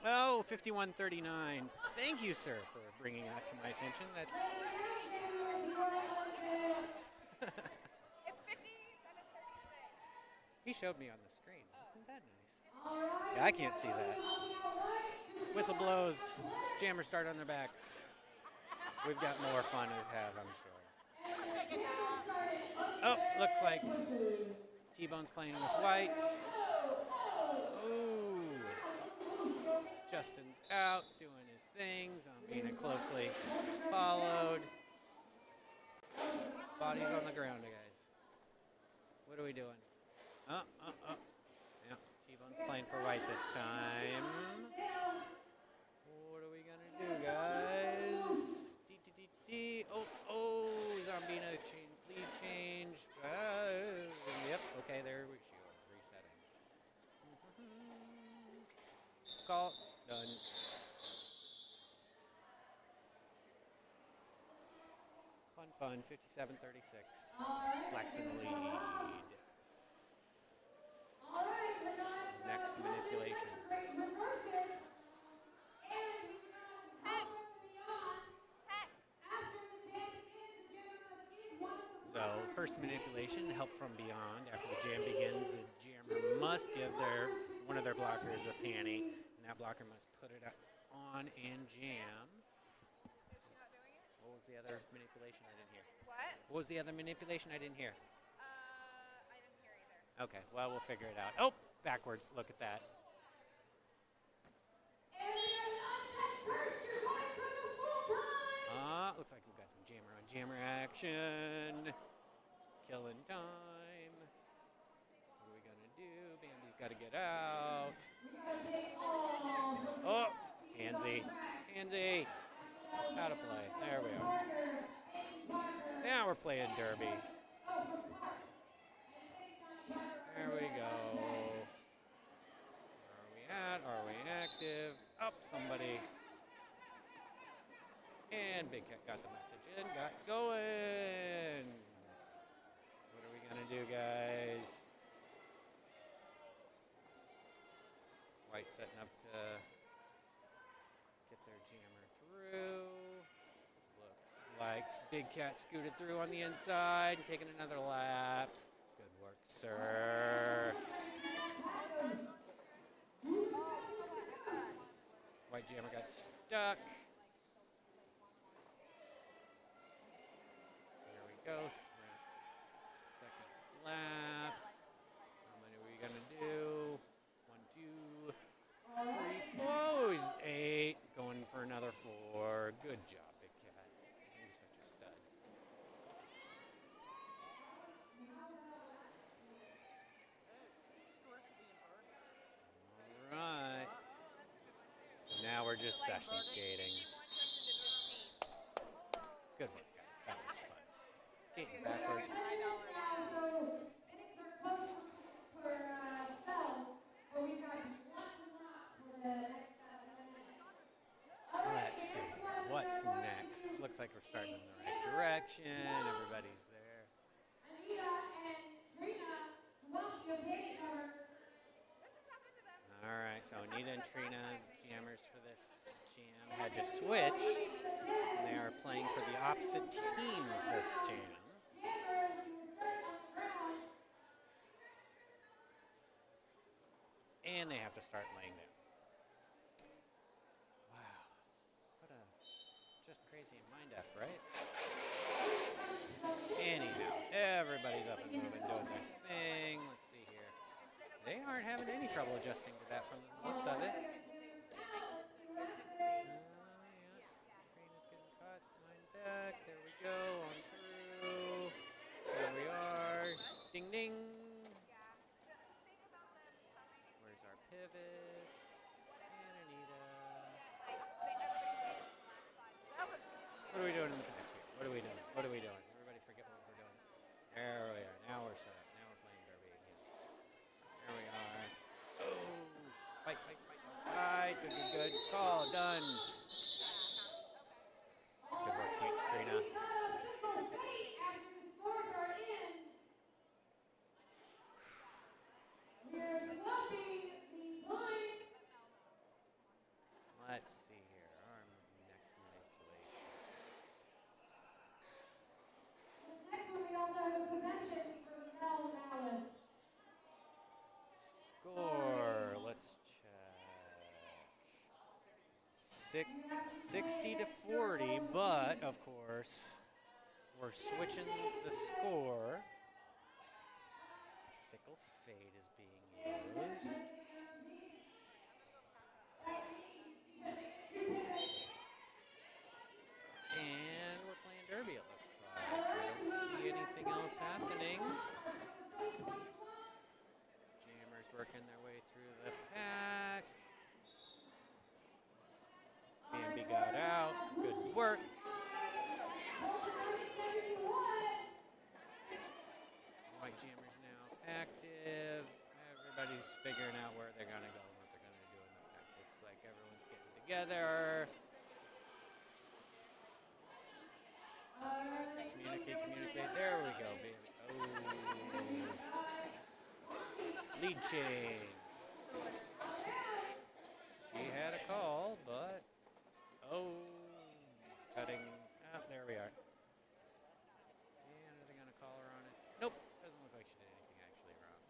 Oh, 51-39. Thank you, sir, for bringing that to my attention. That's It's 57-36. He showed me on the screen. Isn't that nice? Yeah, I can't see that. Whistle blows. Jammers start on their backs. We've got more fun to have, I'm sure. Oh, looks like T-Bone's playing with white. Ooh. Justin's out, doing his thing. Zombina closely followed. Bodies on the ground, guys. What are we doing? Yeah, T-Bone's playing for white this time. What are we gonna do, guys? Oh, Zombina lead change. Yep, okay, there she goes, resetting. Call, done. Fun, 57-36. Black's in the lead. Next manipulation. So first manipulation, help from beyond. After the jam begins, the jammer must give one of their blockers a panty, and that blocker must put it on and jam. Is she not doing it? What was the other manipulation I didn't hear? What? What was the other manipulation I didn't hear? I didn't hear either. Okay, well, we'll figure it out. Oh, backwards. Look at that. Looks like we've got some jammer on jammer action. Killing time. What are we going to do? Bambi's got to get out. Oh, handsy. Handsy. How to play. There we are. Now we're playing derby. There we go. Where are we at? Are we active? Up, somebody. And Big Cat got the message in, got going. What are we gonna do, guys? White setting up to get their jammer through. Looks like Big Cat scooted through on the inside and taking another lap. Good work, sir. White jammer got stuck. Go. Second lap. How many are we gonna do? 1, 2, 3, 4. He's 8. Going for another 4. Good job, Big Cat. You're such a stud. All right. Now we're just session skating. Good one, guys. That was fun. Skating backwards. Let's see. What's next? Looks like we're starting in the right direction. Everybody's there. All right, so Anita and Trina, jammers for this jam, had to switch. And they are playing for the opposite teams this jam. And they have to start laying down. Wow. What a just crazy and mind F, right? Anyhow, everybody's up and moving, doing their thing. Let's see here. They aren't having any trouble adjusting to that from the looks of it. Trina's getting caught. Mind back. There we go. On through. There we are. Ding, ding. Where's our pivots? And Anita. What are we doing in the back here? What are we doing? What are we doing? Everybody forget what we're doing. There we are. Now we're set up. Now we're playing derby again. There we are. Oh, fight, fight, fight, fight. Good, good, good. Call, done. Good work, Trina. Let's see here. Our next manipulations. Next one, we also have a possession for Mel Malice. Score. Let's check. 60 to 40, but of course, we're switching the score. Fickle Fate is being used. And we're playing derby, it looks like. I don't see anything else happening. Jammers working their way through the pack. Bambi got out. Good work. White Jammers now active. Everybody's figuring out where they're going to go and what they're going to do in the pack. Looks like everyone's getting together. Communicate, communicate. There we go, baby. Oh. Lead change. She had a call, but cutting. There we are. And are they going to call her on it? Nope. Doesn't look like she did anything actually wrong.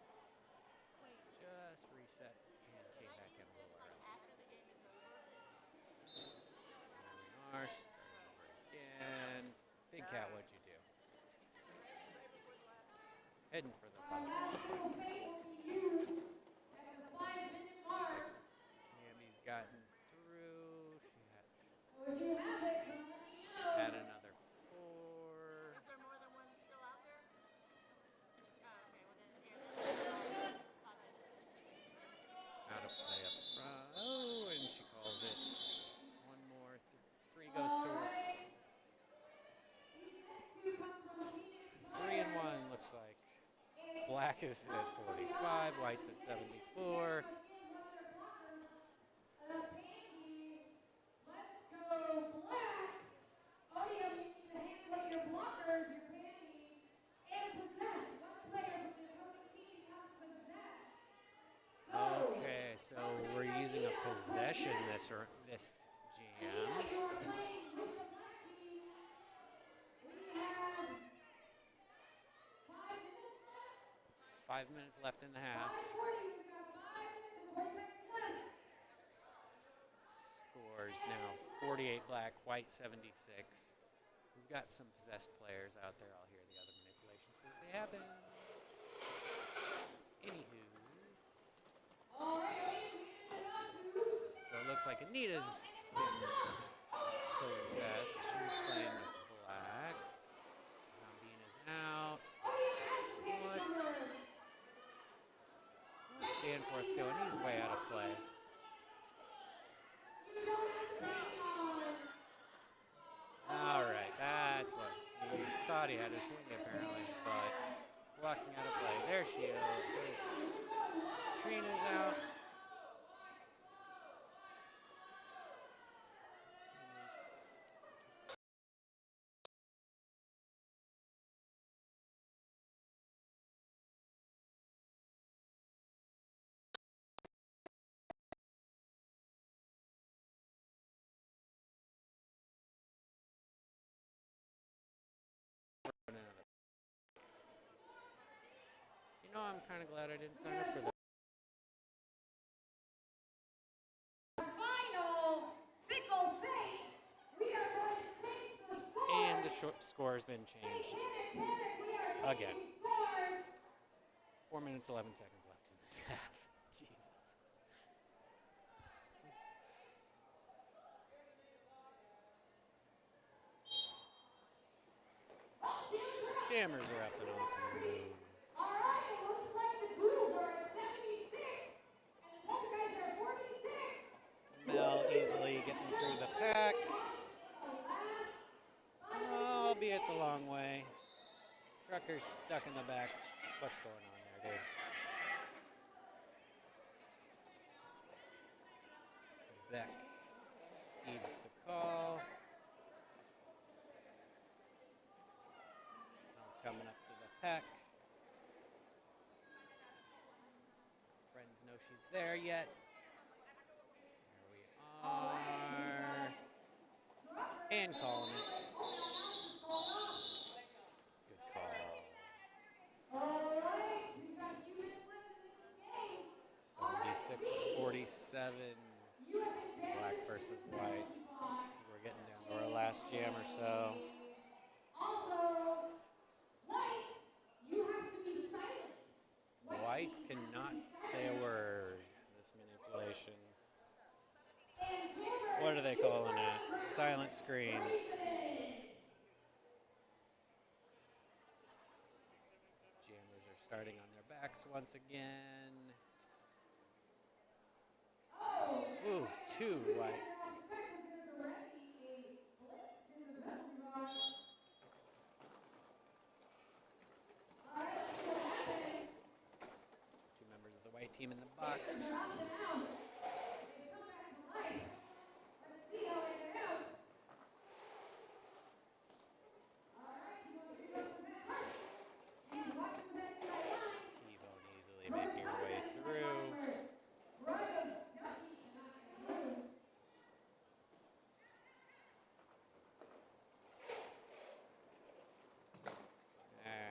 Just reset and came back in a little early. Heading for the Our last box. dual fate will be used at the 5-minute mark. Andy's gotten through. She So if you have it, come let me know. had another 4. Is there more than one still out there? Oh, okay. Well, then here, this is 5 minutes. Out of play up front. Oh, and she calls it. One more. 3 goes to her. These next two come from Phoenix 3 and 1 looks like. Black is at 45. White's at 74. Okay, so we're using a possession this jam. 5 minutes left in the half. Scores now 48 black, white 76. We've got some possessed players out there. I'll hear the other manipulations as they happen. Anywho. So it looks like Anita's been possessed. She's playing with black. Zambina's out. What's Danforth doing? He's way out of play. All right, that's what he thought he had his ping apparently, but blocking out of play. There she is. Trina's out. You know, I'm kind of glad I didn't sign up for that. Final fickle fate. We are going to change the score. And the score has been changed again. 4 minutes, 11 seconds left in this half. Jesus. Jammers are up and off the move. All right, it looks like the Ghouls are at 76, and the Poltergeists are 46. Mel easily getting through the pack. Oh, albeit the long way. Trucker's stuck in the back. What's going on there, dude? Beck heeds the call. Mel's coming up to the pack. Friends know she's there yet. There we are. And calling it. Good call. All right, we've got a few minutes left in this game. 76-47. Black versus white. We're getting down to our last jam or so. Also, White, you have to be silent. White cannot say a word. This manipulation. What are they calling it? Silent screen. Jammers are starting on their backs once again. Ooh, 2 white. 2 members of the white team in the box. T-Bone easily making her way through. There we are.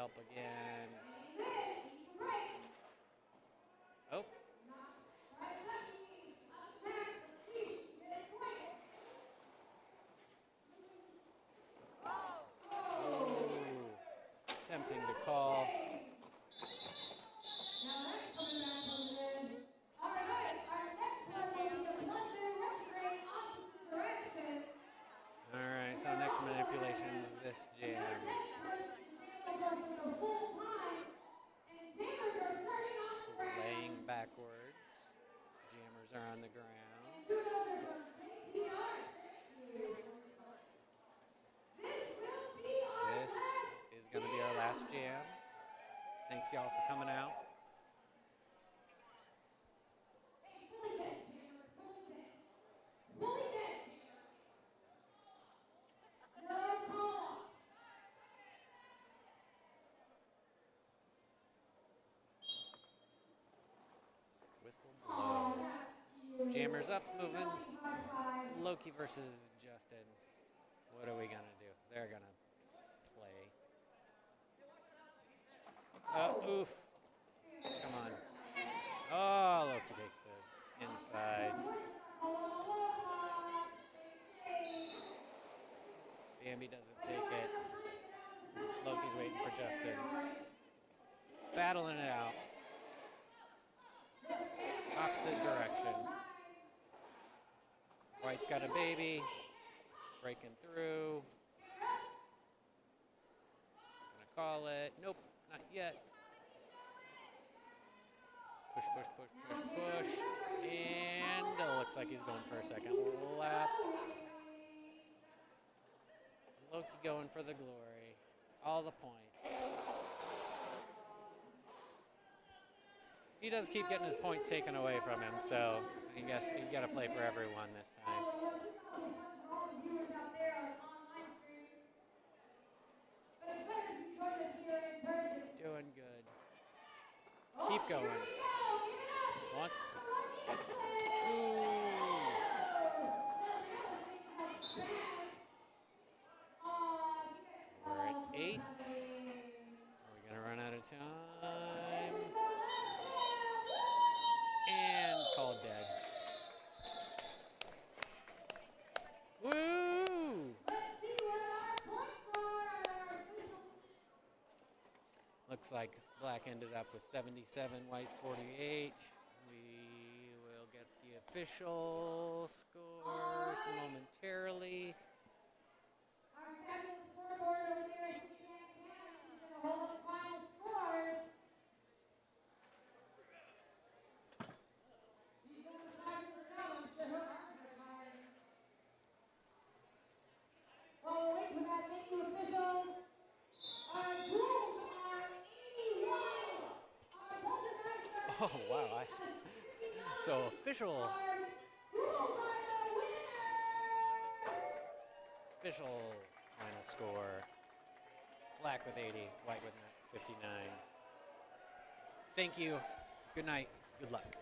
help again. Oh. Ooh. Tempting to call. All right, so next manipulation is this jam. Laying backwards. Jammers are on the ground. This is going to be our last jam. Thanks, y'all, for coming out. Whistle blow. Jammers up, moving. Loki versus Justin. What are we going to do? They're going to play. Oof. Come on. Oh, Loki takes the inside. Bambi doesn't take it. Loki's waiting for Justin. Battling it out. Opposite direction. White's got a baby. Breaking through. Gonna call it. Nope, not yet. Push, push, push, push, push. And it looks like he's going for a second lap. Loki going for the glory. All the points. He does keep getting his points taken away from him, so I guess you got to play for everyone this time. Doing good. Keep going. Wants to. Ooh. We're at 8. Are we going to run out of time? And called dead. Woo! Looks like black ended up with 77, white 48. We will get the official scores momentarily. Our fabulous scoreboard over there at City Cannon, she's going to hold up final scores. She's doing a fabulous job. I'm sure her arms are tired. While we're waiting for that, thank you, officials. Our rules are 81. Our poltergeists are Oh, wow. So official. Our rules are the winner. Official final score. Black with 80, white with 59. Thank you. Good night. Good luck.